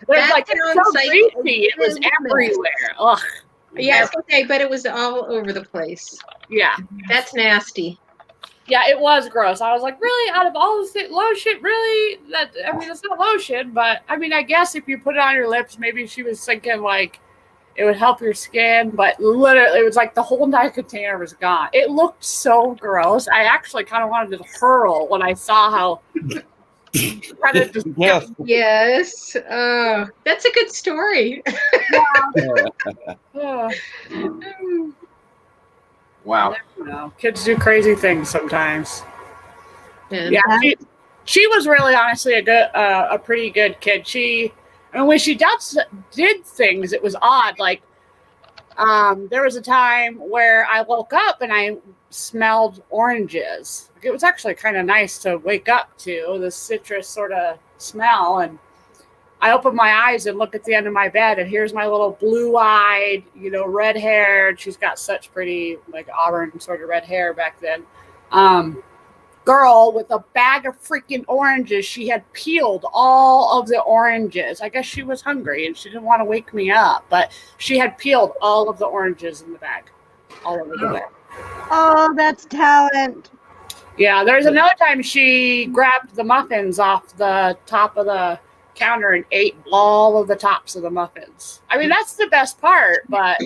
There's like sounds so like greasy. It was everywhere. Ugh. Yeah, I was gonna say, but it was all over the place. Yeah. That's nasty. Yeah, it was gross. I was like, really? Out of all the lotion, really? It's not lotion, but I guess if you put it on your lips, maybe she was thinking like it would help your skin, but literally it was like the whole entire container was gone. It looked so gross. I actually kind of wanted to hurl when I saw how Yes. That's a good story. Wow. Kids do crazy things sometimes. Yeah. She was really honestly a pretty good kid. When she did things, it was odd. Like there was a time where I woke up and I smelled oranges. It was actually kind of nice to wake up to the citrus sort of smell, and I opened my eyes and looked at the end of my bed, and here's my little blue-eyed, red-haired. She's got such pretty, like, auburn sort of red hair back then. Girl with a bag of freaking oranges. She had peeled all of the oranges. I guess she was hungry and she didn't want to wake me up, but she had peeled all of the oranges in the bag, all over the bed. Oh, that's talent. Yeah, there's another time she grabbed the muffins off the top of the counter and ate all of the tops of the muffins. That's the best part, but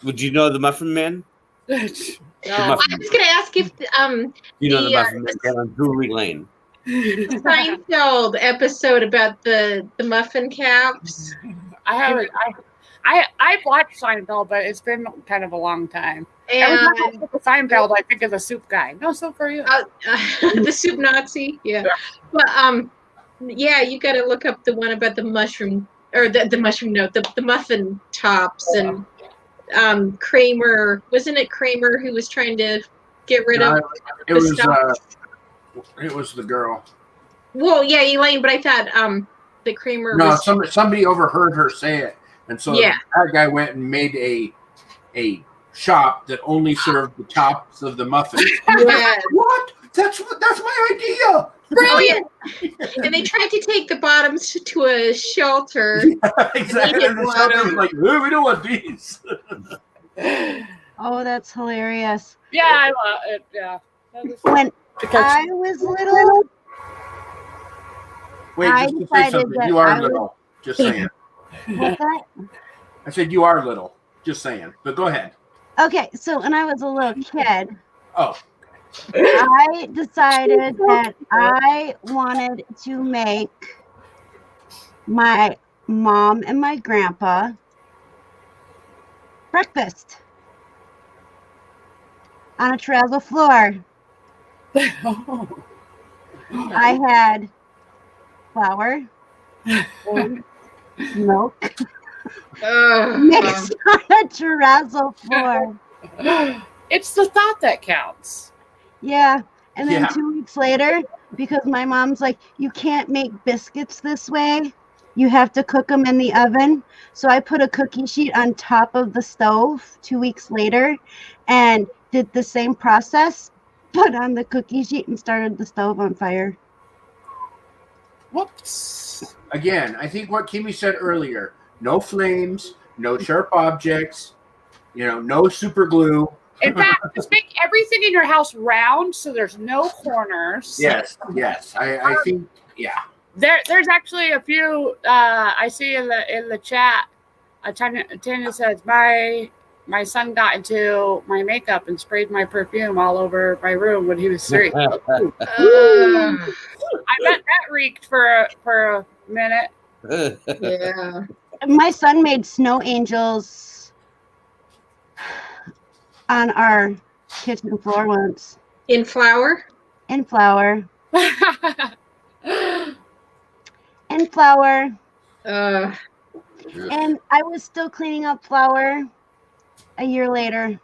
Would you know the Muffin Man? No. I was going to ask if the Muffin Man down on Drury Lane. Seinfeld episode about the muffin caps. I haven't. I've watched Seinfeld, but it's been kind of a long time. And every time I think of Seinfeld, I think of the soup guy. No soup for you. The soup Nazi. Yeah. But yeah, you got to look up the one about the mushroom, or the mushroom. No, the muffin tops, and Kramer. Wasn't it Kramer who was trying to get rid of? It was the girl. Well, yeah, Elaine, but I thought the Kramer. No, somebody overheard her say it, and so yeah, that guy went and made a shop that only served the tops of the muffins. Yeah. What? That's my idea. Brilliant. And they tried to take the bottoms to a shelter. Yeah, exactly. And the shelter was like, we don't want these. Oh, that's hilarious. Yeah, I love it. Yeah. When I was little. Wait, just to say something. You are little. Just saying. What's that? I said you are little. Just saying. But go ahead. Okay, so when I was a little kid, I decided that I wanted to make my mom and my grandpa breakfast on a terrazzo floor. I had flour and milk mixed on a terrazzo floor. It's the thought that counts. Yeah. And then 2 weeks later, because my mom's like, you can't make biscuits this way. You have to cook them in the oven. So I put a cookie sheet on top of the stove 2 weeks later and did the same process, put on the cookie sheet and started the stove on fire. Whoops. Again, I think what Kimmy said earlier, no flames, no sharp objects, no super glue. In fact, just make everything in your house round so there's no corners. Yes. I think, yeah. There's actually a few I see in the chat. Tanya says my son got into my makeup and sprayed my perfume all over my room when he was 3. I bet that reeked for a minute. Yeah. My son made snow angels on our kitchen floor once. In flour? In flour. In flour. And I was still cleaning up flour a year later.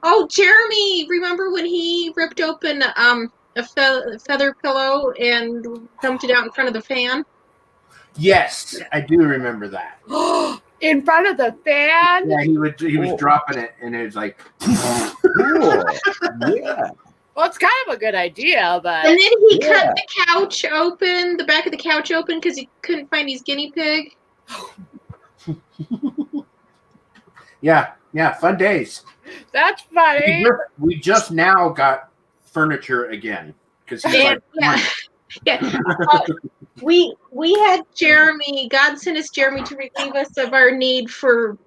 Oh, Jeremy! Remember when he ripped open a feather pillow and dumped it out in front of the fan? Yes, I do remember that. In front of the fan? Yeah, he was dropping it, and it was like, Cool. Yeah. Well, it's kind of a good idea, but. And then he cut the couch open, the back of the couch open, because he couldn't find his guinea pig. yeah, fun days. That's funny. We just now got furniture again because he's like, we had Jeremy. God sent us Jeremy to relieve us of our need for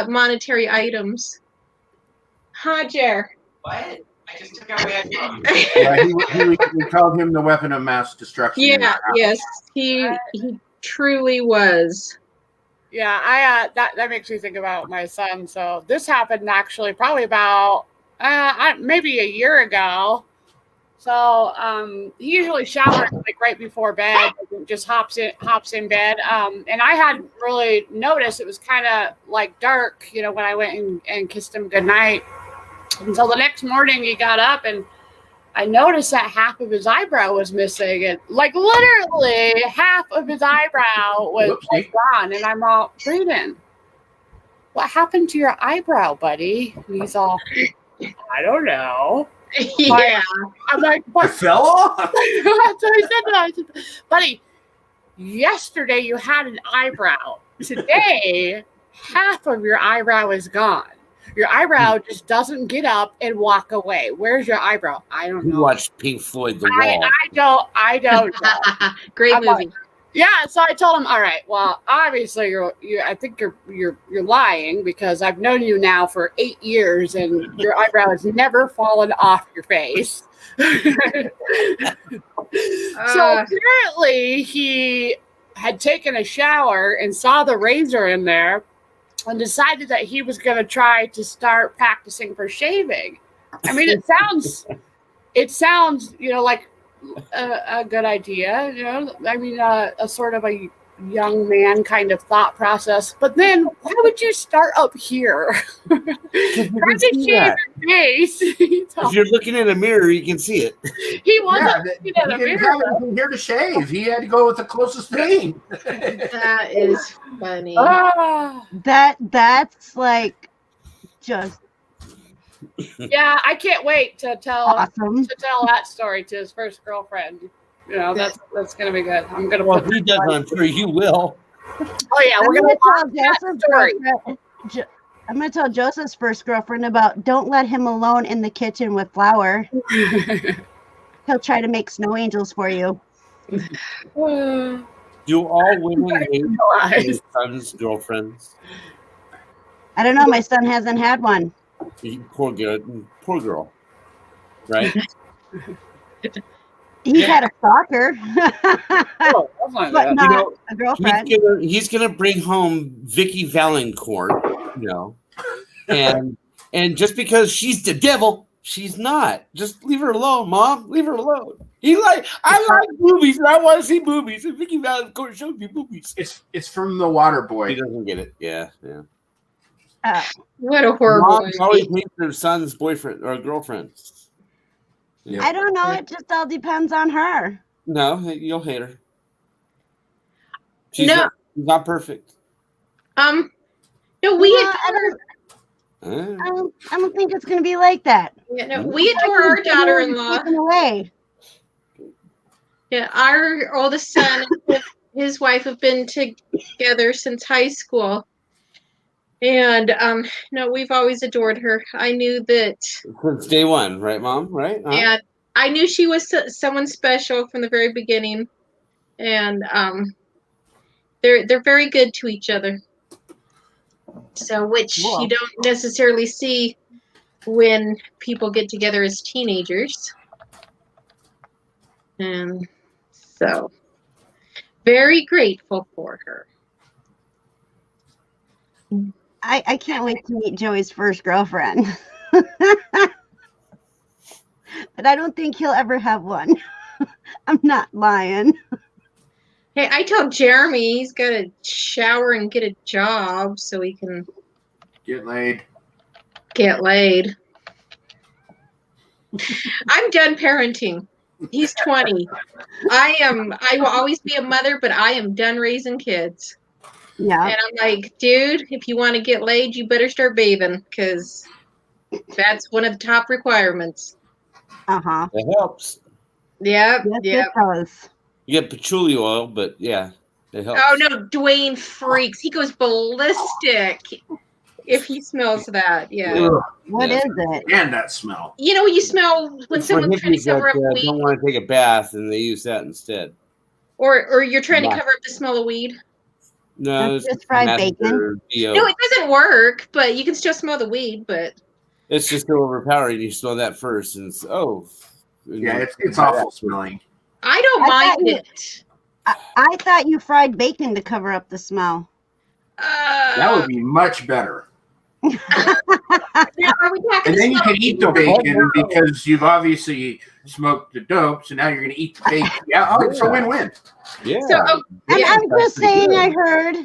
monetary items. Huh, Jer? What? I just took out my iPhone. Yeah, we called him the weapon of mass destruction. Yeah, yes, he truly was. Yeah, that makes me think about my son. So this happened actually probably about maybe a year ago. So he usually showers like right before bed, just hops in bed. And I hadn't really noticed it was kind of like dark, when I went and kissed him goodnight. Until the next morning he got up and I noticed that half of his eyebrow was missing. And like literally half of his eyebrow was gone. And I'm all, Brayden, what happened to your eyebrow, buddy? And he's all, I don't know. Yeah. I'm like, what? It fell off? So I said to him, I said, buddy, yesterday you had an eyebrow. Today, half of your eyebrow is gone. Your eyebrow just doesn't get up and walk away. Where's your eyebrow? I don't know. You watched Pink Floyd The Wall. I don't know. Great movie. Yeah, so I told him, all right, well, obviously I think you're lying because I've known you now for 8 years and your eyebrow has never fallen off your face. So apparently he had taken a shower and saw the razor in there and decided that he was going to try to start practicing for shaving. I mean, it sounds, like a good idea, I mean, a sort of a young man kind of thought process. But then why would you start up here? Try to shave your face. If you're looking in a mirror, you can see it. He wasn't looking at a He didn't mirror. have anything here to shave. He had to go with the closest thing. That is funny. That's like just Yeah, I can't wait to tell that story to his first girlfriend. That's gonna be good. I'm gonna. Well, if he does, I'm sure you will. Oh yeah, we're gonna tell that story. I'm gonna tell Joseph's first girlfriend about don't let him alone in the kitchen with flour. He'll try to make snow angels for you. Do all women hate their sons' girlfriends? I don't know. My son hasn't had one. Poor girl. Right? He had a stalker, but not a girlfriend. He's gonna bring home Vicky Valancourt, and just because she's the devil, she's not. Just leave her alone, Mom. Leave her alone. I like movies, and I want to see movies. And Vicky Valancourt showed me movies. It's from The Water Boy. He doesn't get it. Yeah. What a horrible Moms always hate their son's boyfriend or girlfriend. Yeah. I don't know. It just all depends on her. No, you'll hate her. She's not perfect. No, I don't think it's gonna be like that. Yeah, no, we adore our daughter-in-law. Away. Yeah, our oldest son and his wife have been together since high school. And we've always adored her. I knew that since day one, right, Mom? Right? And I knew she was someone special from the very beginning. And they're very good to each other. So, which you don't necessarily see when people get together as teenagers. And so, very grateful for her. I can't wait to meet Joey's first girlfriend. But I don't think he'll ever have one. I'm not lying. Hey, I told Jeremy he's got to shower and get a job so he can Get laid. get laid. I'm done parenting. He's 20. I will always be a mother, but I am done raising kids. Yeah. And I'm like, dude, if you want to get laid, you better start bathing because that's one of the top requirements. Uh-huh. It helps. Yep. Yes, Yep. it does. You get patchouli oil, but yeah, it helps. Oh no, Dwayne freaks. He goes ballistic if he smells that. Yeah. Ugh. What Yeah. is it? And that smell. You know, you smell when It's for someone's trying to hippies cover that up weed, don't want to take a bath, and they use that instead. or you're trying to Yeah. cover up the smell of weed. No, That's it's just fried method bacon. or DO. No, it doesn't work, but you can still smell the weed. But It's just so overpowering. You smell that first, and it's Yeah, it's awful smelling. I don't I mind thought you- it. I thought you fried bacon to cover up the smell. That would be much better. Now, are we talking And then you smell can eat the bacon because you've obviously smoked the dope, so now you're going to eat the bacon. Yeah, it's a win-win. Yeah. So, And I'm just saying, I heard.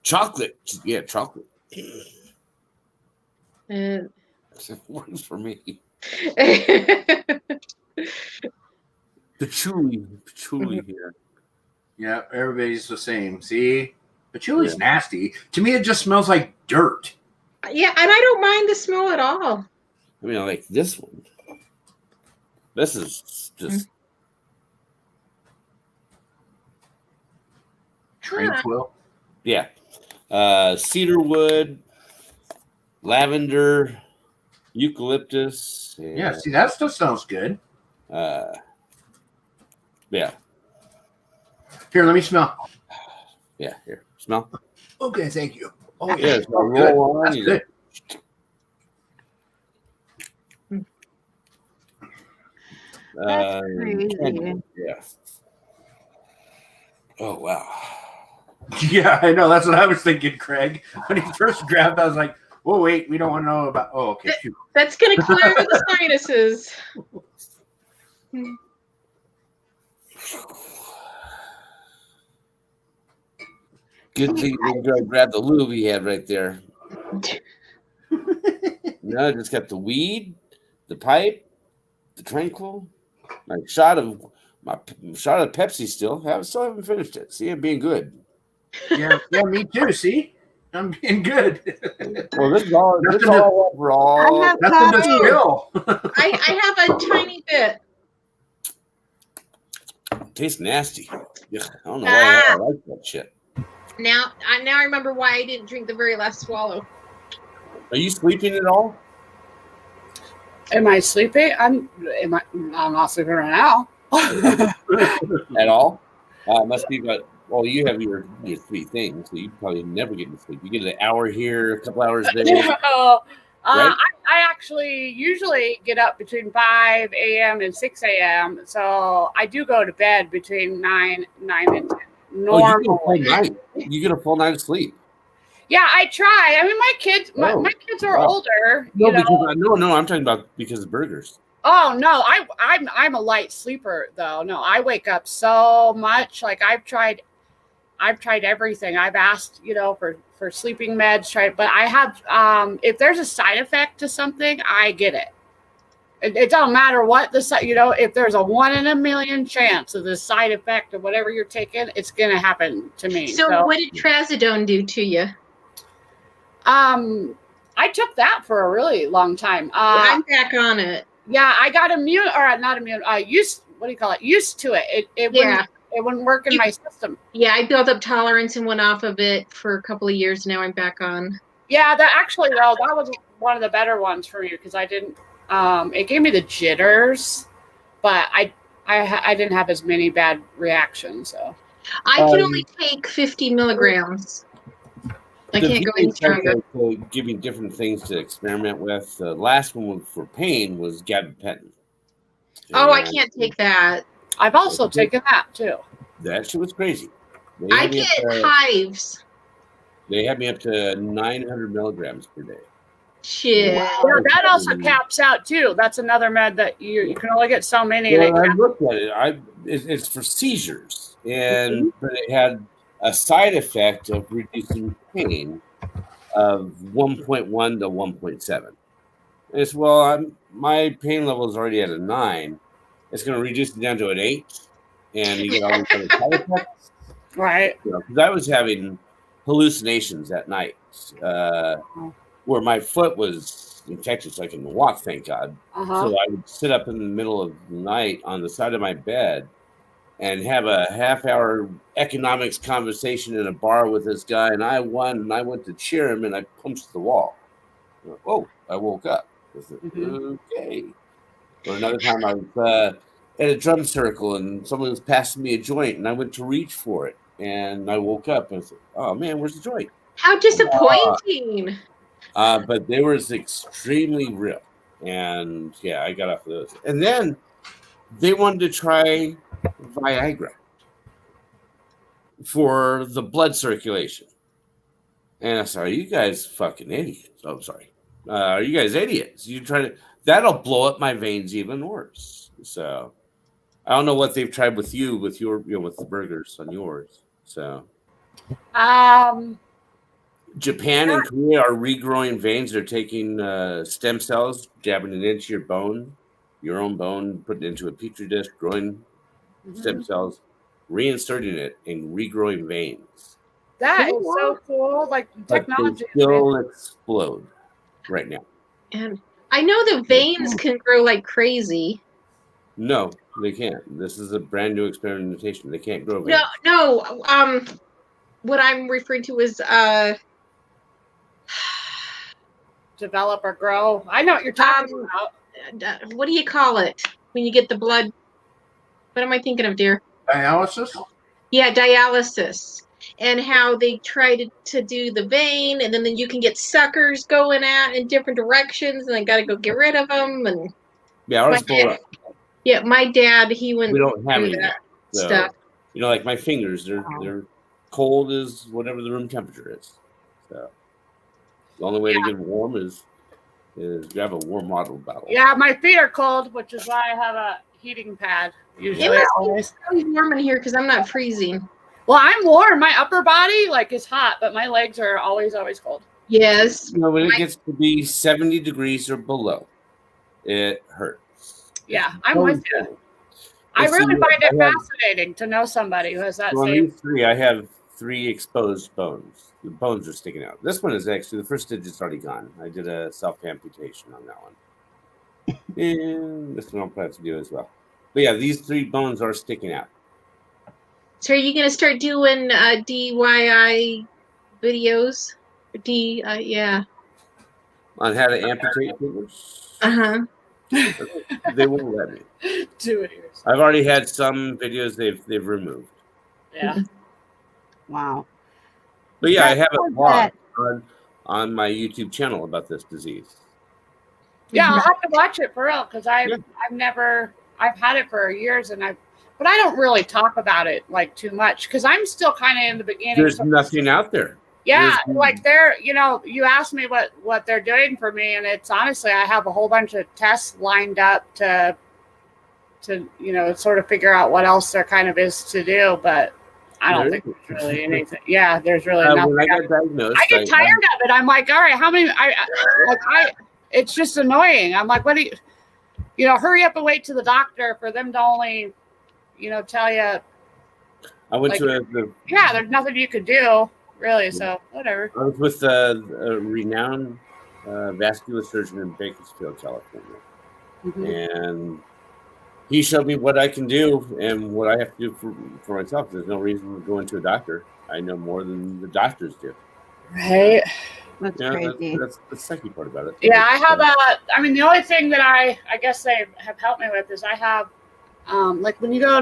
Chocolate. Yeah, chocolate. Uh, It works for me. Mm-hmm. Patchouli here. Yeah, everybody's the same. See? Patchouli's nasty. To me, it just smells like dirt. yeah, and I don't mind the smell at all. I mean, I like this one. This is just Tranquil. yeah. Cedar wood, lavender, eucalyptus. And, Yeah, see, that stuff sounds good. yeah. Here, let me smell. Yeah, here. Smell. Okay, thank you. Oh, Yeah, yeah, it's a roll on. that's You good. That's crazy. Yeah. Oh wow. Yeah, I know. That's what I was thinking, Craig. When he first grabbed, I was like, "Oh wait, we don't want to know about." Oh, okay. Phew. That's going to clear the sinuses. Good thing you didn't grab the lube he had right there. No, I just got the weed, the pipe, the tranquil, my shot of Pepsi. Still haven't finished it. See, I'm being good. Yeah, me too. See, I'm being good. Well, this is all overall. I have Nothing to coffee. spill. I have a tiny bit. Tastes nasty. Ugh, I don't know why I like that shit. Now I remember why I didn't drink the very last swallow. Are you sleeping at all? Am I sleeping? I'm not sleeping right now. At all? Must be about. Well, you have your three things, so you probably never get to sleep. You get an hour here, a couple hours there. Right? I actually usually get up between 5 a.m. and 6 a.m. So I do go to bed between 9 and 10. Normally. You get a full night of sleep. Yeah, I try. I mean, my kids are older. No, I'm talking about because of burgers. Oh no, I'm a light sleeper though. No, I wake up so much. Like I've tried everything. I've asked, for sleeping meds, but I have if there's a side effect to something, I get it. It don't matter what if there's a 1 in a million chance of the side effect of whatever you're taking, it's gonna happen to me. So what did trazodone do to you? I took that for a really long time. I'm back on it. Yeah, I got used to it. It wouldn't work in my system. Yeah, I built up tolerance and went off of it for a couple of years. Now I'm back on. Yeah, that was one of the better ones for me because I didn't. It gave me the jitters, but I didn't have as many bad reactions. So I can only take 50 milligrams. I can't go any stronger. Giving different things to experiment with. The last one for pain was gabapentin. Oh, I can't take that. I've also taken that too. That shit was crazy. I get hives. They had me up to 900 milligrams per day. Shit. Yeah, that also caps out too. That's another med that you can only get so many. Well, I looked at it. It's for seizures, but it had a side effect of reducing pain of 1.1 to 1.7. It's my pain level is already at a 9. It's going to reduce it down to an 8, and you get all these other side effects. Right. Because I was having hallucinations at night, where my foot was infected, so I couldn't walk. Thank God. So I would sit up in the middle of the night on the side of my bed and have a half-hour economics conversation in a bar with this guy, and I won, and I went to cheer him, and I punched the wall. Oh, I woke up. I said, okay. Or another time I was at a drum circle, and someone was passing me a joint, and I went to reach for it, and I woke up, and I said, oh, man, where's the joint? How disappointing. But they were extremely real, and, yeah, I got off of those. And then they wanted to try Viagra for the blood circulation. And I said, are you guys fucking idiots? Oh, sorry. Are you guys idiots? You try to, that'll blow up my veins even worse. So I don't know what they've tried with you, with your, with the burgers on yours. So Japan and Korea are regrowing veins. They're taking stem cells, jabbing it into your bone, your own bone, putting it into a petri dish, growing stem cells, reinserting it, and regrowing veins. That is so cool. Like technology. But they still explode right now. And I know the veins can grow like crazy. No, they can't. This is a brand new experimentation. They can't grow veins. No. What I'm referring to is develop or grow. I know what you're talking about. What do you call it when you get the blood? What am I thinking of, dear? Dialysis? Yeah, dialysis. And how they try to do the vein, and then you can get suckers going out in different directions, and I got to go get rid of them. And yeah, ours blow up. Yeah, my dad, he went. We don't have through any that so, stuff. You know, like my fingers, they're cold as whatever the room temperature is. So the only way to get warm is grab a warm water bottle. Yeah, my feet are cold, which is why I have a heating pad. Usually, it must be really warm in here because I'm not freezing. Well, I'm warm. My upper body is hot, but my legs are always cold. Yes. You know, when it gets to be 70 degrees or below, it hurts. Yeah, I'm with you. I really find it fascinating to know somebody who has that same. These 3, I have 3 exposed bones. The bones are sticking out. This one is actually, the first digit's already gone. I did a self-amputation on that one. And this one I'll probably have to do as well. But yeah, these 3 bones are sticking out. So are you going to start doing DIY videos? Yeah. On how to amputate fingers? Uh-huh. They won't let me. Do it. I've already had some videos they've removed. Yeah. Wow. But yeah, I have a blog on my YouTube channel about this disease. Yeah, I'll have to watch it for real because I've had it for years but I don't really talk about it too much because I'm still kind of in the beginning. There's nothing out there. Yeah, you asked me what they're doing for me, and it's honestly I have a whole bunch of tests lined up to sort of figure out what else there kind of is to do, but I don't think there's really anything. Yeah, there's really nothing. When I got diagnosed, I get tired of it. I'm like, all right, how many? It's just annoying. I'm like, what do you hurry up and wait to the doctor for them to only, tell you. I went to there's nothing you could do really. So whatever. I was with a renowned vascular surgeon in Bakersfield, California, and he showed me what I can do and what I have to do for myself. There's no reason to go into a doctor. I know more than the doctors do. Right. That's crazy. That's the sucky part about it. Yeah, I have the only thing that I guess they have helped me with is I have, when you go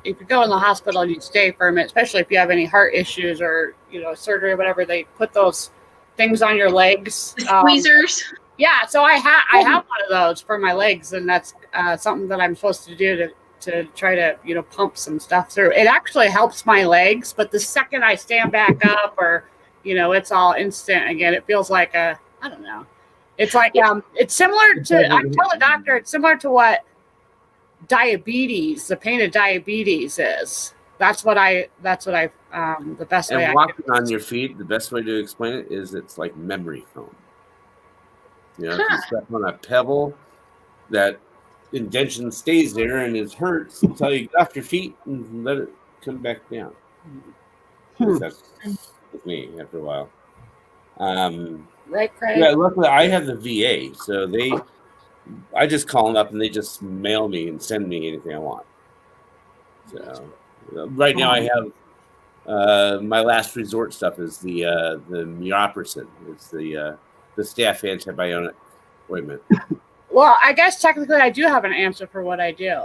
if you go in the hospital and you stay for a minute, especially if you have any heart issues or, surgery or whatever, they put those things on your legs. Squeezers. Yeah, so I have one of those for my legs, and that's something that I'm supposed to do to try to pump some stuff through. It actually helps my legs, but the second I stand back up or you know, it's all instant again. It feels like I don't know. It's like it's similar to. I tell the doctor it's similar to what diabetes, the pain of diabetes is. That's what I. The best way. And walking on your feet, the best way to explain it is it's like memory foam. You know, if you step on a pebble, that indentation stays there and it hurts until you get off your feet and let it come back down. That's with me after a while. Right, Craig? Yeah, luckily I have the VA, so I just call them up and they just mail me and send me anything I want. So right now I have my last resort stuff is the miopracin. It's the staph antibiotic ointment. Well, I guess technically I do have an answer for what I do.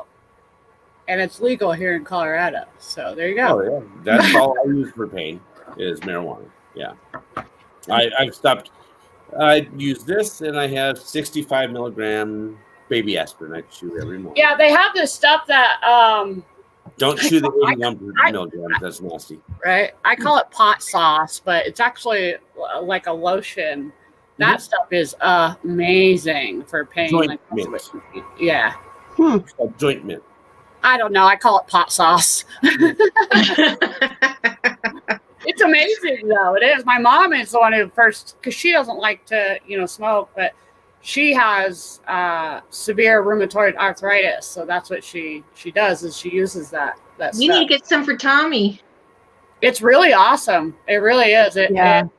And it's legal here in Colorado. So there you go. Oh, yeah. That's all I use for pain is marijuana. Yeah. I've stopped. I use this and I have 65 milligram baby aspirin I chew every morning. Yeah, they have this stuff that don't chew the 81 milligrams. That's nasty. Right. I call it pot sauce, but it's actually like a lotion. That stuff is amazing for pain. Joint mint. Yeah. It's called joint mint. I don't know. I call it pot sauce. It's amazing, though. It is. My mom is the one who first, because she doesn't like to, smoke, but she has severe rheumatoid arthritis. So that's what she does is she uses that You stuff. need to get some for Tommy. It's really awesome. It really is.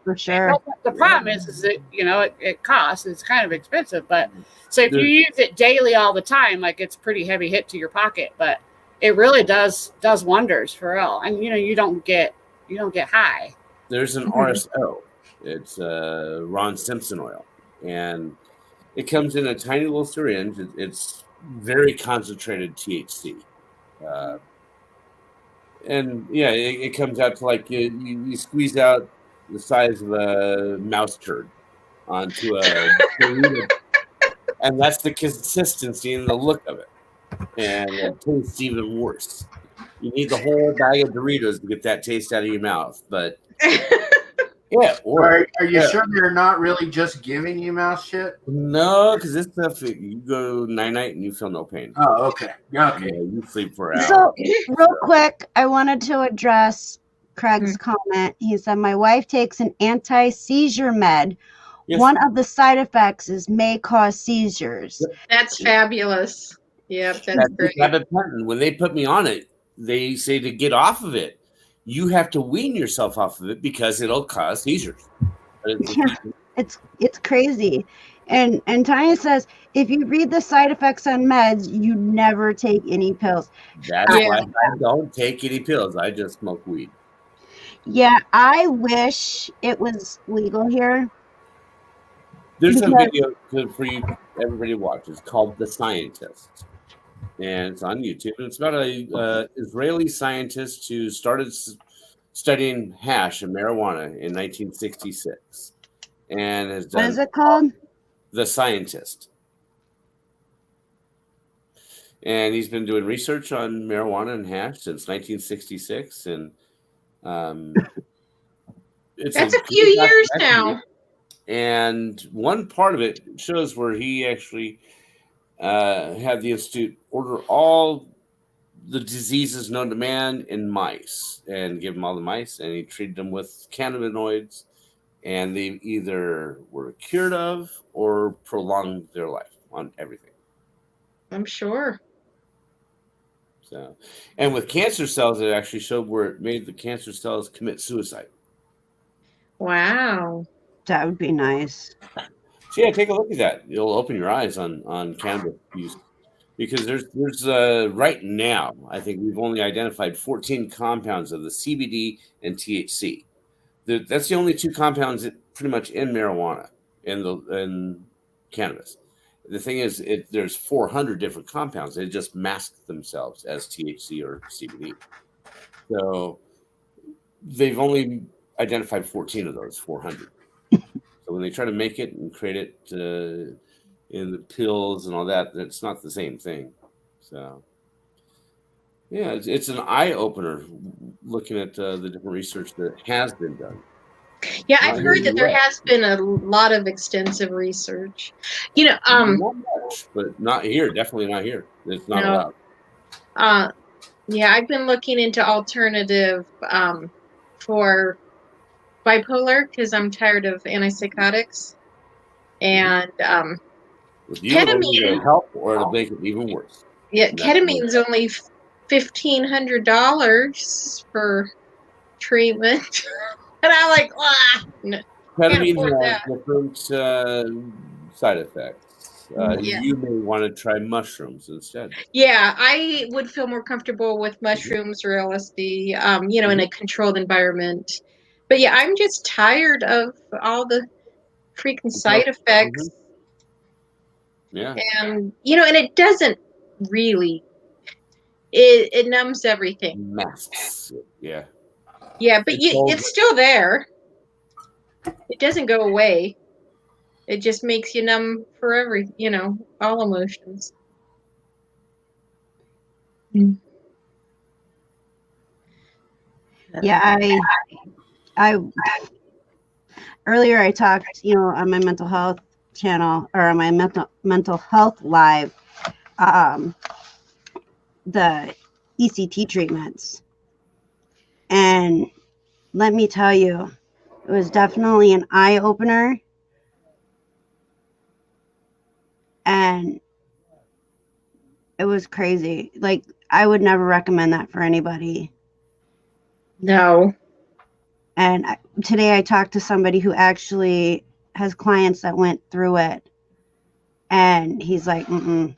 For sure. The problem is that, it costs. It's kind of expensive. But so if you use it daily all the time, like it's pretty heavy hit to your pocket. But it really does wonders for real. And, you don't get high. There's an RSO. It's Ron Simpson oil. And it comes in a tiny little syringe. It's very concentrated THC. And yeah, it comes out to like you squeeze out the size of a mouse turd onto a burrito, and that's the consistency and the look of it. And it tastes even worse. You need the whole bag of Doritos to get that taste out of your mouth. But yeah, are you sure they're not really just giving you mouth shit? No, because this stuff you go night and you feel no pain. Oh, okay. Yeah, you sleep for hours. So, real quick, I wanted to address Craig's comment. He said, my wife takes an anti-seizure med. Yes. One of the side effects is may cause seizures. That's fabulous. Yep, that's great. When they put me on it, they say to get off of it, you have to wean yourself off of it because it'll cause seizures. Yeah, it's crazy. And Tanya says, if you read the side effects on meds, you never take any pills. That's why I don't take any pills. I just smoke weed. Yeah, I wish it was legal here. There's a video for you, everybody to watch. It's called The Scientist. And it's on YouTube. And it's about a Israeli scientist who started studying hash and marijuana in 1966. And has done. What is it called? The Scientist. And he's been doing research on marijuana and hash since 1966. And that's a few years now. And one part of it shows where he actually had the Institute order all the diseases known to man in mice and give them all the mice, and he treated them with cannabinoids, and they either were cured of or prolonged their life on everything. I'm sure. So, and with cancer cells, it actually showed where it made the cancer cells commit suicide. Wow. That would be nice. So yeah, take a look at that. You'll open your eyes on cannabis use, because there's right now, I think we've only identified 14 compounds of the CBD and THC. That's the only two compounds pretty much in marijuana in cannabis. The thing is, there's 400 different compounds. They just mask themselves as THC or CBD. So they've only identified 14 of those 400. So when they try to make it and create it in the pills and all that, it's not the same thing. So yeah, it's an eye opener looking at the different research that has been done. Yeah, I've heard that there has been a lot of extensive research. Not much, but not here. Definitely not here. It's not allowed. Yeah, I've been looking into alternative for bipolar because I'm tired of antipsychotics, and With you, it'll either ketamine. help or it'll make it even worse. Yeah, ketamine's only $1,500 for treatment, and I'm like, no, can't Ketamine afford has that. different side effects. You may want to try mushrooms instead. Yeah, I would feel more comfortable with mushrooms or LSD, in a controlled environment. But yeah, I'm just tired of all the freaking side effects. Yeah. And and it doesn't really it numbs everything. Masks. Yeah. Yeah, but it's still there. It doesn't go away. It just makes you numb for all emotions. Yeah, I earlier I talked, on my mental health channel or on my mental health live, the ECT treatments, and let me tell you, it was definitely an eye opener, and it was crazy. Like, I would never recommend that for anybody. No. And today I talked to somebody who actually has clients that went through it, and he's like, So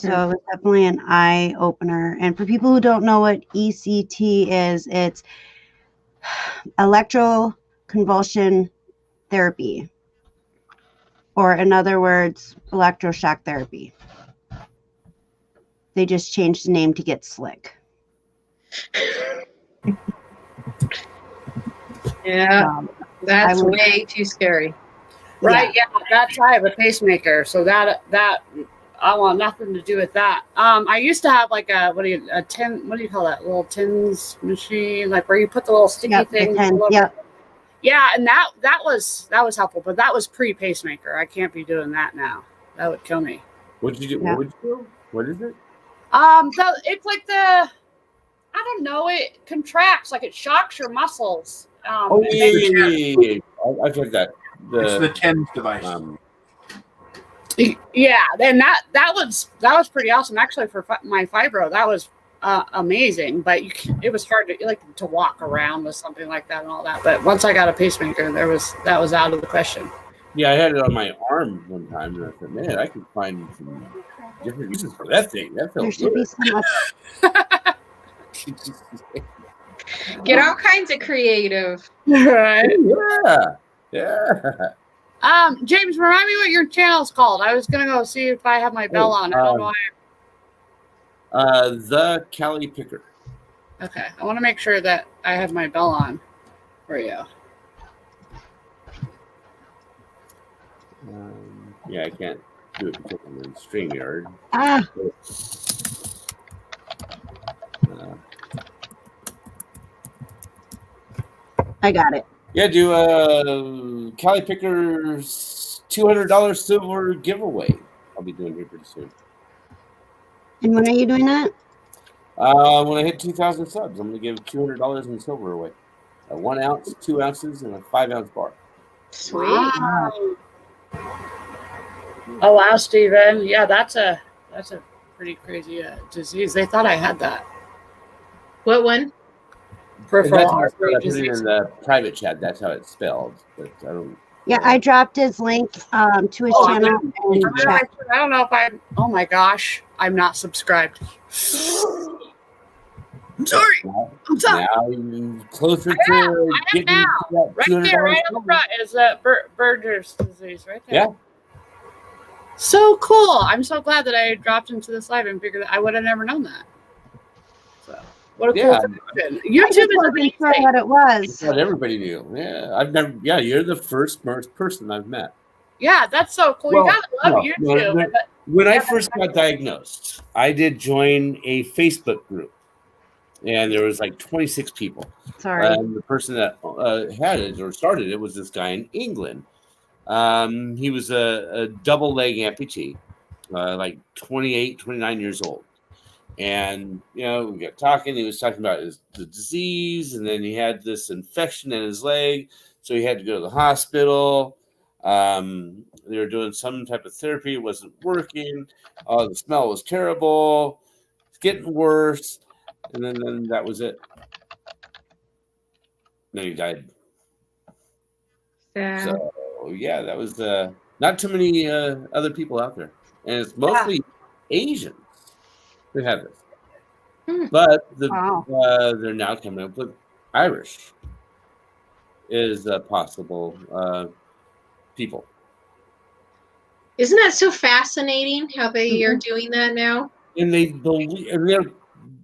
it was definitely an eye opener. And for people who don't know what ECT is, it's electroconvulsion therapy, or in other words, electroshock therapy. They just changed the name to get slick. Yeah, that's way too scary. Right? Yeah, that's I have a pacemaker, so that I want nothing to do with that. I used to have like what do you call that little tins machine, like where you put the little sticky thing. Yeah, and that was helpful, but that was pre-pacemaker. I can't be doing that now. That would kill me. What'd you do? Yeah. What would you do? What is it? It's like I don't know. It contracts, like it shocks your muscles. Yeah. I've heard that. It's the TENS device. Yeah, and that was pretty awesome. Actually, for my fibro, that was amazing. But it was hard to walk around with something like that and all that. But once I got a pacemaker, that was out of the question. Yeah, I had it on my arm one time, and I said, "Man, I could find some different uses for that thing. That felt good." Get all kinds of creative. Right? Yeah. James, remind me what your channel's called. I was gonna go see if I have my bell on. I don't know why. The Cali Picker. Okay, I want to make sure that I have my bell on for you. Yeah, I can't do it because I'm in StreamYard. I got it. Yeah, do Cali Picker's $200 silver giveaway. I'll be doing here pretty soon. And when are you doing that? When I hit 2,000 subs, I'm going to give $200 in silver away. A 1 ounce, 2 ounces, and a 5-ounce bar. Sweet. Wow. Oh wow, Steven. Yeah, that's a pretty crazy disease. They thought I had that. What one? Peripheral artery I put it disease. in the private chat. That's how it's spelled. But I don't. Yeah, I dropped his link to his channel in chat. I don't know if I. Oh my gosh, I'm not subscribed. I'm sorry. I'm sorry. Now you're closer to I am getting now. that Right $200 there, right on the front is that Berger's disease, right there. Yeah. So cool. I'm so glad that I dropped into this live and figured that I would have never known that. So what a cool thing. YouTube is amazing. What it was. What everybody knew. Yeah, I've never. Yeah, you're the first person I've met. Yeah, that's so cool. You gotta love YouTube. When I first got diagnosed, I did join a Facebook group. and there was like 26 people. Sorry. And the person that had it or started it was this guy in England. He was a double leg amputee, like 28, 29 years old. And, you know, we got talking. He was talking about the disease, and then he had this infection in his leg, so he had to go to the hospital. They were doing some type of therapy. It wasn't working. The smell was terrible. It's getting worse. And then that was it. Then he died. Yeah. So, yeah, that was not too many other people out there. And it's mostly Asians who have this. But they're now coming up with Irish is a possible people. Isn't that so fascinating how they are doing that now? And they believe, and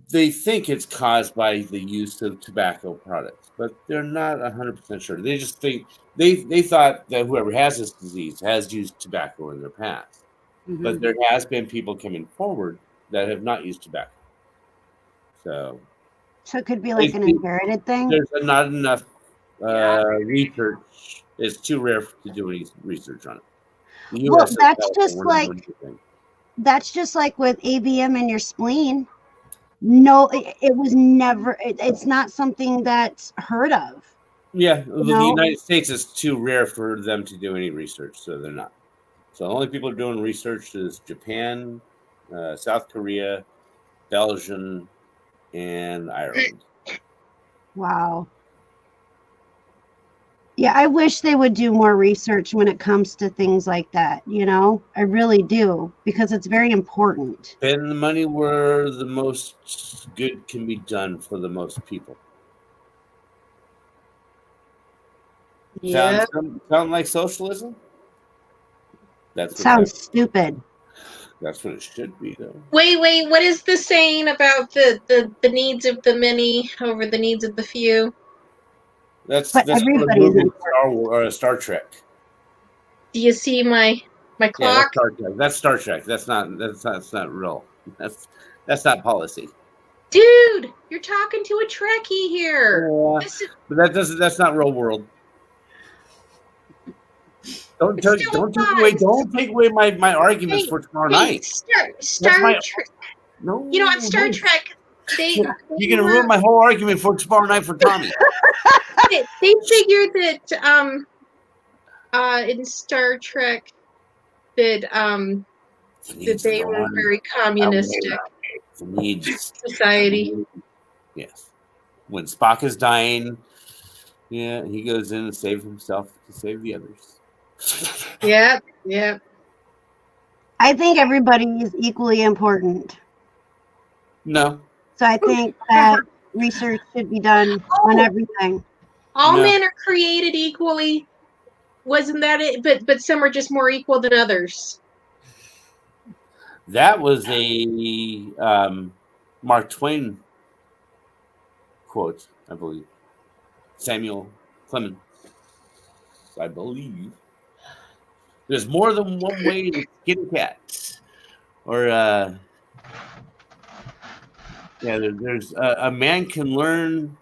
they think it's caused by the use of tobacco products, but they're not 100% sure. They just think they thought that whoever has this disease has used tobacco in their past, but there has been people coming forward that have not used tobacco. So it could be like an inherited thing. There's not enough research. It's too rare to do any research on it. Well, that's just like with AVM in your spleen. No, it was never. It's not something that's heard of. Yeah, the United States is too rare for them to do any research, so they're not. So the only people who are doing research is Japan, South Korea, Belgium, and Ireland. Wow. Yeah, I wish they would do more research when it comes to things like that. You know, I really do, because it's very important. Spend the money where the most good can be done for the most people. Yeah. Sound like socialism? Sounds stupid. That's what it should be, though. Wait, what is the saying about the needs of the many over the needs of the few? That's everybody's in Star Trek. Do you see my clock? Yeah, that's Star Trek. That's not real. That's not policy. Dude, you're talking to a Trekkie here. But that's not real world. Don't take away my arguments for tomorrow night. Star Trek. No, you know, on Star Trek, you're gonna ruin my whole argument for tomorrow night for Tommy. They figured that in Star Trek that they were very communistic society. Yes. When Spock is dying, he goes in and saves himself to save the others. Yeah. I think everybody is equally important. No. So I think that research should be done on everything. All men are created equally. Wasn't that it? But some are just more equal than others. That was a Mark Twain quote, I believe. Samuel Clemens, I believe. There's more than one way to skin a cat. Or, there's a man can learn.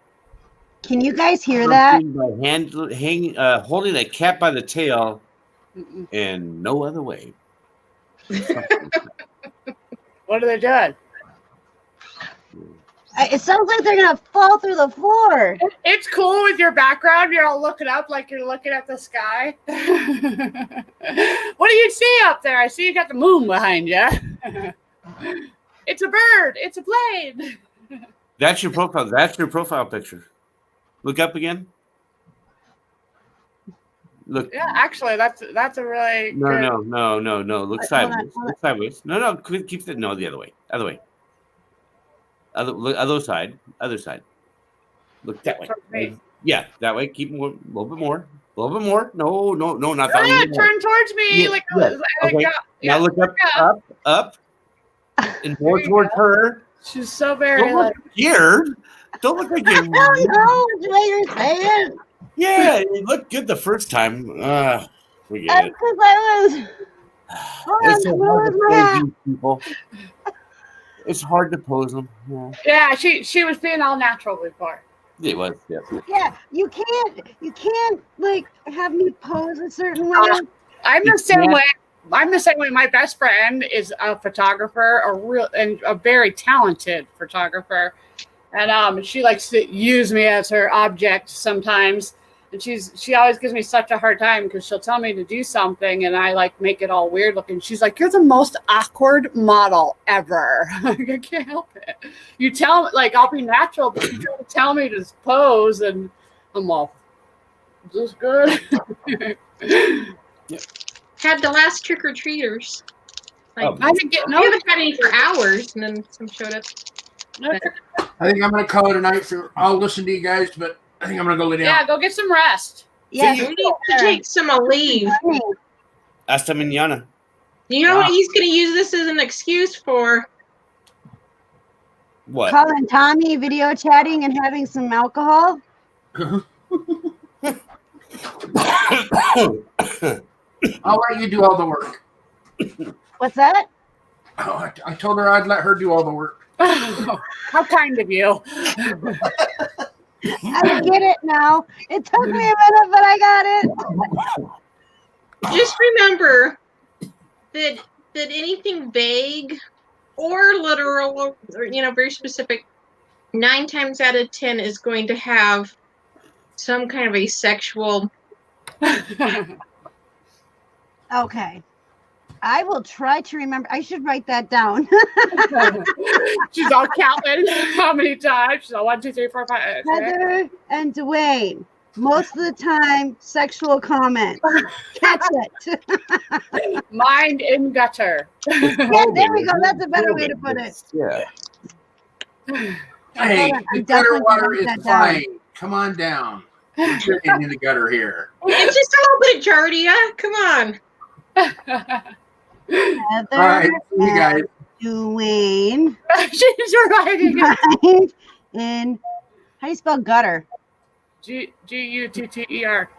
Can you guys hear that? By holding a cat by the tail and no other way. What are they doing? It sounds like they're going to fall through the floor. It's cool with your background. You're all looking up like you're looking at the sky. What do you see up there? I see you got the moon behind you. It's a bird. It's a plane. That's your profile. That's your profile picture. Look up again. Look. Yeah, actually, that's a really No. Look sideways. Look sideways. No. Keep it. No, the other way. Other way. Other side. Other side. Look that way. Yeah, that way. Keep more. A little bit more. A little bit more. No, not that way. Turn towards me. Okay. Now look up, and more towards her. She's so very scared. Don't look like you're. I don't know what you're saying. Yeah, it looked good the first time. Forget it. Because I was. It's so hard to play these people. It's hard to pose them. Yeah, Yeah, she was being all natural before. it was. Yeah. Yeah, you can't like have me pose a certain way. I'm the same way. I'm the same way. My best friend is a photographer, a very talented photographer, and she likes to use me as her object sometimes. And she always gives me such a hard time because she'll tell me to do something and I like make it all weird looking. She's like, "You're the most awkward model ever." I can't help it. You tell me, like, I'll be natural, but you try to tell me to pose, and I'm all, "Is this good?" Yep. Had the last trick or treaters. Like, I didn't get we haven't had any for hours, and then some showed up. I think I'm going to call it a night. I'll listen to you guys, but I think I'm going to go lay down. Yeah, go get some rest. Yeah, We need to take some leave. Hasta mañana. You know what he's going to use this as an excuse for? What? Calling Tommy, video chatting, and having some alcohol. I'll let you do all the work. What's that? Oh, I told her I'd let her do all the work. How kind of you. I get it now. It took me a minute, but I got it. Just remember that anything vague or literal or very specific, 9 times out of 10 is going to have some kind of a sexual. Okay. I will try to remember. I should write that down. She's all counting how many times. She's all 1, 2, 3, 4, 5. Heather and Dwayne. Most of the time, sexual comment. Catch it. Mind in gutter. Yeah, there we go. That's a better way to put it. Yeah. Hey, I'm the definitely gutter water gonna is write that down. fine. Come on down. We're drinking in the gutter here. It's just a little bit of Jardia. Come on. Heather All right, see you guys. Dwayne. She's writing it. And how do you spell gutter? Gutter.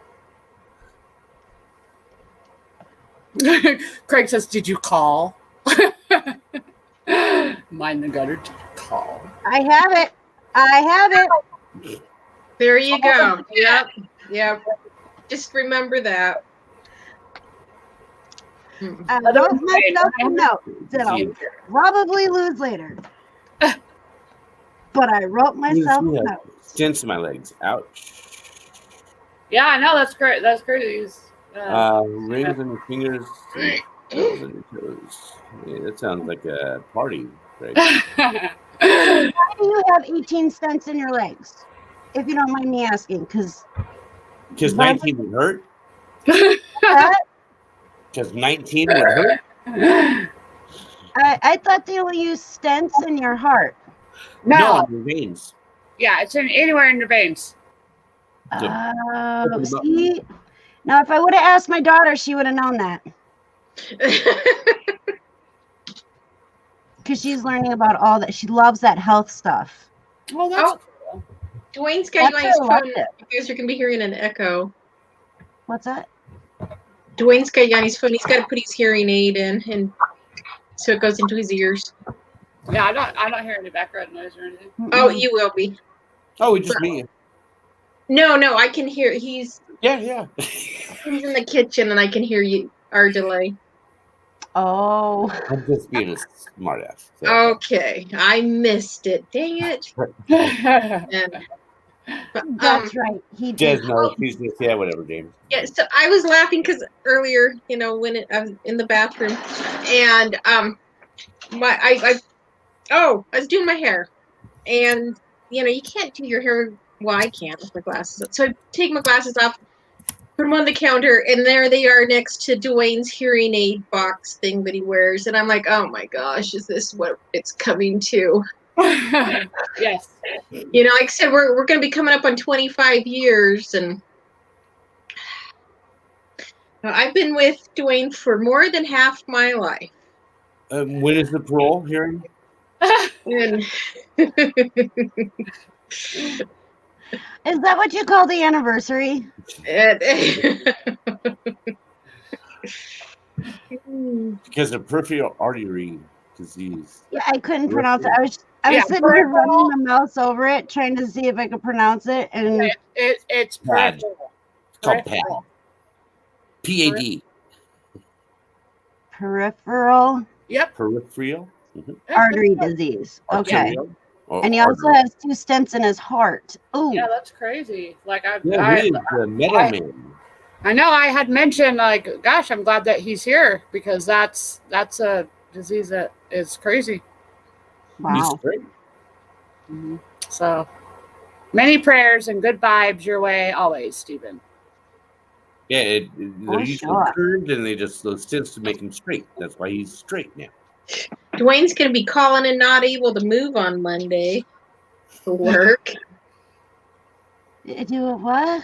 Craig says, "Did you call?" Mind the gutter. Did you call? I have it. There you go. Yep. Just remember that. I wrote myself a note that I'll probably lose later. But I wrote myself a note. Tense my legs. Ouch. Yeah, I know. That's great. That's great. Rings on your fingers. Toes on your toes. Yeah, that sounds like a party. Right? Why do you have 18 stents in your legs? If you don't mind me asking, because 19 would hurt. Because 19 would hurt. I thought they only use stents in your heart. No, in your veins. Yeah, it's anywhere in your veins. See? Now, if I would have asked my daughter, she would have known that. Because she's learning about all that. She loves that health stuff. Well, that's cool. Dwayne's got That's you on his why I phone. liked it. You guys are going to be hearing an echo. What's that? Dwayne's got you on his phone. He's got to put his hearing aid in, and so it goes into his ears. Yeah, I don't hear any background noise or anything. Oh, you will be. Oh, we just meet you. No, I can hear. He's Yeah. he's in the kitchen, and I can hear you. Our delay. Oh. I'm just being a smart ass. Okay, I missed it. Dang it. That's right. He did. Jez knows. He's just, yeah, whatever, James. Yeah, so I was laughing because earlier, when I was in the bathroom, and I was doing my hair, and you can't do your hair. Well, I can't with my glasses. So I take my glasses off, put them on the counter, and there they are next to Dwayne's hearing aid box thing that he wears, and I'm like, oh my gosh, is this what it's coming to? Yes. Like I said, we're going to be coming up on 25 years, and I've been with Dwayne for more than half my life. When is the parole hearing? And Is that what you call the anniversary? Because the peripheral artery disease. Yeah, I couldn't pronounce it. I was Yeah, sitting here peripheral. running the mouse over it, trying to see if I could pronounce it, and It's PAD. peripheral. It's called Peripheral. PAD. PAD. peripheral Yep. Peripheral. artery disease. Okay. Arterial. Or And he also artery. has 2 stents in his heart. Ooh. Yeah, that's crazy. Like Yeah, he is the metal man. I know I had mentioned, like, gosh, I'm glad that he's here because that's a disease that is crazy. Wow. Mm-hmm. So many prayers and good vibes your way always, Stephen. Yeah, they're usually curved and they just those stents to make him straight. That's why he's straight now. Dwayne's going to be calling and not able to move on Monday for work. Do what?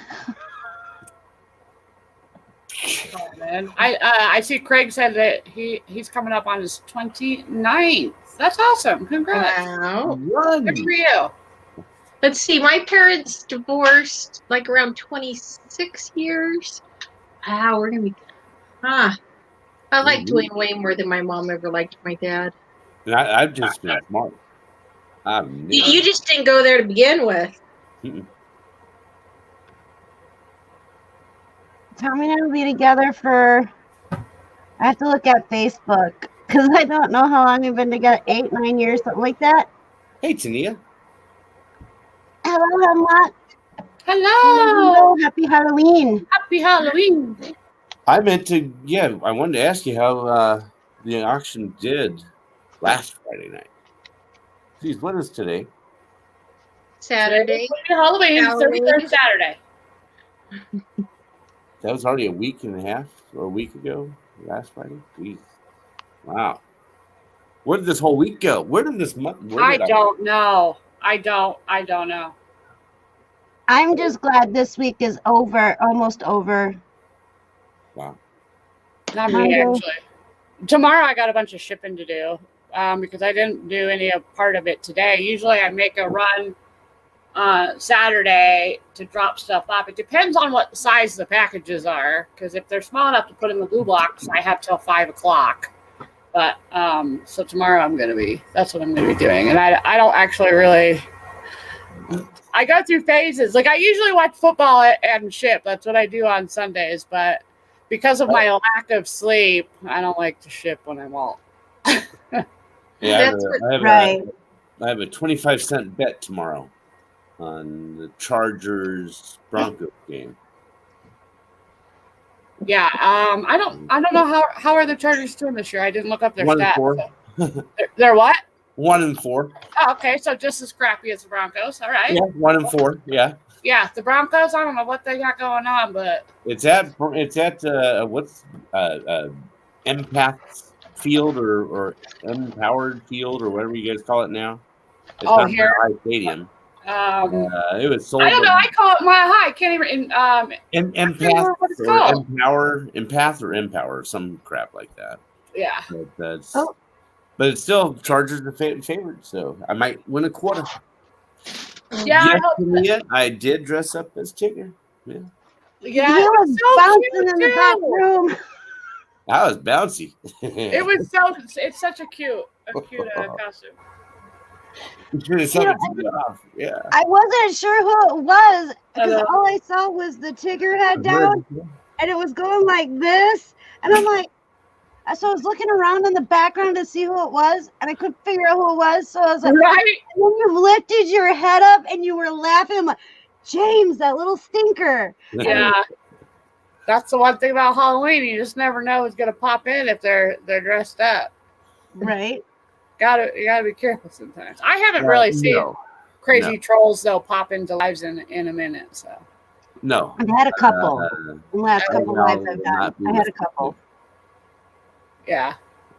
Oh, man. I see Craig said that he's coming up on his 29th. That's awesome. Congrats. Wow. Good for you. Let's see. My parents divorced like around 26 years. Wow, we're going to be... I like Dwayne way more than my mom ever liked my dad. And I've just been smart. You just didn't go there to begin with. Tommy and I will be together for... I have to look at Facebook because I don't know how long we've been together. 8, 9 years, something like that. Hey, Tania. Hello, Hemlock. Hello. Happy Halloween. Happy Halloween. I meant to, I wanted to ask you how the auction did last Friday night. Geez, what is today? Saturday. Halloween, 33rd Saturday. That was already a week and a half or a week ago, last Friday. Jeez. Wow. Where did this whole week go? Where did this month? I don't know. I don't know. I'm just glad this week is over, almost over. Wow. Not me, actually. Tomorrow I got a bunch of shipping to do because I didn't do any part of it today. Usually I make a run Saturday to drop stuff off. It depends on what size the packages are, because if they're small enough to put in the blue box, I have till 5 o'clock. But so tomorrow that's what I'm gonna be doing. And I don't actually really, I go through phases. Like I usually watch football and ship. That's what I do on Sundays. But because of my lack of sleep, I don't like to ship when I won't. Yeah, I have a 25-cent bet tomorrow on the Chargers Broncos game. Yeah, I don't know how are the Chargers doing this year. I didn't look up their stats. 1-4. They're what? 1-4. Oh, okay, so just as crappy as the Broncos. All right. Yeah, 1-4. Yeah. Yeah, the Broncos. I don't know what they got going on, but it's at what's Empath Field or Empowered Field or whatever you guys call it now. It's not here High Stadium. It was sold. I don't know. I call it Mile High. I can't even. Empath what it's or called. Empath or Empower, some crap like that. Yeah. But it's still Chargers the favorite, so I might win a quarter. Yeah, yes, I did dress up as Tigger. Yeah. Yeah, he was so bouncing in the back room. I was bouncy. It was it's such a cute costume. Yeah. I wasn't sure who it was because all I saw was the Tigger head down, and it was going like this, and I'm like, so I was looking around in the background to see who it was, and I couldn't figure out who it was. So I was like, right. And then you lifted your head up and you were laughing. I'm like, James, that little stinker. Yeah. That's the one thing about Halloween. You just never know who's gonna pop in if they're dressed up. Right. You gotta be careful sometimes. I haven't really seen crazy trolls though pop into lives in a minute. So no, I've had a couple. The last couple lives I've done, I had a couple. Yeah,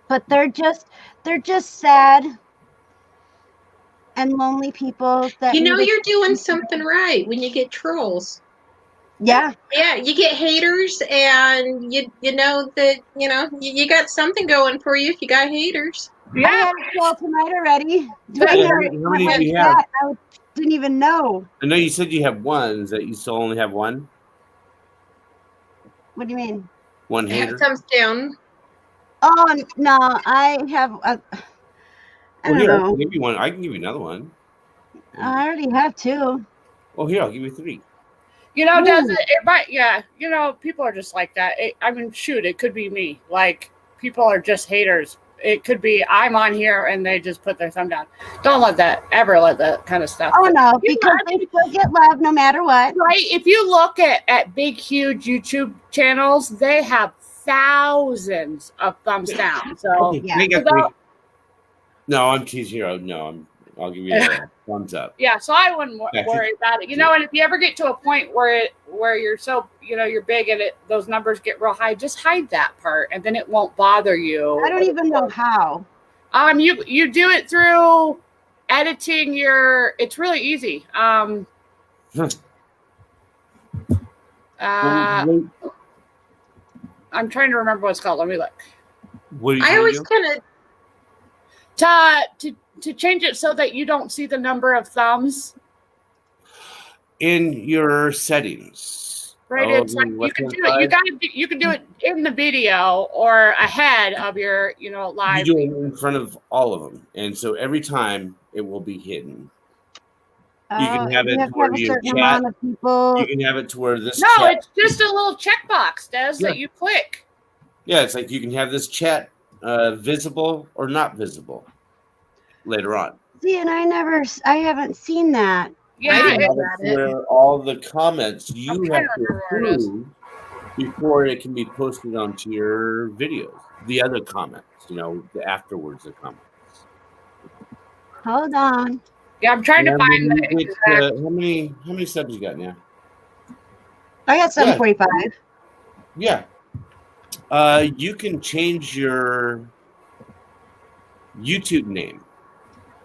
but they're just sad and lonely people that you're doing something right when you get trolls. Yeah. Yeah, you get haters, and you know that you got something going for you if you got haters. Yeah, I had a troll tonight already. How many do you have? I didn't even know. I know you said you have one. Is that you still only have one? What do you mean? One hater. Thumbs down. Oh no, I have I Well, don't here, I know. can give you one. I can give you another one. I already have 2. Oh, here, I'll give you 3. You know, does Ooh. it might, yeah, you know, people are just like that. I mean, shoot, it could be me. Like, people are just haters. It could be I'm on here and they just put their thumb down. Don't let that, ever let that kind of stuff. Oh no, You because know, they still get love no matter what. right? If you look at big, huge YouTube channels, they have thousands of thumbs down. So, Okay, yeah. I got So 3. No, I'm T0. No, I'll give you a thumbs up. yeah, so I wouldn't Yeah, worry about it. You know, and if you ever get to a point where you're so, you know, you're big and those numbers get real high, just hide that part and then it won't bother you. I don't even know how. You do it through editing your. It's really easy. I'm trying to remember what it's called. Let me look. What are you I gonna always do? kind of To change it so that you don't see the number of thumbs. In your settings. Right, Oh, it's like you can left-hand do it. side? You can do it in the video or ahead of your, you know, live. You do it in front of all of them, and so every time it will be hidden. You can have You it have to to have where a you certain chat. amount of people. You can have it to where this No, chat. it's just a little checkbox, Des, Yeah. that you click. Yeah, it's like you can have this chat visible or not visible later on. See, and I haven't seen that. You Yeah, can have it to where all the comments you I'm have trying to to remember where it is. approve before it can be posted onto your videos. The other comments, you know, the afterwards the comments. Hold on. Yeah, I'm trying to And find when the you get, exact. how many subs you got now? I got 745. Yeah. You can change your YouTube name,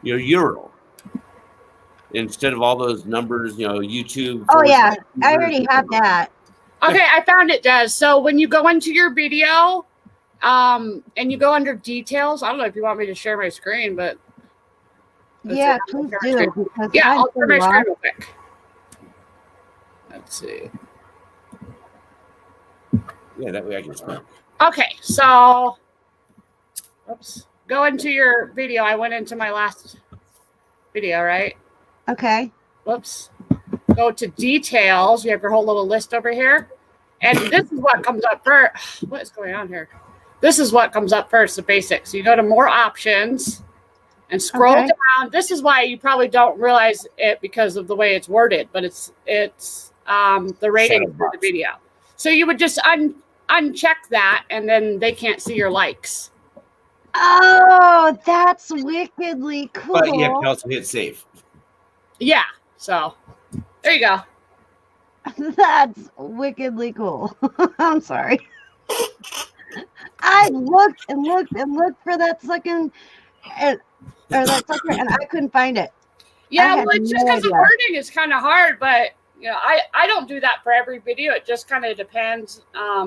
your URL, instead of all those numbers, you know, YouTube. Oh yeah, I already have that. Okay, I found it, Des. So when you go into your video, and you go under details, I don't know if you want me to share my screen, but Yeah, please do. Because yeah, I'm I'll share my so screen lost. real quick. Let's see. Yeah, that way I can spell. Okay, so oops. Go into your video. I went into my last video, right? Okay. Whoops. Go to details. You have your whole little list over here. And this is what comes up first. What is going on here? This is what comes up first, the basics. So you go to more options and scroll down. This is why you probably don't realize it because of the way it's worded, but it's the rating for the video. So you would just uncheck that and then they can't see your likes. Oh, that's wickedly cool. But you have to also hit save. Yeah. So there you go. That's wickedly cool. I'm sorry. I looked and looked and looked for that second, or that sucker, and I couldn't find it. Yeah, well, it's just because the wording is kind of hard, but you know, I don't do that for every video. It just kind of depends.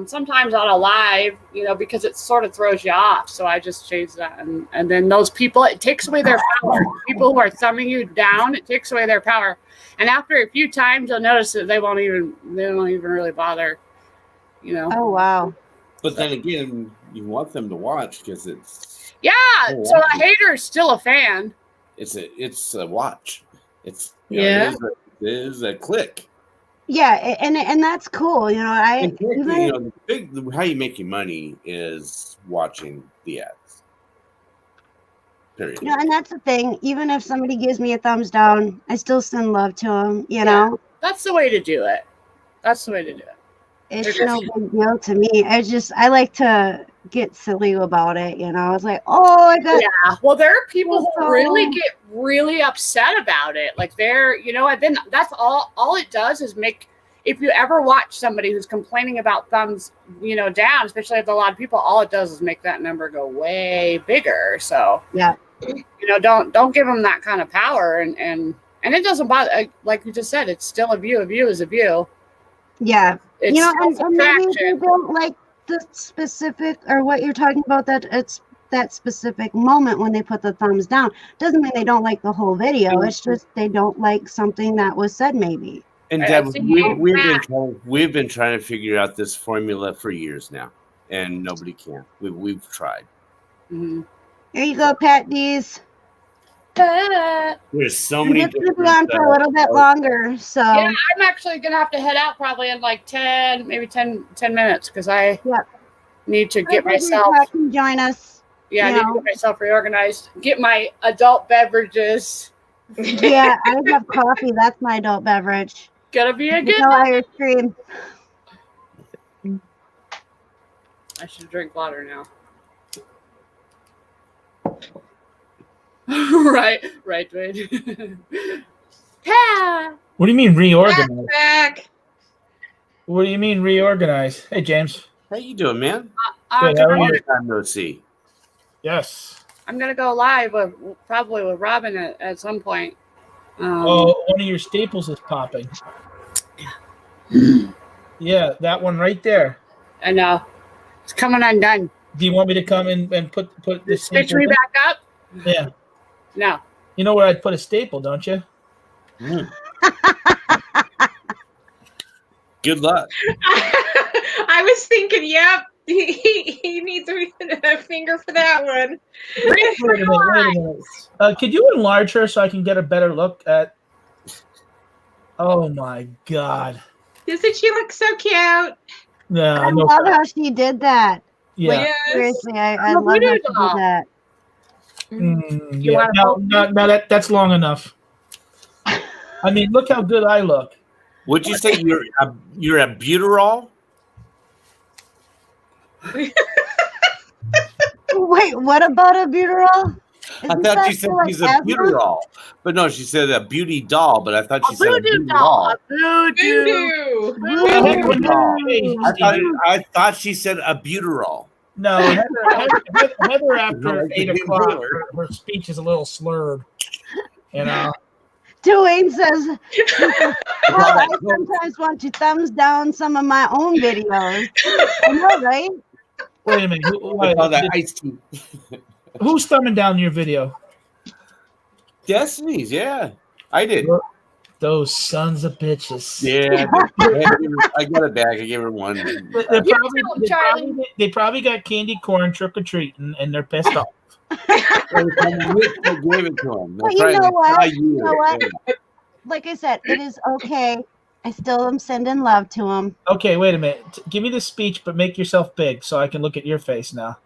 Sometimes on a live, you know, because it sort of throws you off. So I just change that, and then those people, it takes away their power. People who are thumbing you down, it takes away their power. And after a few times, you'll notice that they don't even really bother. You know. Oh wow. But then again, you want them to watch because it's so a hater is still a fan. It's a watch. It's Yeah. It is a click. Yeah, and that's cool. You know, How you make your money is watching the ads. Period. You know, and that's the thing. Even if somebody gives me a thumbs down, I still send love to them. You know, that's the way to do it. That's the way to do it. It's no big deal to me. I like to get silly about it. You know, it's like, oh, I got. Yeah. Well, there are people who really get really upset about it. Like they're, you know, and then that's all it does is make. If you ever watch somebody who's complaining about thumbs, you know, down, especially with a lot of people, all it does is make that number go way bigger. So yeah, you know, don't give them that kind of power, and it doesn't bother. Like you just said, it's still a view. A view is a view. Yeah, It's you know, and maybe they don't like the specific or what you're talking about. That it's that specific moment when they put the thumbs down doesn't mean they don't like the whole video. It's just they don't like something that was said, maybe. And Deb, we've been trying to figure out this formula for years now, and nobody can. We've tried. Mm-hmm. Here you go, Pat D's. There's so I'm many just gonna be different. on for a little bit longer. So Yeah, I'm actually gonna have to head out probably in like 10 minutes because I need to get myself. Pat can join us. Yeah, I need to get myself reorganized. Get my adult beverages. Yeah, I have coffee. That's my adult beverage. Gonna be a good No Irish cream. I should drink water now. right, Dwayne. Yeah. What do you mean reorganize? Back. What do you mean reorganize? Hey, James. How you doing, man? Good. How are you? Time no see. Yes. I'm gonna go live probably with Robin at some point. One of your staples is popping. Yeah, that one right there. I know. It's coming undone. Do you want me to come in and put the Stitch staple me in? back up? Yeah. No. You know where I'd put a staple, don't you? Good luck. I was thinking, yep, he needs a finger for that one. Wait a minute. Could you enlarge her so I can get a better look at? Oh my God! Doesn't she look so cute? No, I love how she did that. Yeah. Like, seriously, I love how she did that. Yeah. No, that's long enough. I mean, look how good I look. Would you say you're a butyrol? Wait, what about a butyrol? I thought you said she's a butyrol, but no, she said a beauty doll. But I thought she said a butyrol. I thought she said a butyrol. No, Heather after 8 o'clock, her speech is a little slurred. You know. Dwayne says, I sometimes want to thumbs down some of my own videos. I know, right? Wait a minute. Who's thumbing down your video? Destiny's, yeah. I did. Those sons of bitches. Yeah. I got it back. I gave her one. They probably got candy corn trick-or-treating, and they're pissed off. I gave it to them. But you know what? You know what? Like I said, it is okay. I still am sending love to him. Okay, wait a minute. Give me the speech, but make yourself big so I can look at your face now.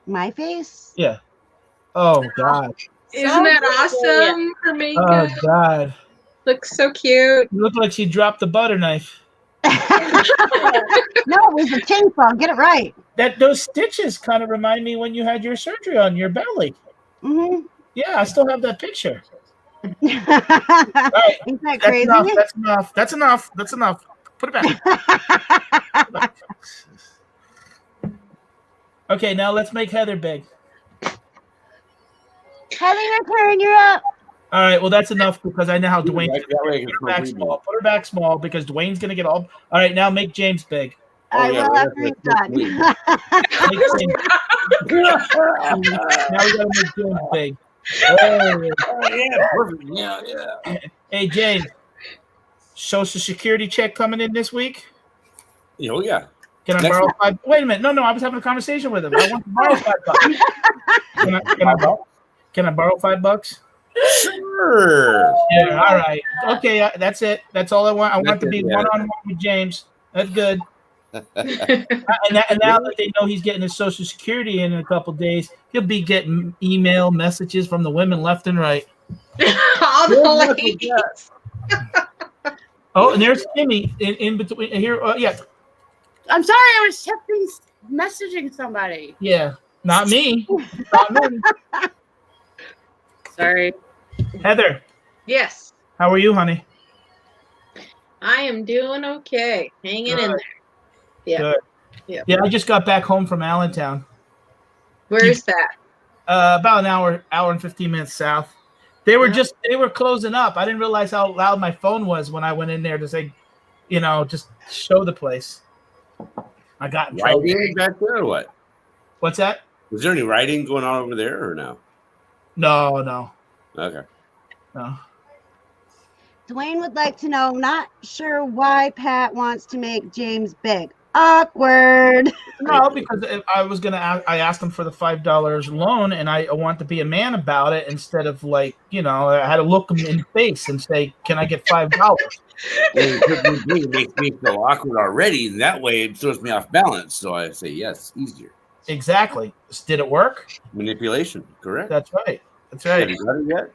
My face? Yeah. Oh, God. Isn't that awesome for me? Oh, God. Looks so cute. You look like she dropped the butter knife. No, it was a chainsaw. Get it right. Those stitches kind of remind me when you had your surgery on your belly. Mm-hmm. Yeah, I still have that picture. All right. Isn't that crazy? That's enough. Put it back. Okay, now let's make Heather big. Heather, your turn. You're up. All right, well, that's enough because I know how Dwayne. Put her back small. Put her back small because Dwayne's going to get all. All right, now make James big. I will after he's done. Now we got to make James big. Yeah, perfect. Yeah. Hey, James, Social Security check coming in this week? Oh, yeah. Can I borrow $5? Wait a minute. No, I was having a conversation with him. I want to borrow $5. Can I borrow $5? Sure. Yeah, all right. Okay, that's it. That's all I want. I want to be one-on-one with James. That's good. and now that they know he's getting his Social Security in a couple of days, he'll be getting email messages from the women left and right. All the ladies. Oh, and there's Timmy in between here. Yeah. I'm sorry, I was messaging somebody. Yeah, not me. Not me. Sorry. Heather. Yes. How are you, honey? I am doing okay. Hanging in there. Yeah. Good. Yeah, I just got back home from Allentown. Where's that? About an hour and 15 minutes south. They were closing up. I didn't realize how loud my phone was when I went in there to say, just show the place. I got in trouble. Writing back there or what? What's that? Was there any writing going on over there or no? No. Okay. No. Dwayne would like to know, not sure why Pat wants to make James big. Awkward. No, because I was gonna. I asked him for the $5 loan, and I want to be a man about it instead of I had to look him in the face and say, "Can I get $5?" It makes me feel awkward already, and that way it throws me off balance. So I say yes, easier. Exactly. Did it work? Manipulation, correct? That's right. That's right. Have you got it yet?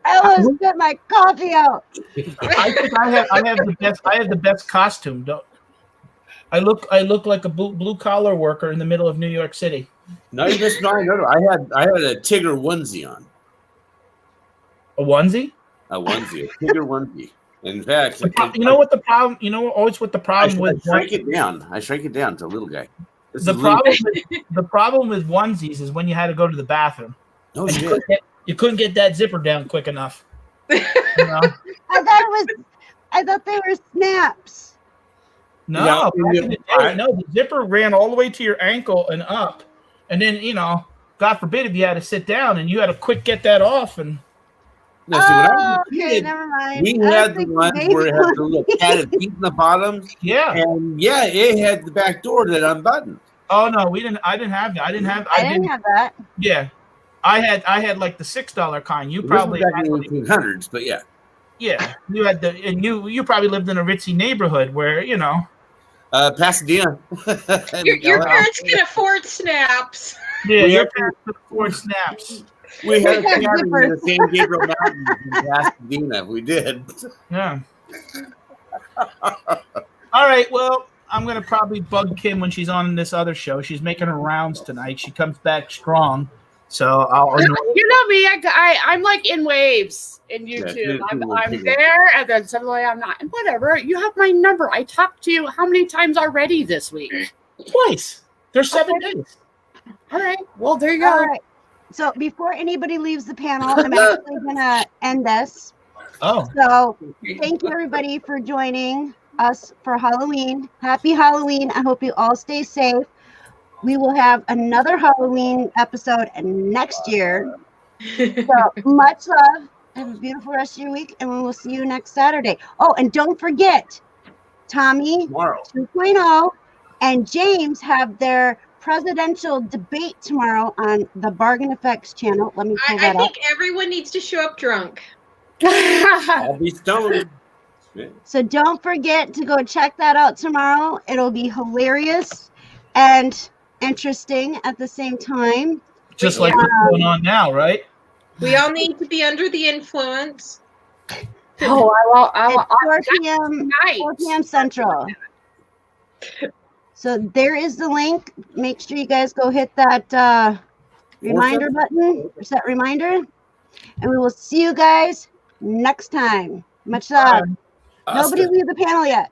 I almost spit my coffee out. I think I have the best. I have the best costume. I look like a blue collar worker in the middle of New York City. No, you missed mine. No. I had a Tigger onesie on. A onesie? A onesie, a Tigger onesie. In fact, you know what the problem? You know always what the problem with. I shrank it down. I shrank it down to a little guy. The problem with onesies is when you had to go to the bathroom. Oh, you couldn't get that zipper down quick enough. You know? I thought they were snaps. No, the zipper ran all the way to your ankle and up, and then God forbid if you had to sit down and you had to quick get that off and. No, see, when I was a Okay, kid, never mind. we had the ones where it had the little padded feet in the bottom. Yeah, and it had the back door that unbuttoned. Oh no, we didn't. I didn't have that. I didn't have that. Yeah, I had like the $6 kind. You probably back in the 1800s, but yeah. Yeah, you had and you probably lived in a ritzy neighborhood where Pasadena. Your parents can afford snaps. Yeah, your parents can afford snaps. We had the San Gabriel Mountains in Pasadena. We did. Yeah. All right. Well, I'm gonna probably bug Kim when she's on this other show. She's making her rounds tonight. She comes back strong, so I'll. You know me. I'm like in waves in YouTube. I'm there, and then suddenly I'm not. And whatever. You have my number. I talked to you how many times already this week? Twice. There's 7 days. All right. Well, there you go. All right. So before anybody leaves the panel, I'm actually gonna end this. Oh. So thank you everybody for joining us for Halloween. Happy Halloween. I hope you all stay safe. We will have another Halloween episode next year. So much love. Have a beautiful rest of your week, and we will see you next Saturday. Oh, and don't forget, Tommy 2.0 and James have their presidential debate tomorrow on the Bargain Effects channel. Let me pull that up. I think everyone needs to show up drunk. I'll be stoned. So don't forget to go check that out tomorrow. It'll be hilarious and interesting at the same time. Just like what's going on now, right? We all need to be under the influence. It's 4 p.m. Central. So there is the link. Make sure you guys go hit that reminder button, or set reminder, and we will see you guys next time. Much love. Nobody leave the panel yet.